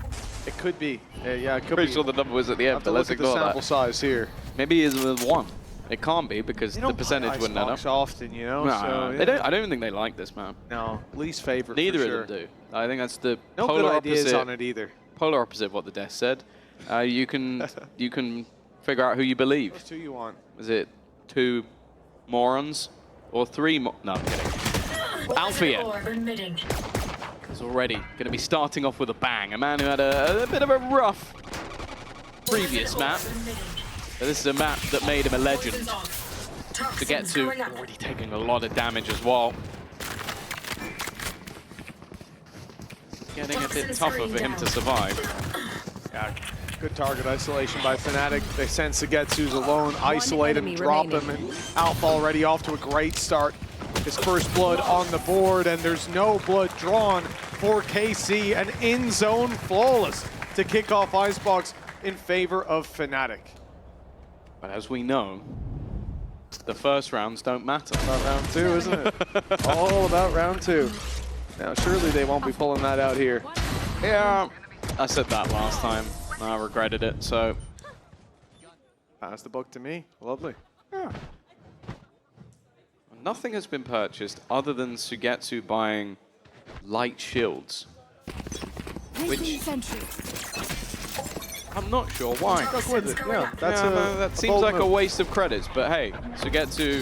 It could be. Yeah, it could Pretty be. sure the number was at the I'll end, have to but let's look at the ignore sample that. size here. Maybe it's with 1. It can't be because They the don't percentage play wouldn't add up. Icebox often, you know. No, so, they yeah. don't. I don't think they like this map. No, least favorite. Neither for of sure. them do. I think that's the No polar good ideas opposite. on it either. Polar opposite of what the death said. You can figure out who you believe. What's who you want? Is it 2 morons or 3? No, I'm kidding. Alpha is already going to be starting off with a bang. A man who had a bit of a rough previous map. But this is a map that made him a legend. To get to, already taking a lot of damage as well. Getting a bit tougher for him to survive. Yeah, good target isolation by Fnatic. They sense Sugetsu's alone, isolate him, drop him, and Alpha already off to a great start. His first blood on the board, and there's no blood drawn for KC, and in zone flawless to kick off Icebox in favor of Fnatic. But as we know, the first rounds don't matter. About round 2, isn't it? All about round 2. Now, surely they won't be pulling that out here. Yeah, I said that last time. I regretted it, so. Pass the buck to me. Lovely. Yeah. Nothing has been purchased other than Sugetsu buying light shields. Which I'm not sure why. Stuck with it. Yeah, that's that seems like a waste of credits, but hey, Sugetsu,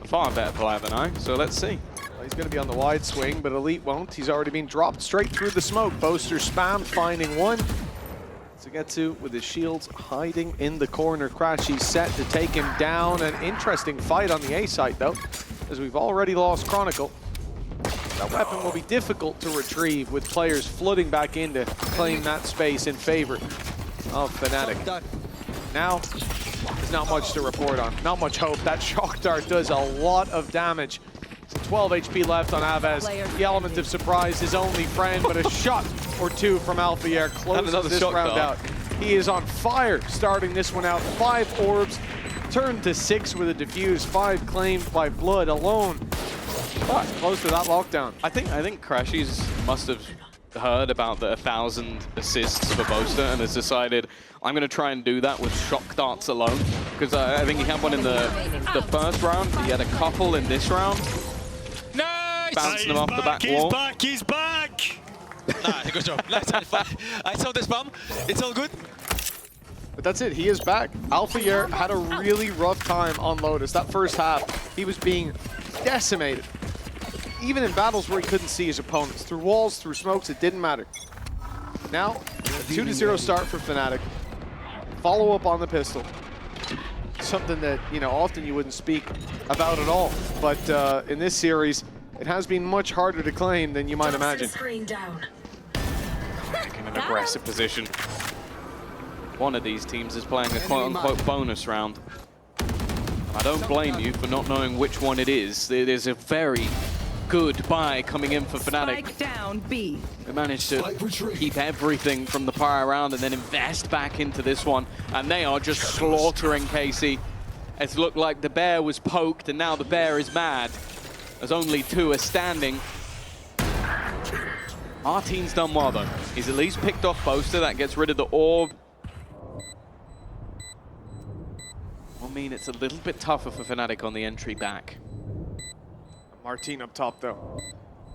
a far better player than I, so let's see. Well, he's going to be on the wide swing, but Elite won't. He's already been dropped straight through the smoke. Boaster spam, finding one. Sugetsu with his shields hiding in the corner. Crashy's set to take him down. An interesting fight on the A site, though, as we've already lost Chronicle. That weapon will be difficult to retrieve with players flooding back in to claim that space in favor of Fnatic. Now, there's not much to report on. Not much hope. That shock dart does a lot of damage. 12 HP left on Aves. The element of surprise, his only friend, but a shot or two from Alphier closes this round out. He is on fire starting this one out. 5 orbs, turned to 6 with a diffuse. 5 claimed by Blood alone. But close to that lockdown. I think Crashies must have heard about the 1,000 assists for Boaster and has decided, I'm going to try and do that with shock darts alone. Because I think he had one in the first round. He had a couple in this round. Nice! Bouncing him off the back He's wall. back, he's back! Nah, good job. I saw this bomb. It's all good. But that's it, he is back. Alphayer had a really rough time on Lotus. That first half, he was being decimated. Even in battles where he couldn't see his opponents. Through walls, through smokes, it didn't matter. Now, a 2-0 start for Fnatic. Follow up on the pistol. Something that, you know, often you wouldn't speak about at all. But in this series, it has been much harder to claim than you might imagine. In an aggressive position. One of these teams is playing a quote-unquote bonus round. I don't blame you for not knowing which one it is. It is a very good buy coming in for Fnatic. Spike down B. They managed to keep everything from the prior round and then invest back into this one. And they are just slaughtering KC. It's looked like the bear was poked and now the bear is mad. As only two are standing. Martin's done well though. He's at least picked off Boaster. That gets rid of the orb. I mean, it's a little bit tougher for Fnatic on the entry back. Martin up top, though.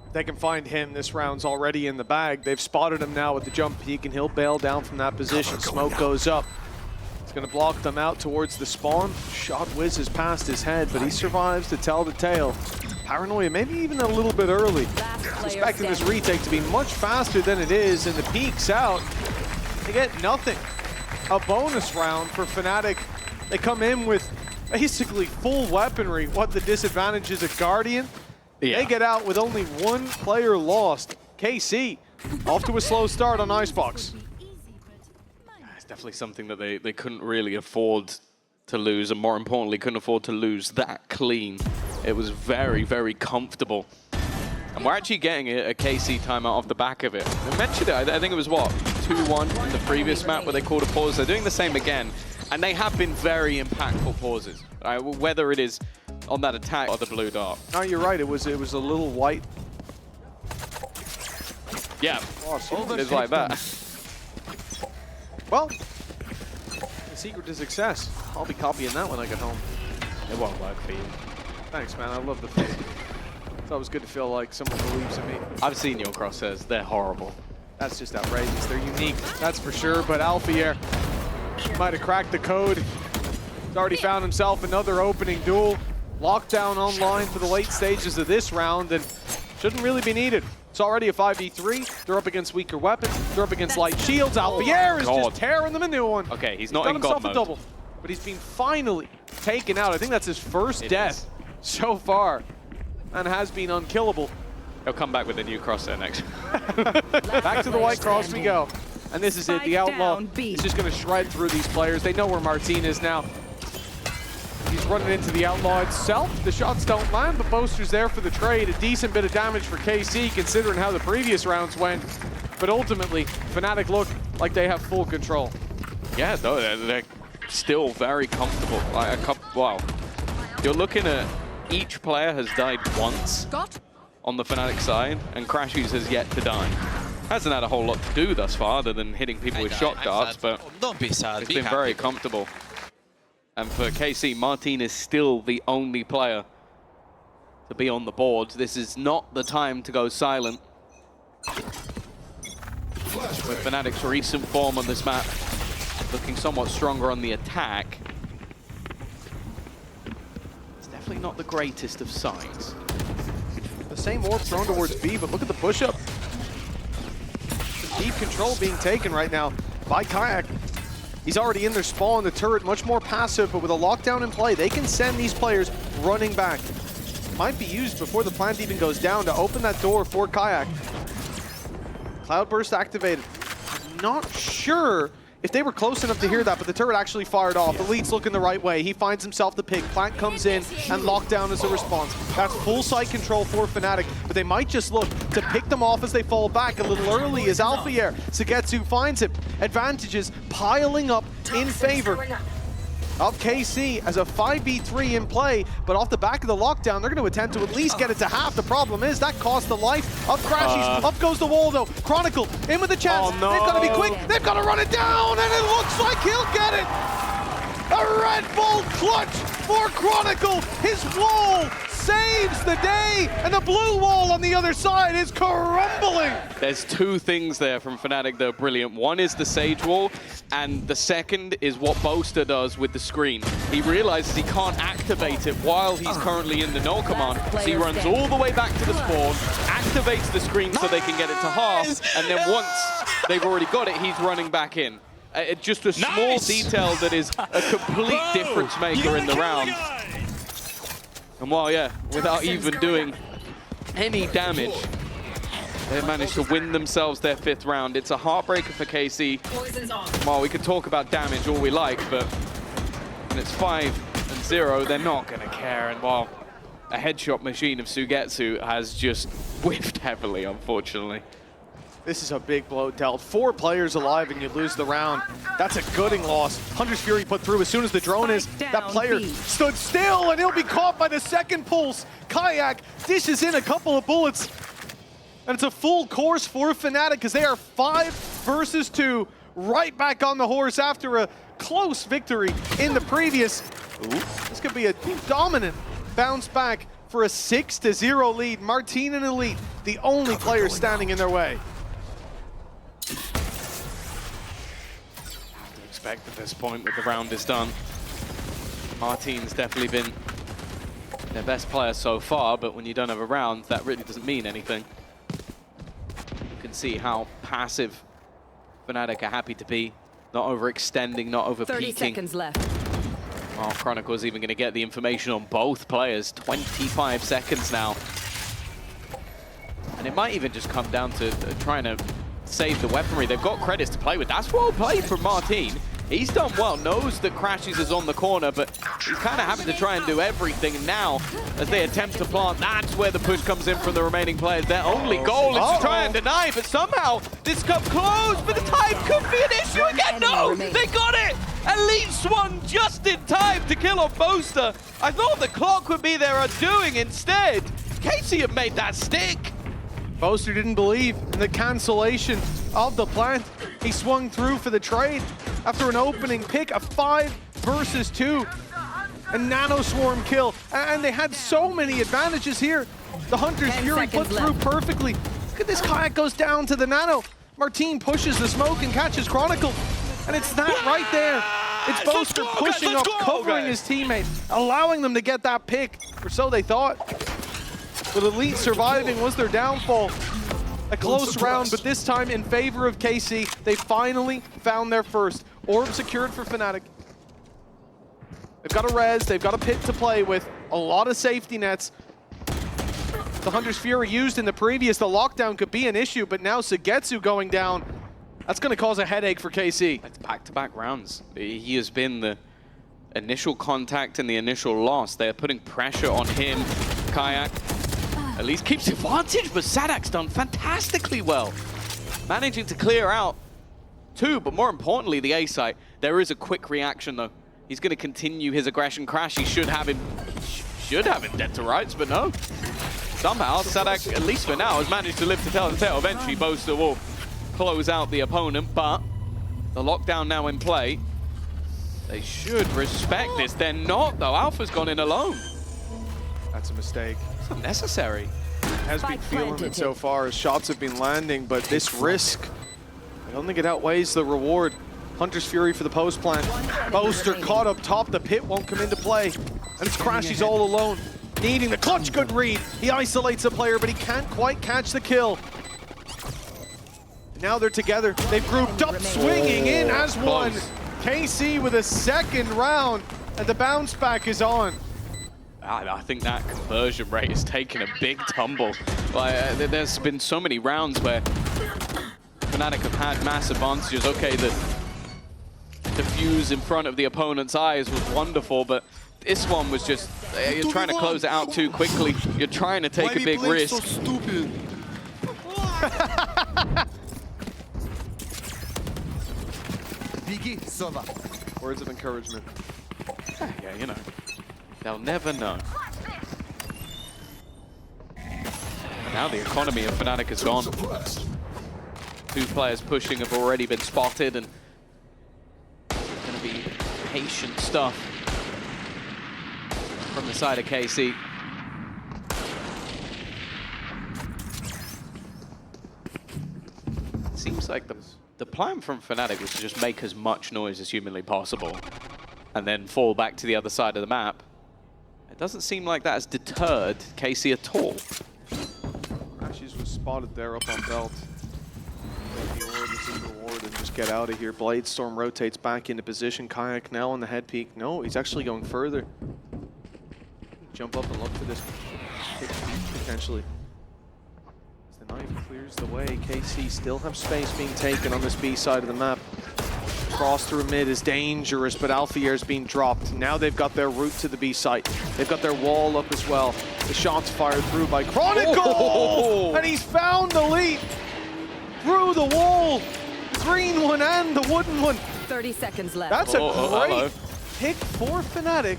If they can find him, this round's already in the bag. They've spotted him now with the jump peak, and he'll bail down from that position. Smoke goes up. It's going to block them out towards the spawn. Shot whizzes past his head, but he survives to tell the tale. Paranoia, maybe even a little bit early. Expecting this retake to be much faster than it is, and the peek's out. They get nothing. A bonus round for Fnatic. They come in with basically full weaponry. What the disadvantage is a Guardian. Yeah. They get out with only one player lost. KC off to a slow start on Icebox. It's definitely something that they couldn't really afford to lose, and more importantly, couldn't afford to lose that clean. It was very, very comfortable. And we're actually getting a KC timeout off the back of it. I mentioned it, I think it was what, 2-1 in the previous map where they called a pause. They're doing the same again. And they have been very impactful pauses, right? Whether it is on that attack or the blue dart. No, you're right. It was a little white. Yeah, it's like that. Well, the secret to success. I'll be copying that when I get home. It won't work for you. Thanks, man. I love the face. It's always good to feel like someone believes in me. I've seen your crosshairs. They're horrible. That's just outrageous. They're unique, that's for sure. But Alphayer might have cracked the code. He's already found himself another opening duel. Lockdown online for the late stages of this round, and shouldn't really be needed. It's already a 5v3. They're up against weaker weapons. They're up against light shields. Alphayer is just tearing them a new one. Okay, he's not got in God himself mode. a double, but he's been finally taken out. I think that's his first death so far, and has been unkillable. He'll come back with a new crosshair next. Back to the white cross we go. And this is it. The Outlaw is just going to shred through these players. They know where Martin is now. He's running into the Outlaw itself. The shots don't land, but Boaster's there for the trade. A decent bit of damage for KC, considering how the previous rounds went. But ultimately, Fnatic look like they have full control. Yeah, no, they're still very comfortable. Like wow. You're looking at each player has died once on the Fnatic side, and Crashies has yet to die. Hasn't had a whole lot to do thus far other than hitting people with shock darts, but don't be sad. it's been very comfortable. And for KC, Martin is still the only player to be on the board. This is not the time to go silent. With Fnatic's recent form on this map looking somewhat stronger on the attack, it's definitely not the greatest of signs. The same orb thrown towards B, but look at the push-up. Deep control being taken right now by Kayak. He's already in their spawn, the turret much more passive, but with a lockdown in play, they can send these players running back. Might be used before the plant even goes down to open that door for Kayak. Cloudburst activated. I'm not sure if they were close enough to hear that, but the turret actually fired off. Elite's looking the right way. He finds himself the pick. Plant comes in, and lockdown is a response. That's full site control for Fnatic, but they might just look to pick them off as they fall back a little early as Alphayer. Sugetsu finds him. Advantages piling up in favor of KC as a 5v3 in play, but off the back of the lockdown, they're going to attempt to at least get it to half. The problem is that cost the life of Crashies. Up goes the wall though. Chronicle in with a chance. Oh, no. They've got to be quick. They've got to run it down, and it looks like he'll get it. A Red Bull clutch for Chronicle. His wall saves the day, and the blue wall on the other side is crumbling. There's two things there from Fnatic that are brilliant. One is the Sage Wall, and the second is what Boaster does with the screen. He realizes he can't activate it while he's currently in the null command, so he runs all the way back to the spawn, activates the screen so they can get it to half, and then once they've already got it, he's running back in. Just a small detail that is a complete difference maker in the round. And while, yeah, without even doing any damage, they managed to win themselves their 5th round. It's a heartbreaker for KC. Well, we could talk about damage all we like, but when it's 5-0, they're not going to care. And while a headshot machine of Sugetsu has just whiffed heavily, unfortunately. This is a big blow dealt. 4 players alive and you lose the round. That's a gooding loss. Hunter's Fury put through as soon as the drone is. That player stood still and he'll be caught by the second pulse. Kayak dishes in a couple of bullets. And it's a full course for Fnatic because they are 5 versus 2. Right back on the horse after a close victory in the previous. This could be a dominant bounce back for a 6-0 lead. Martin and Elite, the only players standing in their way. Expect at this point with the round is done. Martin's definitely been their best player so far, but when you don't have a round, that really doesn't mean anything. You can see how passive Fnatic are happy to be, not overextending, not over 30 peaking. seconds left. Oh, Chronicle's even going to get the information on both players. 25 seconds now. And it might even just come down to trying to save the weaponry. They've got credits to play with. That's well played from Martin. He's done well, knows that Crashes is on the corner, but he's kind of having to try and do everything. And now, as they attempt to plant, that's where the push comes in from the remaining players. Their only goal is to try and deny, but somehow this comes close, but the time could be an issue again. No, they got it! Elite swung just in time to kill off Boaster. I thought the clock would be their undoing instead. Casey have made that stick. Boaster didn't believe in the cancellation of the plant. He swung through for the trade after an opening pick, a 5 versus 2, a nano swarm kill, and they had so many advantages here. The Hunter's Fury put through perfectly. Look at this, Kayak goes down to the nano. Martin pushes the smoke and catches Chronicle, and it's that right there. It's Boaster pushing up, covering his teammate, allowing them to get that pick, or so they thought. But Elite surviving was their downfall. A close round, but this time in favor of KC. They finally found their first. Orb secured for Fnatic. They've got a res, they've got a pit to play with, a lot of safety nets. The Hunter's Fury used in the previous, the lockdown could be an issue, but now Sugetsu going down, that's going to cause a headache for KC. It's back-to-back rounds. He has been the initial contact and the initial loss. They're putting pressure on him. Kayak at least keeps advantage, but Sadak's done fantastically well. Managing to clear out 2, but more importantly, the A site. There is a quick reaction, though. He's going to continue his aggression crash. He should have him dead to rights, but no. Somehow, Sadak, at least for now, has managed to live to tell the tale. Eventually, Boaster will close out the opponent, but the lockdown now in play. They should respect this. They're not, though. Alpha's gone in alone. That's a mistake. It's unnecessary. Has been feeling it so far as shots have been landing, but this risk, I don't think it outweighs the reward. Hunter's Fury for the post plant. Boaster caught up top, the pit won't come into play. And it's Crashy's all alone, needing the clutch. Good read. He isolates a player, but he can't quite catch the kill. Now they're together. They've grouped up, swinging in as one. KC with a second round, and the bounce back is on. I think that conversion rate is taking a big tumble. There's been so many rounds where Fnatic have had mass advantages. Okay, the defuse in front of the opponent's eyes was wonderful, but this one was just, you're trying to close it out too quickly. You're trying to take a big risk. So stupid? Words of encouragement. Yeah, you know. They'll never know. Now the economy of Fnatic is gone. 2 players pushing have already been spotted, and it's going to be patient stuff from the side of KC. seems like the plan from Fnatic was to just make as much noise as humanly possible and then fall back to the other side of the map. It doesn't seem like that has deterred KC at all. Ashes was spotted there up on belt. The orb is his reward and just get out of here. Bladestorm rotates back into position. Kayak now on the head peak. No, he's actually going further. Jump up and look for this peak potentially. As the knife clears the way, KC still have space being taken on this B side of the map. Cross through mid is dangerous, but Alfier's being dropped. Now they've got their route to the B site. They've got their wall up as well. The shot's fired through by Chronicle! Oh! And he's found the lead through the wall. The green one and the wooden one. 30 seconds left. That's a hello. great pick for Fnatic.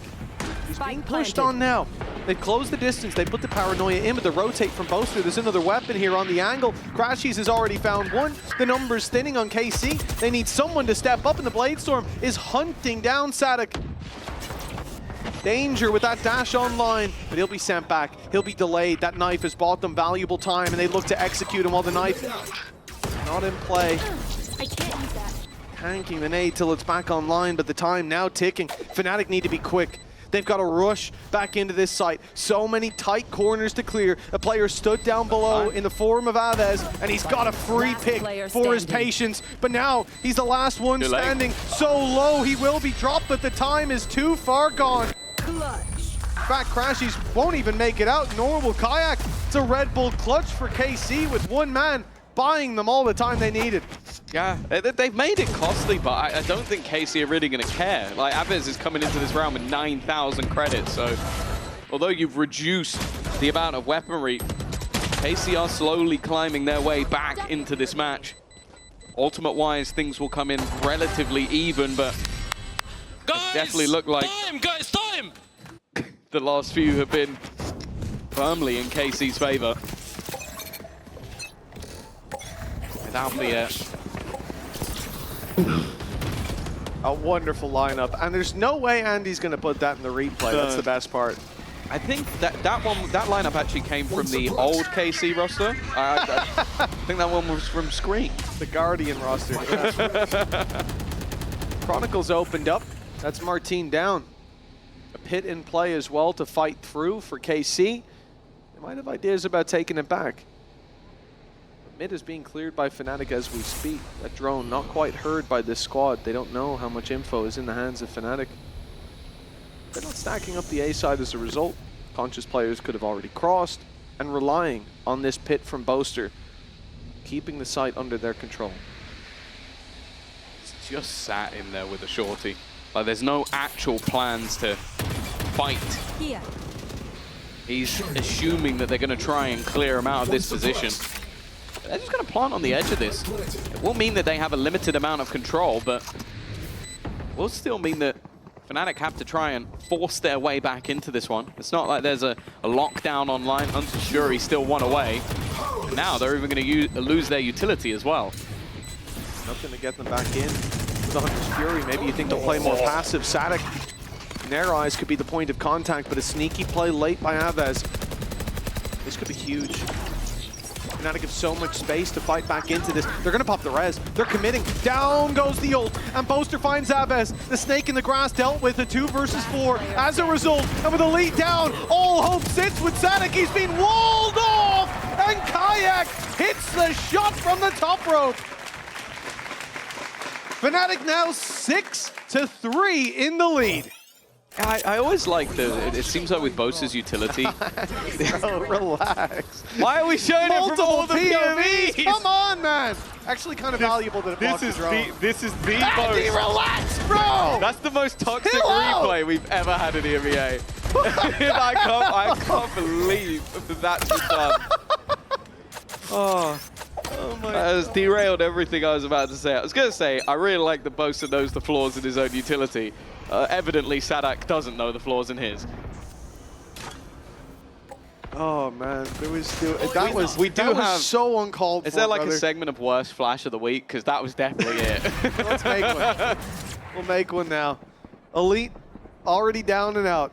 He's Spike being pushed planted. on now. They close the distance. They put the paranoia in with the rotate from Boaster. There's another weapon here on the angle. Crashies has already found one. The numbers thinning on KC. They need someone to step up, and the Bladestorm is hunting down Fnatic. Danger with that dash online, but he'll be sent back. He'll be delayed. That knife has bought them valuable time, and they look to execute him while the knife not in play. I can't use that. Tanking the nade till it's back online, but the time now ticking. Fnatic need to be quick. They've got to rush back into this site. So many tight corners to clear. A player stood down below in the form of Aves, and he's got a free Last pick player for his standing. patience. But now he's the last one Too late. standing. So low, he will be dropped, but the time is too far gone. Clutch. In fact, Crashies won't even make it out, nor will Kayak. It's a Red Bull clutch for KC with one man buying them all the time they needed. Yeah, they've made it costly, but I don't think KC are really going to care. Like, Aves is coming into this round with 9,000 credits, so although you've reduced the amount of weaponry, KC are slowly climbing their way back into this match. Ultimate-wise, things will come in relatively even, but Guys, definitely look like guys, time! the last few have been firmly in KC's favor. Without the A wonderful lineup, and there's no way Andy's going to put that in the replay. That's the best part. I think that lineup actually came from the old KC roster. I think that one was from Screen. The Guardian roster. Chronicles opened up. That's Martine down. A pit in play as well to fight through for KC. They might have ideas about taking it back. Mid is being cleared by Fnatic as we speak. That drone not quite heard by this squad. They don't know how much info is in the hands of Fnatic. They're not stacking up the A side as a result. Conscious players could have already crossed, and relying on this pit from Boaster, keeping the site under their control. It's just sat in there with a shorty. Like, there's no actual plans to fight. Here. He's assuming that they're going to try and clear him out of this position. They're just going to plant on the edge of this. It will mean that they have a limited amount of control, but it will still mean that Fnatic have to try and force their way back into this one. It's not like there's a lockdown online. Unsure he's still one away. And now they're even going to lose their utility as well. Nothing to get them back in. With the Hunter's Fury, maybe you think they'll play more passive. Fnatic, in their eyes, could be the point of contact, but a sneaky play late by Aves. This could be huge. Fnatic have so much space to fight back into this. They're gonna pop the res. They're committing. Down goes the ult, and Boaster finds Aves. The snake in the grass dealt with a 2 versus 4. As a result, and with a lead down, all hope sits with Fnatic. He's been walled off, and Kayak hits the shot from the top rope. Fnatic now 6-3 in the lead. I always like it seems like with Boaster's utility. Bro, relax. Why are we showing it from all the POVs? Come on, man. Actually kind of valuable that it blocked the drone. This is the Andy, most. relax, bro. That's the most toxic Chill out. replay we've ever had in EMEA. I can't believe that's been done. Oh my! That has derailed everything I was about to say. I was going to say I really like that Boaster knows the flaws in his own utility. Evidently, Sadak doesn't know the flaws in his. Oh man, there was still that was so uncalled for. Is there like brother. a segment of worst flash of the week? Because that was definitely it. Let's make one. We'll make one now. Elite already down and out.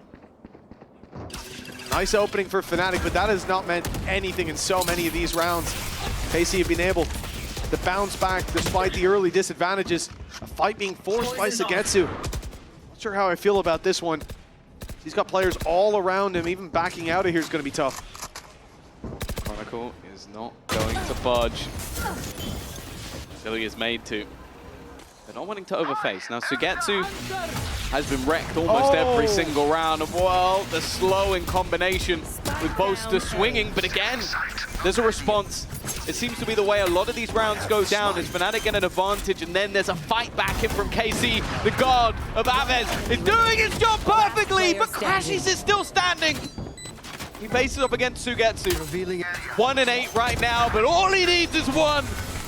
Nice opening for Fnatic, but that has not meant anything in so many of these rounds. KC have been able the bounce back despite the early disadvantages. A fight being forced by Sugetsu. Not sure how I feel about this one. He's got players all around him. Even backing out of here is going to be tough. Chronicle is not going to budge. Philly is made to. They're not wanting to overface. Now Sugetsu has been wrecked almost every single round. And well, the slow in combination with Boaster swinging. But again, there's a response. It seems to be the way a lot of these rounds go down. Is Fnatic get an advantage, and then there's a fight back in from KC. The guard of Aves is doing his job perfectly, but Crashies is still standing. He faces up against Sugetsu. 1 and 8 right now, but all he needs is one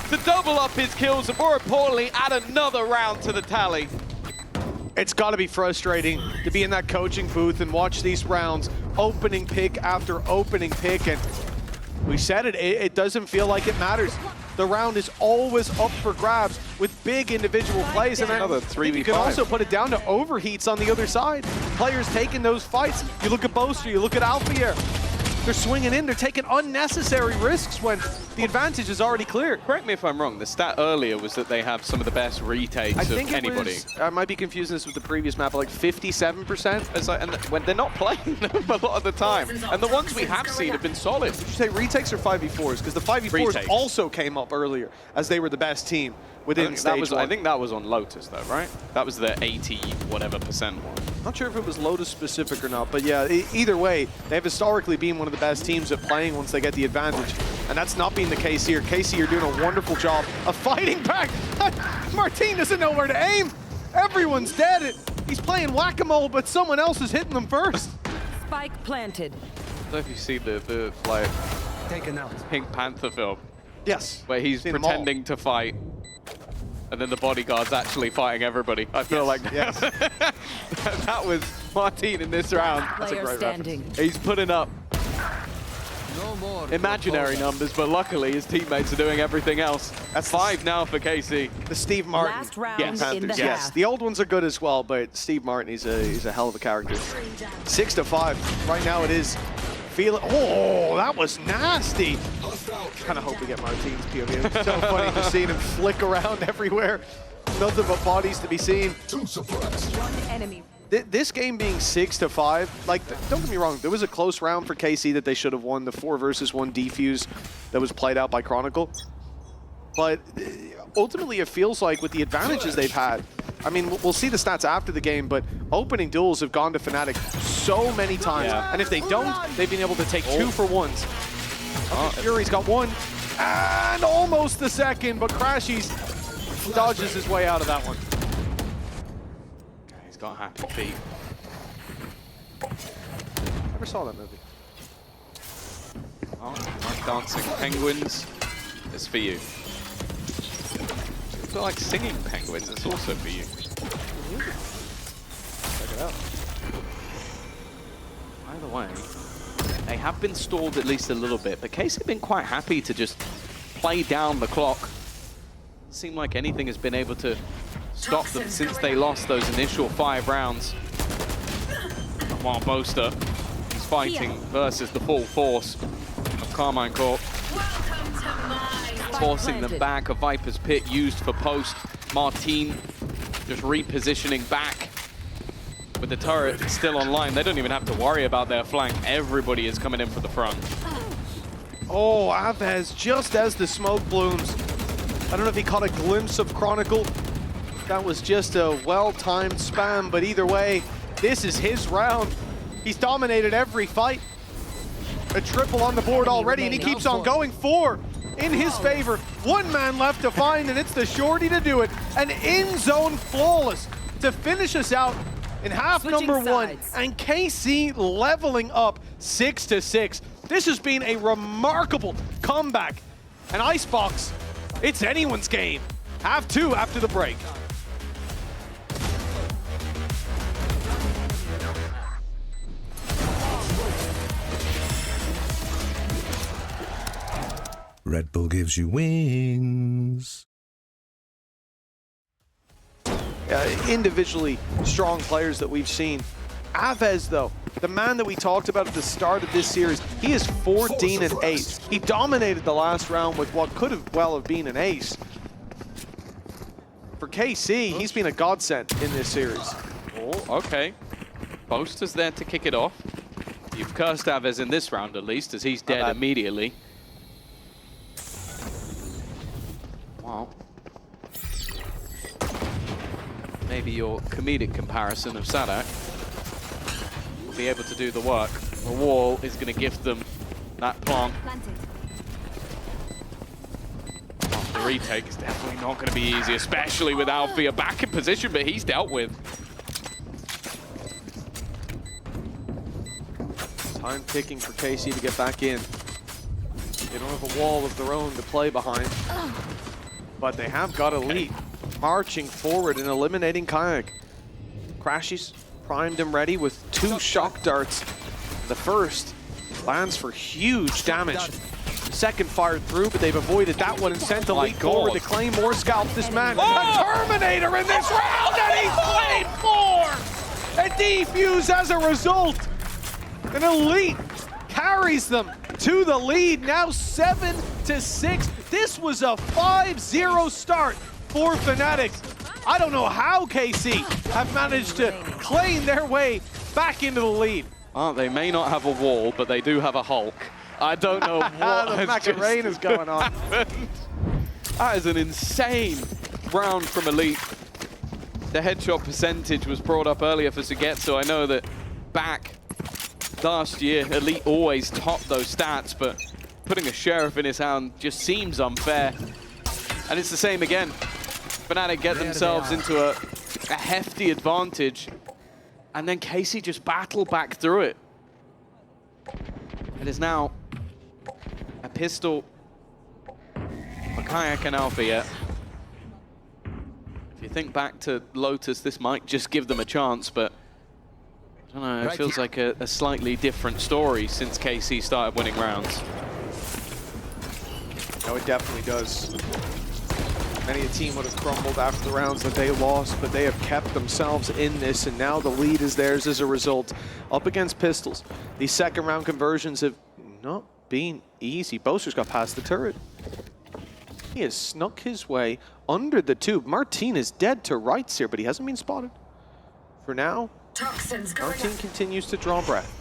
to double up his kills, and more importantly, add another round to the tally. It's got to be frustrating to be in that coaching booth and watch these rounds, opening pick after opening pick, and we said it doesn't feel like it matters. The round is always up for grabs with big individual plays, and Another 3v5. you can also put it down to overheats on the other side. Players taking those fights. You look at Boaster, you look at Alphier. They're swinging in, they're taking unnecessary risks when the advantage is already clear. Correct me if I'm wrong, the stat earlier was that they have some of the best retakes I of think anybody. I might be confusing this with the previous map, but like 57%. It's like, and when they're not playing them a lot of the time. And the ones we have seen have been solid. Did you say retakes or 5v4s? Because the 5v4s Retakes. also came up earlier as they were the best team within stage 1. I think that was on Lotus though, right? That was the 80 whatever % one. Not sure if it was Lotus specific or not, but yeah, either way, they've historically been one of the best teams at playing once they get the advantage. And that's not been the case here. KC are doing a wonderful job of fighting back. Martin doesn't know where to aim. Everyone's dead. He's playing whack-a-mole, but someone else is hitting them first. Spike planted. I don't know if you see the like Pink Panther film Yes. where he's Seen them all. pretending to fight. And then the bodyguard's actually fighting everybody. I feel like yes. that was Martin in this round. That's a Player great standing. reference. He's putting up imaginary numbers, but luckily his teammates are doing everything else. That's 5 now for KC. The Steve Martin. Last round Yes. in the Yes, half. the old ones are good as well, but Steve Martin, he's a hell of a character. 6-5. Right now it is. Oh, that was nasty. Kind of hope we get Martin's POV. It's so funny just seeing him flick around everywhere. Nothing but bodies to be seen. One enemy. This game being 6-5, like, don't get me wrong, there was a close round for KC that they should have won, the 4 versus 1 defuse that was played out by Chronicle. But ultimately, it feels like with the advantages they've had, I mean, we'll see the stats after the game, but opening duels have gone to Fnatic so many times. Yeah. And if they don't, they've been able to take 2 for 1s. Fury's got 1, and almost the second, but Crashies dodges his way out of that one. He's got happy feet. Never saw that movie. Oh, like dancing penguins. It's for you. It's like singing penguins. It's also for you. Check it out. Either way, they have been stalled at least a little bit, but KC have been quite happy to just play down the clock. Seem like anything has been able to stop them since they lost those initial 5 rounds. While Boaster is fighting versus the full force of Carmine Corp. Forcing them back, a Viper's Pit used for post. Martin just repositioning back with the turret still online. They don't even have to worry about their flank. Everybody is coming in for the front. Oh, Aves, just as the smoke blooms. I don't know if he caught a glimpse of Chronicle. That was just a well-timed spam, but either way, this is his round. He's dominated every fight. A triple on the board already, and he keeps on going. 4 in his favor. 1 man left to find, and it's the shorty to do it. An in-zone flawless to finish us out in half number 1. And KC leveling up 6-6. This has been a remarkable comeback. And Icebox, it's anyone's game. Half 2 after the break. Red Bull gives you wings. Individually strong players that we've seen. Aves, though, The man that we talked about at the start of this series, he is 14-8. He dominated the last round with what could have well have been an ace. For KC, he's been a godsend in this series. Oh, okay. Boaster's there to kick it off. You've cursed Aves in this round at least, as he's dead immediately. Wow. Maybe your comedic comparison of Sadak will be able to do the work. The wall is going to gift them that plant. The retake is definitely not going to be easy, especially with Alfia back in position, but he's dealt with. Time ticking for KC to get back in. They don't have a wall of their own to play behind, but they have got Elite marching forward and eliminating Kayak. Crashies primed him ready with 2 shock darts. The first lands for huge damage. The second fired through, but they've avoided that one and sent Elite forward to claim more scalps. This man, a Terminator in this round, and he's claimed 4! A defuse as a result. And Elite carries them to the lead, now 7-6. This was a 5-0 start for Fnatic. I don't know how KC have managed to claim their way back into the lead. They may not have a wall, but they do have a Hulk. I don't know what the Macarena is going on. That is an insane round from Elite. The headshot percentage was brought up earlier for Sugetsu. I know that back last year, Elite always topped those stats, but putting a Sheriff in his hand just seems unfair. And it's the same again. Fnatic get themselves into a hefty advantage, and then KC just battle back through it. It is now a pistol for Kayak and Alpha yet. If you think back to Lotus, this might just give them a chance, but I don't know, it feels like a slightly different story since KC started winning rounds. No, it definitely does. Many a team would have crumbled after the rounds that they lost, but they have kept themselves in this, and now the lead is theirs as a result. Up against Pistols, these second round conversions have not been easy. Boaster's got past the turret. He has snuck his way under the tube. Martin is dead to rights here, but he hasn't been spotted. For now, Martin continues to draw breath.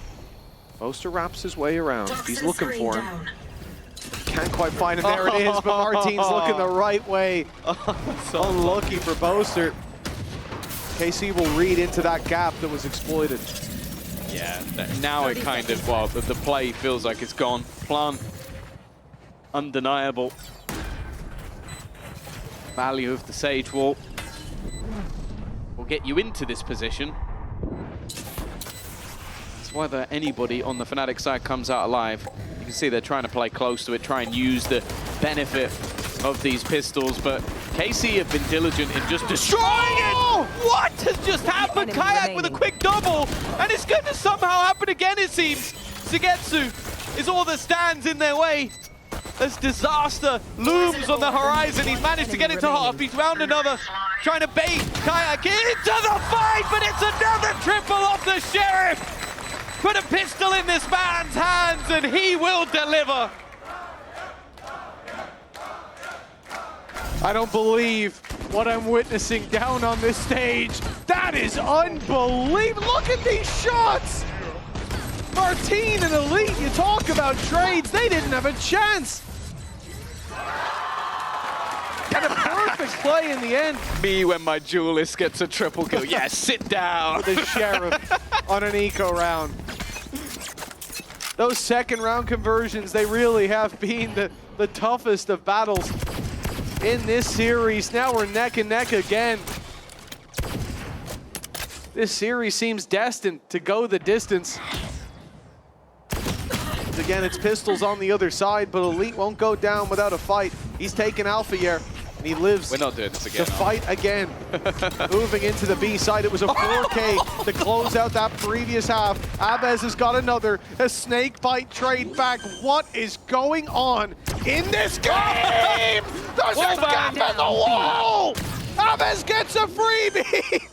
Boaster wraps his way around. He's looking for him. Can't quite find him. There it is, but Martin's looking the right way. Unlucky for Boaster. KC will read into that gap that was exploited. Yeah, now it kind of, well, the play feels like it's gone. Plant, undeniable. Value of the Sage Wall will get you into this position. It's whether anybody on the Fnatic side comes out alive. You can see they're trying to play close to it, try and use the benefit of these pistols, but KC have been diligent in just destroying it! What has just happened? Kayak with a quick double, and it's going to somehow happen again, it seems. Sugetsu is all that stands in their way. As disaster looms on the horizon, he's managed to get it to half. He's found another, trying to bait Kayak into the fight, but it's another triple off the Sheriff. Put a pistol in this man's hands, and he will deliver. I don't believe what I'm witnessing down on this stage. That is unbelievable. Look at these shots. Martin and Elite, you talk about trades. They didn't have a chance. And a perfect play in the end. Me when my duelist gets a triple kill. Yeah, sit down. The Sheriff on an eco round. Those second round conversions, they really have been the toughest of battles in this series. Now we're neck and neck again. This series seems destined to go the distance. Again, it's Pistols on the other side, but Elite won't go down without a fight. He's taken Alpha here, and he lives We're not doing this again, to fight again. Moving into the B side, it was a 4K to close out that previous half. Abez has got another, a snake bite trade back. What is going on in this game? There's a gap in the wall! Abez gets a freebie!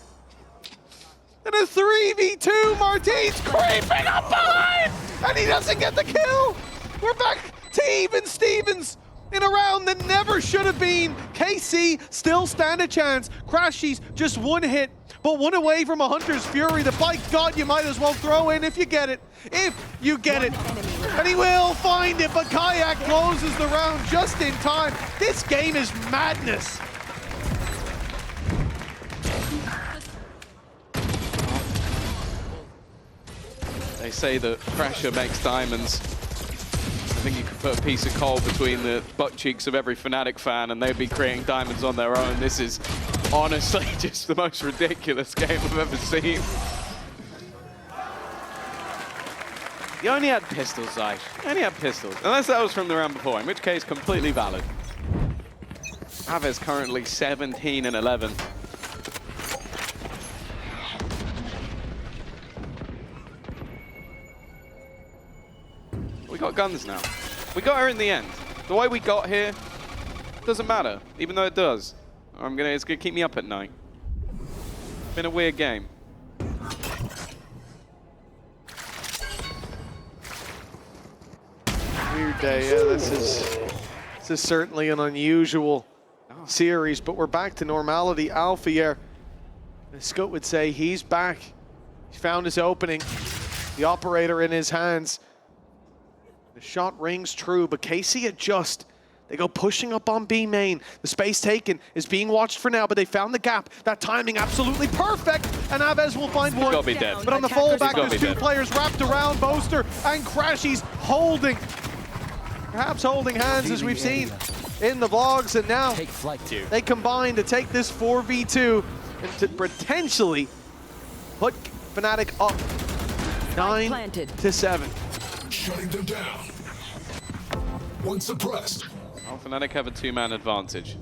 And a 3v2, Martin's creeping up behind! And he doesn't get the kill! We're back to even Stevens in a round that never should have been. KC still stand a chance. Crashies just one hit, but one away from a Hunter's Fury that by God you might as well throw in if you get it. If you get it. And he will find it, but Kayak closes the round just in time. This game is madness. They say that pressure makes diamonds. I think you could put a piece of coal between the butt cheeks of every Fnatic fan and they'd be creating diamonds on their own. This is honestly just the most ridiculous game I've ever seen. You only had pistols, Zai. You only had pistols. Unless that was from the round before, in which case, completely valid. Aves currently 17 and 11. We got guns now. We got her in the end. The way we got here doesn't matter, even though it does. It's gonna keep me up at night. Been a weird game. Weird day, yeah, this is certainly an unusual series, but we're back to normality. Alpha here, as Scott would say, he's back. He found his opening, the operator in his hands. The shot rings true, but KC adjust. They go pushing up on B main. The space taken is being watched for now, but they found the gap. That timing absolutely perfect, and Aves will find one. He's gotta be dead. But on the fallback, there's two dead. players wrapped around Boaster and Crashies holding. Perhaps holding hands as we've seen in the vlogs, and now they combine to take this 4v2 and to potentially put Fnatic up 9-7. Shutting them down. One suppressed. Well, Fnatic have a two-man advantage.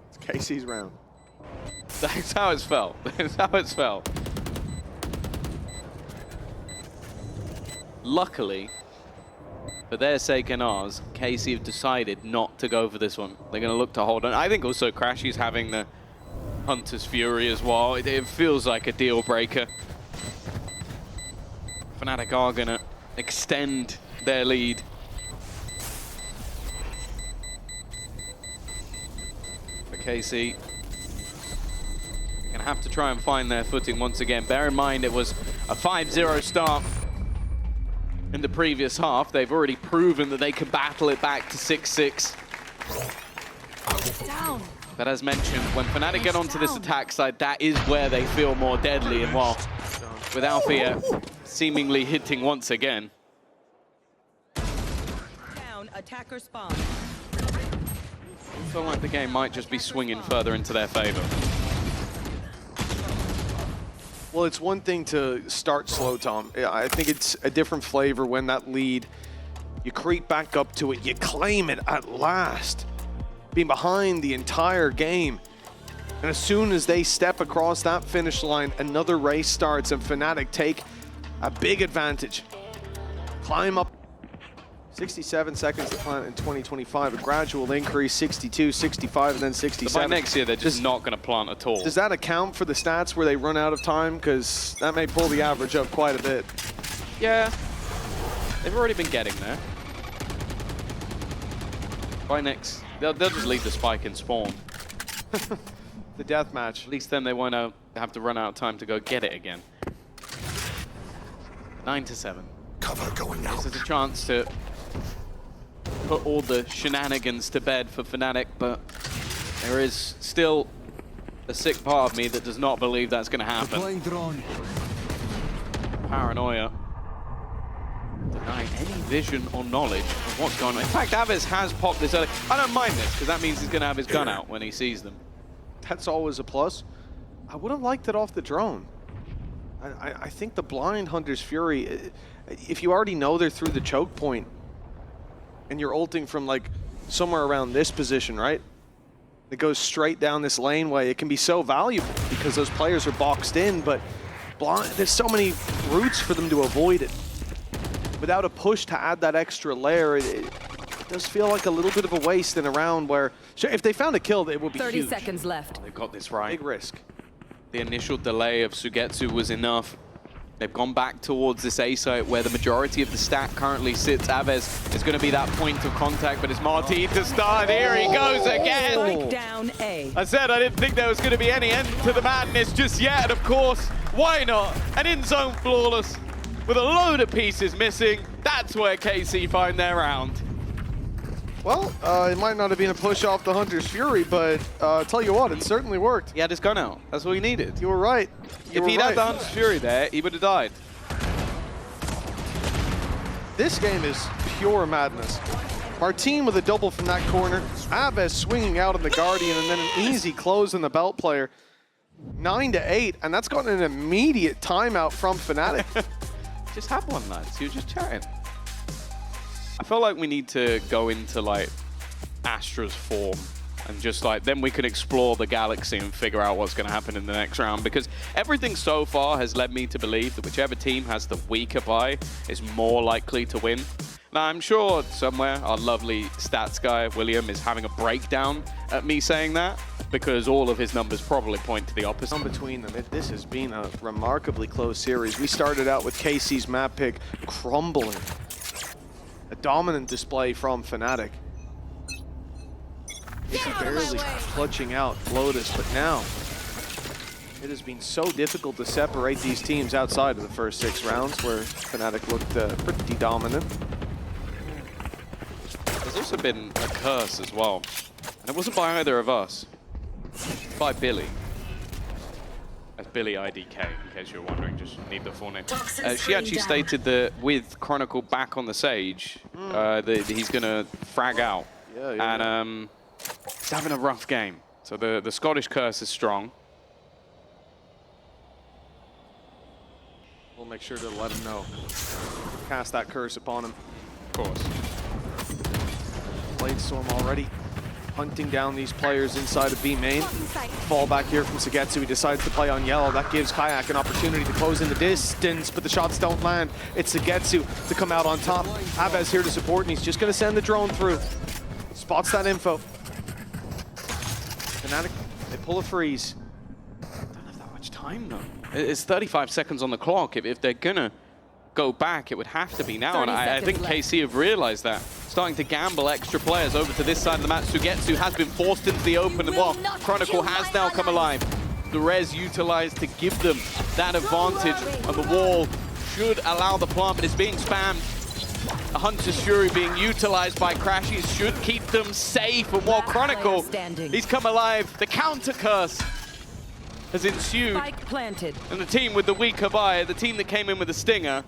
It's KC's round. That's how it's felt. That's how it's felt. Luckily, for their sake and ours, KC have decided not to go for this one. They're going to look to hold on. I think also Crashy's having the Hunter's Fury as well. It feels like a deal breaker. Fnatic are going to extend their lead. For KC, they're going to have to try and find their footing once again. Bear in mind it was a 5-0 start in the previous half. They've already proven that they can battle it back to 6-6. But as mentioned, when Fnatic get onto this attack side, that is where they feel more deadly. And while with Althea seemingly hitting once again. Down, attacker spawn. I feel like the game might just be swinging further into their favor. Well, it's one thing to start slow, Tom. I think it's a different flavor when that lead, you creep back up to it, you claim it at last. Being behind the entire game. And as soon as they step across that finish line, another race starts and Fnatic take a big advantage. Climb up 67 seconds to plant in 2025, a gradual increase, 62, 65, and then 67. So by next year, they're just not going to plant at all. Does that account for the stats where they run out of time? Because that may pull the average up quite a bit. Yeah, they've already been getting there. By next, they'll just leave the spike in spawn. The death match. At least then they won't have to run out of time to go get it again. 9-7. Cover going out. This is a chance to put all the shenanigans to bed for Fnatic, but there is still a sick part of me that does not believe that's going to happen. Paranoia. Denying any vision or knowledge of what's going on. In fact, Aves has popped this early. I don't mind this, because that means he's going to have his gun out when he sees them. That's always a plus. I would have liked it off the drone. I think the blind Hunter's Fury, if you already know they're through the choke point and you're ulting from like somewhere around this position, right? It goes straight down this laneway. It can be so valuable because those players are boxed in, but blind, there's so many routes for them to avoid it. Without a push to add that extra layer, it does feel like a little bit of a waste in a round where, sure, if they found a kill, it would be 30 huge. seconds left. They've got this right. Big risk. the initial delay of Sugetsu was enough. They've gone back towards this A site where the majority of the stack currently sits. Aves is going to be that point of contact, but it's Marti to start. Here he goes again. Strike down A. I said I didn't think there was going to be any end to the madness just yet, and of course, why not? An in-zone flawless with a load of pieces missing. That's where KC find their round. Well, it might not have been a push off the Hunter's Fury, but tell you what, it certainly worked. He had his gun out. That's all he needed. You were right. If he'd had the Hunter's Fury there, he would have died. This game is pure madness. Martin with a double from that corner. Aves swinging out on the Guardian, and then an easy close on the belt player. 9-8, and that's gotten an immediate timeout from Fnatic. Just have one, lads. You're just chatting. I feel like we need to go into like Astra's form and just like then we can explore the galaxy and figure out what's going to happen in the next round, because everything so far has led me to believe that whichever team has the weaker buy is more likely to win. Now I'm sure somewhere our lovely stats guy William is having a breakdown at me saying that, because all of his numbers probably point to the opposite. In between them, this has been a remarkably close series. We started out with KC's map pick crumbling. A dominant display from Fnatic. He's barely clutching out Lotus, but now it has been so difficult to separate these teams outside of the first 6 rounds where Fnatic looked pretty dominant. There's also been a curse as well, and it wasn't by either of us. By Billy. That's Billy IDK, in case you're wondering, just need the full name. She actually stated that with Chronicle back on the Sage, that he's going to frag out. And he's having a rough game. So the Scottish curse is strong. We'll make sure to let him know. Cast that curse upon him. Of course. Bladestorm already hunting down these players inside of B main. Fall back here from Sugetsu. He decides to play on yellow. That gives Kayak an opportunity to close in the distance, but the shots don't land. It's Sugetsu to come out on top. Aves here to support, and he's just going to send the drone through. Spots that info. Fnatic, they pull a freeze. Don't have that much time though. It's 35 seconds on the clock. If they're gonna go back, it would have to be now, and I think KC have realized that. Starting to gamble extra players over to this side of the map. Sugetsu has been forced into the open, and well, Chronicle has now come alive. The res utilized to give them that advantage, and the wall should allow the plant, but it's being spammed. A Hunter's Fury being utilized by Crashies should keep them safe, and while Chronicle, he's come alive. The counter curse has ensued, Spike planted. and the team with the weaker buy, the team that came in with a stinger,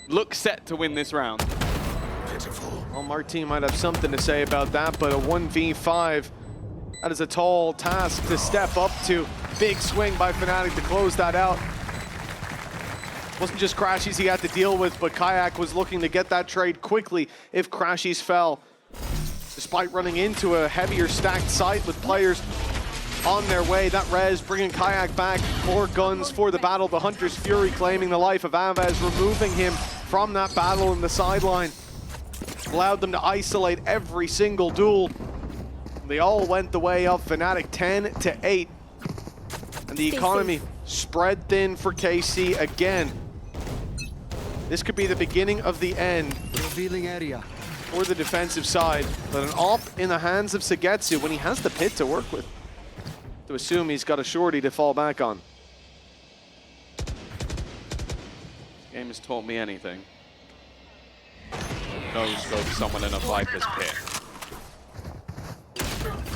looks set to win this round. Well, Martin might have something to say about that, but a 1v5, that is a tall task to step up to. Big swing by Fnatic to close that out. Wasn't just Crashies he had to deal with, but Kayak was looking to get that trade quickly if Crashies fell. Despite running into a heavier stacked site with players on their way, that res bringing Kayak back. More guns for the battle. The Hunter's Fury claiming the life of Aves, removing him from that battle in the sideline. Allowed them to isolate every single duel. They all went the way of Fnatic, 10-8. And the economy spread thin for KC again. This could be the beginning of the end for the defensive side. But an AWP in the hands of Sugetsu when he has the pit to work with. To assume he's got a shorty to fall back on. Game has taught me anything. No scope someone in a Viper's pit.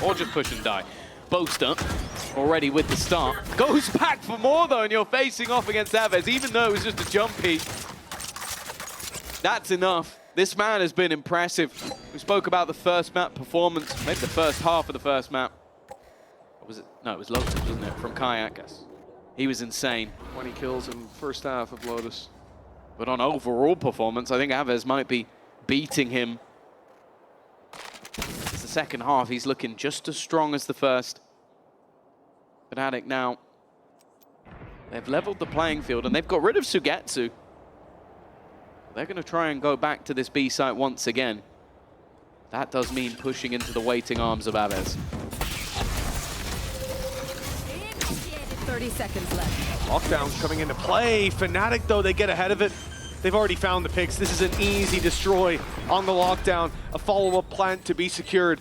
Or just push and die. Boaster, already with the start, goes back for more though, and you're facing off against Aves, even though it was just a jumpy. That's enough. This man has been impressive. We spoke about the first map performance, maybe the first half of the first map. What was it? No, it was Lotus, wasn't it? From Kayak. He was insane. 20 kills in first half of Lotus. But on overall performance, I think Aves might be beating him. It's the second half, he's looking just as strong as the first. Fnatic now, they've leveled the playing field and they've got rid of Sugetsu. They're going to try and go back to this B site once again. That does mean pushing into the waiting arms of Aves. 30 seconds left. Lockdown's coming into play. Fnatic, though, they get ahead of it. They've already found the picks. This is an easy destroy on the lockdown. A follow-up plant to be secured.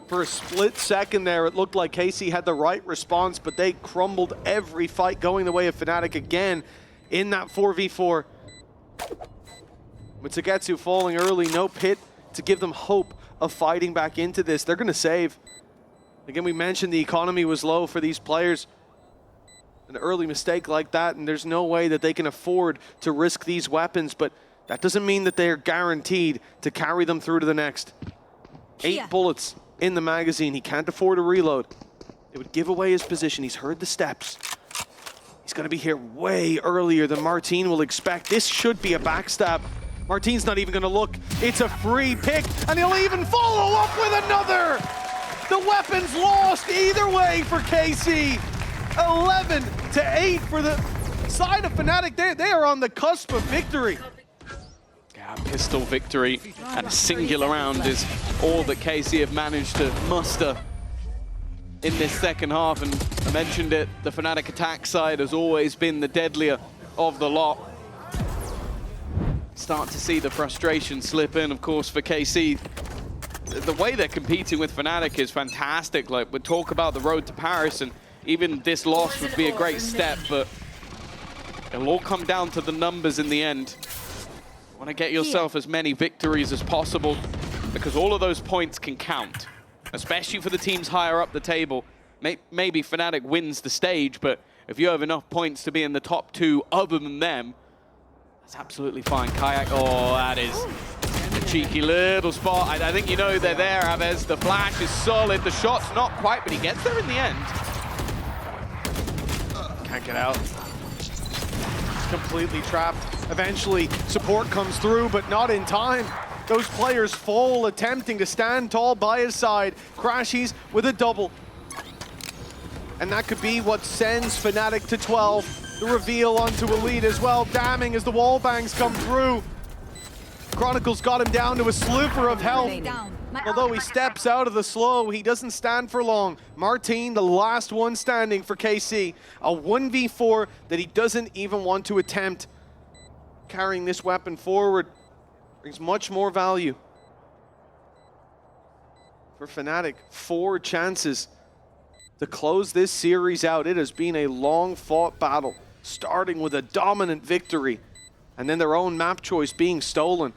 For a split second there, it looked like KC had the right response, but they crumbled every fight going the way of Fnatic again in that 4v4. With Zagetsu falling early, no pit to give them hope of fighting back into this. They're going to save. Again, we mentioned the economy was low for these players. An early mistake like that, and there's no way that they can afford to risk these weapons, but that doesn't mean that they're guaranteed to carry them through to the next. 8 bullets in the magazine. He can't afford a reload. It would give away his position. He's heard the steps. He's going to be here way earlier than Martin will expect. This should be a backstab. Martin's not even going to look. It's a free pick, and he'll even follow up with another. The weapon's lost either way for KC. 11-8 for the side of Fnatic. They are on the cusp of victory. Yeah, pistol victory and a singular round is all that KC have managed to muster in this second half. And I mentioned it, the Fnatic attack side has always been the deadlier of the lot. Start to see the frustration slip in, of course, for KC. The way they're competing with Fnatic is fantastic. Like, we talk about the road to Paris, and even this loss would be a great step, but it'll all come down to the numbers in the end. You want to get yourself as many victories as possible, because all of those points can count, especially for the teams higher up the table. Maybe Fnatic wins the stage, but if you have enough points to be in the top 2 other than them, that's absolutely fine. Kayak, oh, that is a cheeky little spot. I think you know they're there, Aves. The flash is solid. The shot's not quite, but he gets there in the end. Can't get out. Completely trapped. Eventually, support comes through, but not in time. Those players fall, attempting to stand tall by his side. Crashies with a double. And that could be what sends Fnatic to 12. The reveal onto Elite as well, damning as the wall bangs come through. Chronicles got him down to a sliver of health. Although he steps out of the slow, he doesn't stand for long. Martin, the last one standing for KC. A 1v4 that he doesn't even want to attempt. Carrying this weapon forward brings much more value. For Fnatic, 4 chances to close this series out. It has been a long-fought battle, starting with a dominant victory, and then their own map choice being stolen.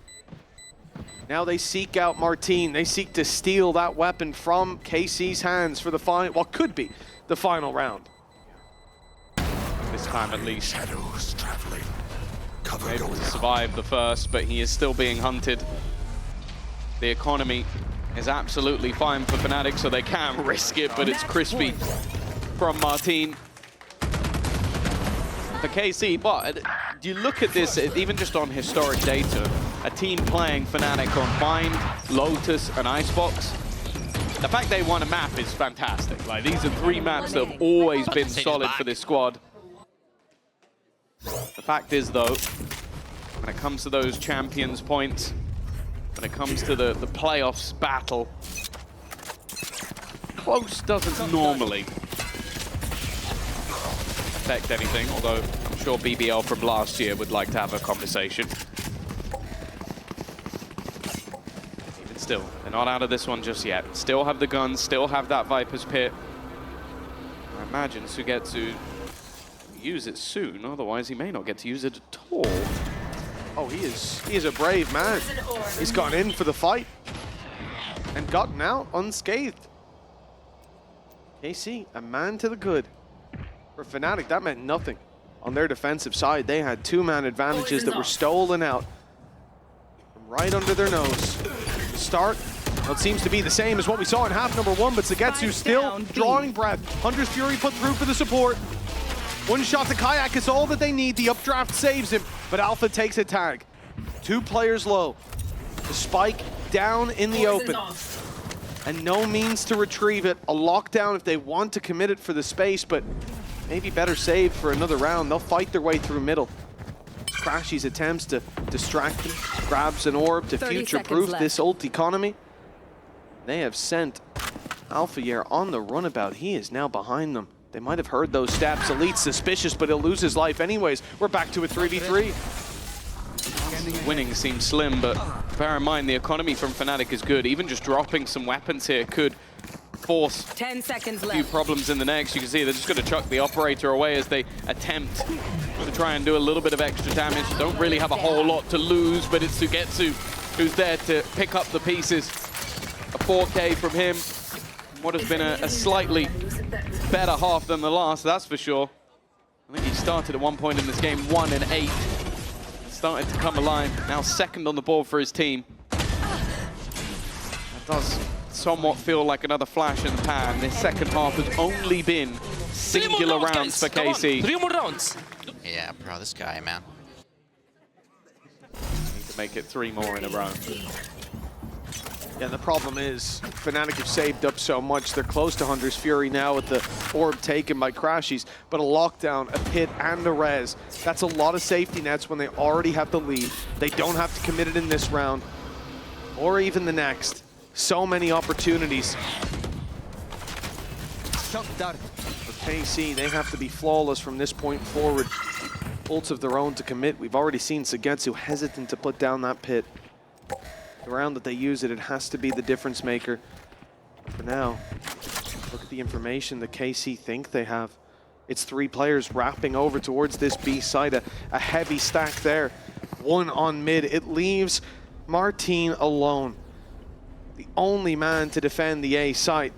Now they seek out Martin. They seek to steal that weapon from KC's hands for the final, what could be the final round. This time at least. Shadows traveling. Cover Able going to out. survive the first, but he is still being hunted. The economy is absolutely fine for Fnatic, so they can risk it, but it's crispy from Martin. For KC, but you look at this, even just on historic data, a team playing Fnatic on Bind, Lotus, and Icebox, the fact they won a map is fantastic. Like, these are 3 maps that have always been solid for this squad. The fact is, though, when it comes to those champions points, when it comes to the playoffs battle, close doesn't normally affect anything, although I'm sure BBL from last year would like to have a conversation. Even still, they're not out of this one just yet. Still have the guns, still have that Viper's Pit. I imagine Sugetsu use it soon, otherwise he may not get to use it at all. Oh, he is a brave man. He's gone in for the fight and gotten out unscathed. KC, a man to the good. For Fnatic, that meant nothing. On their defensive side, they had 2-man advantages that were stolen out from right under their nose. The start, well, it seems to be the same as what we saw in half number 1, but Zagetsu still drawing breath. Hunter's Fury put through for the support. One shot to Kayak is all that they need. The updraft saves him, but Alpha takes a tag. 2 players low. The spike down in the open. And no means to retrieve it. A lockdown if they want to commit it for the space, but maybe better saved for another round. They'll fight their way through middle. Crashy's attempts to distract him, grabs an orb to future-proof this ult economy. They have sent Alphayer on the runabout. He is now behind them. They might have heard those steps. Elite's suspicious, but he'll lose his life anyways. We're back to a 3v3. Winning seems slim, but bear in mind the economy from Fnatic is good. Even just dropping some weapons here could force 10 seconds a few left. problems in the next. You can see they're just going to chuck the operator away as they attempt to try and do a little bit of extra damage. Don't really have a whole lot to lose, but it's Sugetsu who's there to pick up the pieces. A 4K from him. What has been a slightly better half than the last, that's for sure. I think he started at one point in this game 1 and 8. Started to come alive. Now second on the board for his team. That does somewhat feel like another flash in the pan. This second half has only been singular rounds for KC. 3 more rounds. Yeah, bro, this guy, man. Need to make it 3 more in a row. Yeah, the problem is Fnatic have saved up so much. They're close to Hunter's Fury now with the orb taken by Crashies, but a lockdown, a pit, and a res. That's a lot of safety nets when they already have the lead. They don't have to commit it in this round or even the next. So many opportunities. For KC, they have to be flawless from this point forward. Ults of their own to commit. We've already seen Sugetsu hesitant to put down that pit. The round that they use it has to be the difference maker. For now, look at the information the KC think they have. It's 3 players wrapping over towards this B side, a heavy stack there. 1 on mid. It leaves Martin alone, the only man to defend the A site.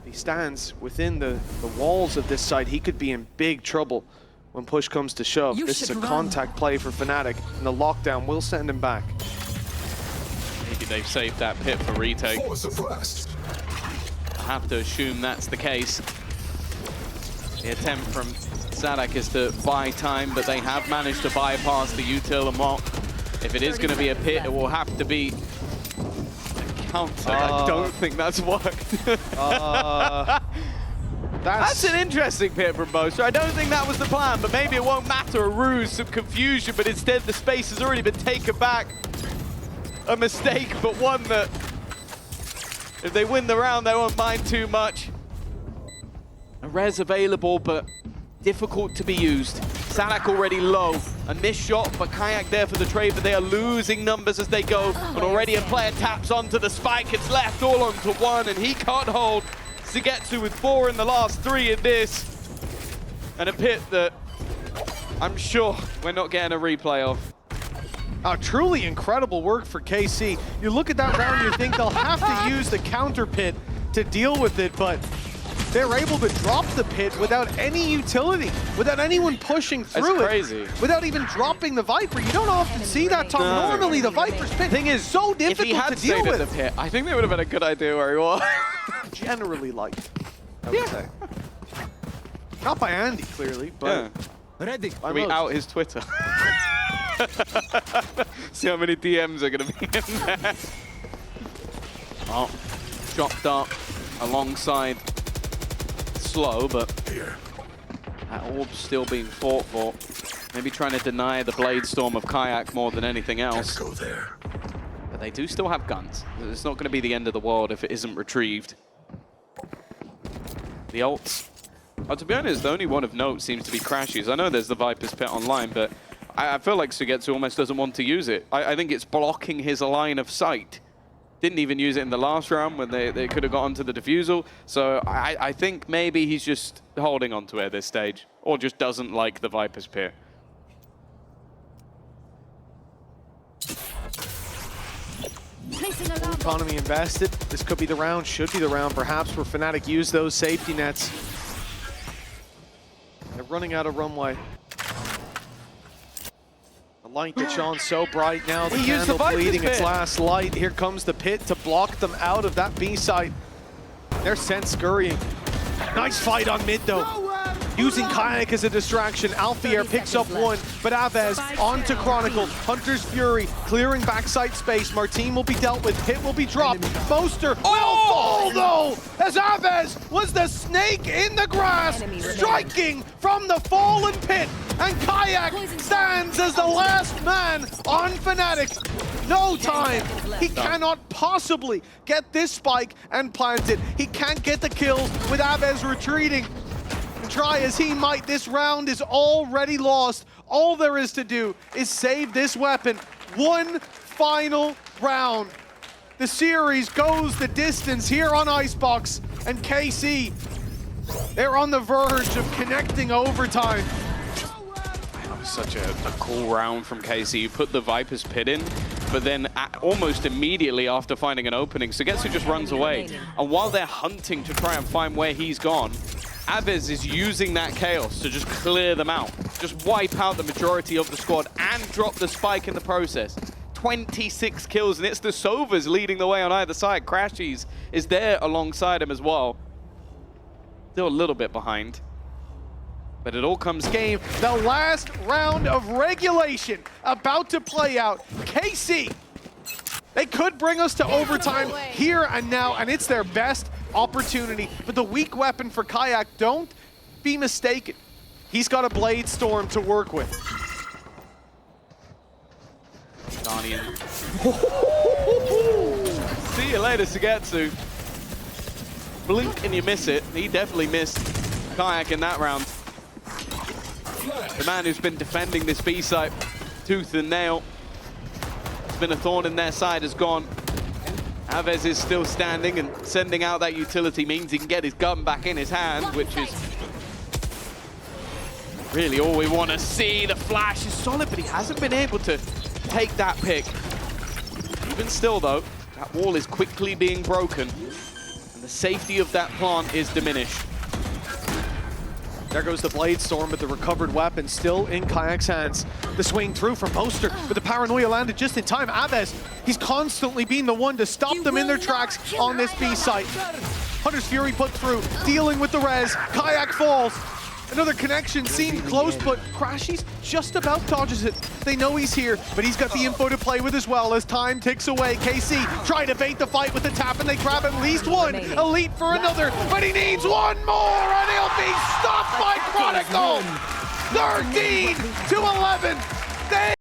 He stands within the walls of this site. He could be in big trouble when push comes to shove. This is a contact play for Fnatic, and the lockdown will send him back. Maybe they've saved that pit for retake. Force suppressed. I have to assume that's the case. The attempt from Zadak is to buy time, but they have managed to bypass the util and mock. If it is going to be a pit, it will have to be a counter. I don't think that's worked. That's an interesting pit from Boaster. I don't think that was the plan, but maybe it won't matter. A ruse, some confusion, but instead the space has already been taken back. A mistake, but one that, if they win the round, they won't mind too much. A res available, but difficult to be used. Zadak already low. A missed shot, but Kayak there for the trade, but they are losing numbers as they go. And already a player taps onto the spike. It's left all onto 1, and he can't hold. Sugetsu with 4 in the last 3 in this. And a pit that I'm sure we're not getting a replay of. Truly incredible work for KC. You look at that round, you think they'll have to use the counter pit to deal with it, but they're able to drop the pit without any utility, without anyone pushing through That's crazy. without even dropping the Viper. You don't often see that, Tom. No. Normally the Viper's pit Thing is, so if he difficult had to deal stayed with. at the pit, I think they would have been a good idea where he was. Generally liked, I would say. Not by Andy, clearly, but Ready. by Can we most. out his Twitter? See how many DMs are going to be in there. Oh, chopped up alongside Slow, but that orb's still being fought for. Maybe trying to deny the Blade Storm of Kayak more than anything else. Go there. But they do still have guns. It's not going to be the end of the world if it isn't retrieved. The ults. Oh, to be honest, the only one of note seems to be Crashies. I know there's the Viper's Pit online, but I feel like Sugetsu almost doesn't want to use it. I think it's blocking his line of sight. Didn't even use it in the last round when they could have got onto the defusal. So I think maybe he's just holding on to it at this stage, or just doesn't like the Viper's Pit. Economy invested. This could be the round, should be the round, perhaps, where Fnatic use those safety nets. They're running out of runway. The light that shone so bright now, the He used the candle Viper's bleeding its Pit. last light. Here comes the pit to block them out of that B site. They're sent scurrying. Nice fight on mid, though. using Kayak as a distraction. Alfier picks up one, but Aves onto Chronicle. Hunter's Fury clearing backside space. Martin will be dealt with. Hit will be dropped. Boaster will fall though, as Aves was the snake in the grass, striking from the fallen pit. And Kayak stands as the last man on Fnatic. No time. He cannot possibly get this spike and plant it. He can't get the kills with Aves retreating. Try as he might, this round is already lost. All there is to do is save this weapon. One final round. The series goes the distance here on Icebox, and KC, they're on the verge of connecting overtime. That was such a cool round from KC. You put the Viper's pit in, but then almost immediately after finding an opening, Sugetsu just runs away. And while they're hunting to try and find where he's gone, Aves is using that chaos to just clear them out, just wipe out the majority of the squad and drop the spike in the process. 26 kills, and it's the Sovas leading the way on either side. Crashies is there alongside him as well. Still a little bit behind, but it all comes game. The last round of regulation about to play out. KC, they could bring us to overtime here and now, and it's their best opportunity. But the weak weapon for Kayak, don't be mistaken. He's got a Blade Storm to work with. Guardian. See you later, Sugetsu. Blink and you miss it. He definitely missed Kayak in that round. The man who's been defending this B site tooth and nail. It's been a thorn in their side, has gone. Aves is still standing, and sending out that utility means he can get his gun back in his hand, which is really all we want to see. The flash is solid, but he hasn't been able to take that pick. Even still, though, that wall is quickly being broken, and the safety of that plant is diminished. There goes the Blade Storm, but the recovered weapon still in Kayak's hands. The swing through from Poster, but the paranoia landed just in time. Aves, he's constantly been the one to stop them in their tracks on this B site. Hunter's Fury put through, dealing with the res. Kayak falls. Another connection seemed close, but Crashies just about dodges it. They know he's here, but he's got the info to play with as well as time ticks away. KC trying to bait the fight with the tap, and they grab at least one. Elite for another, but he needs one more, and he'll be stopped by Chronicle. 13-11.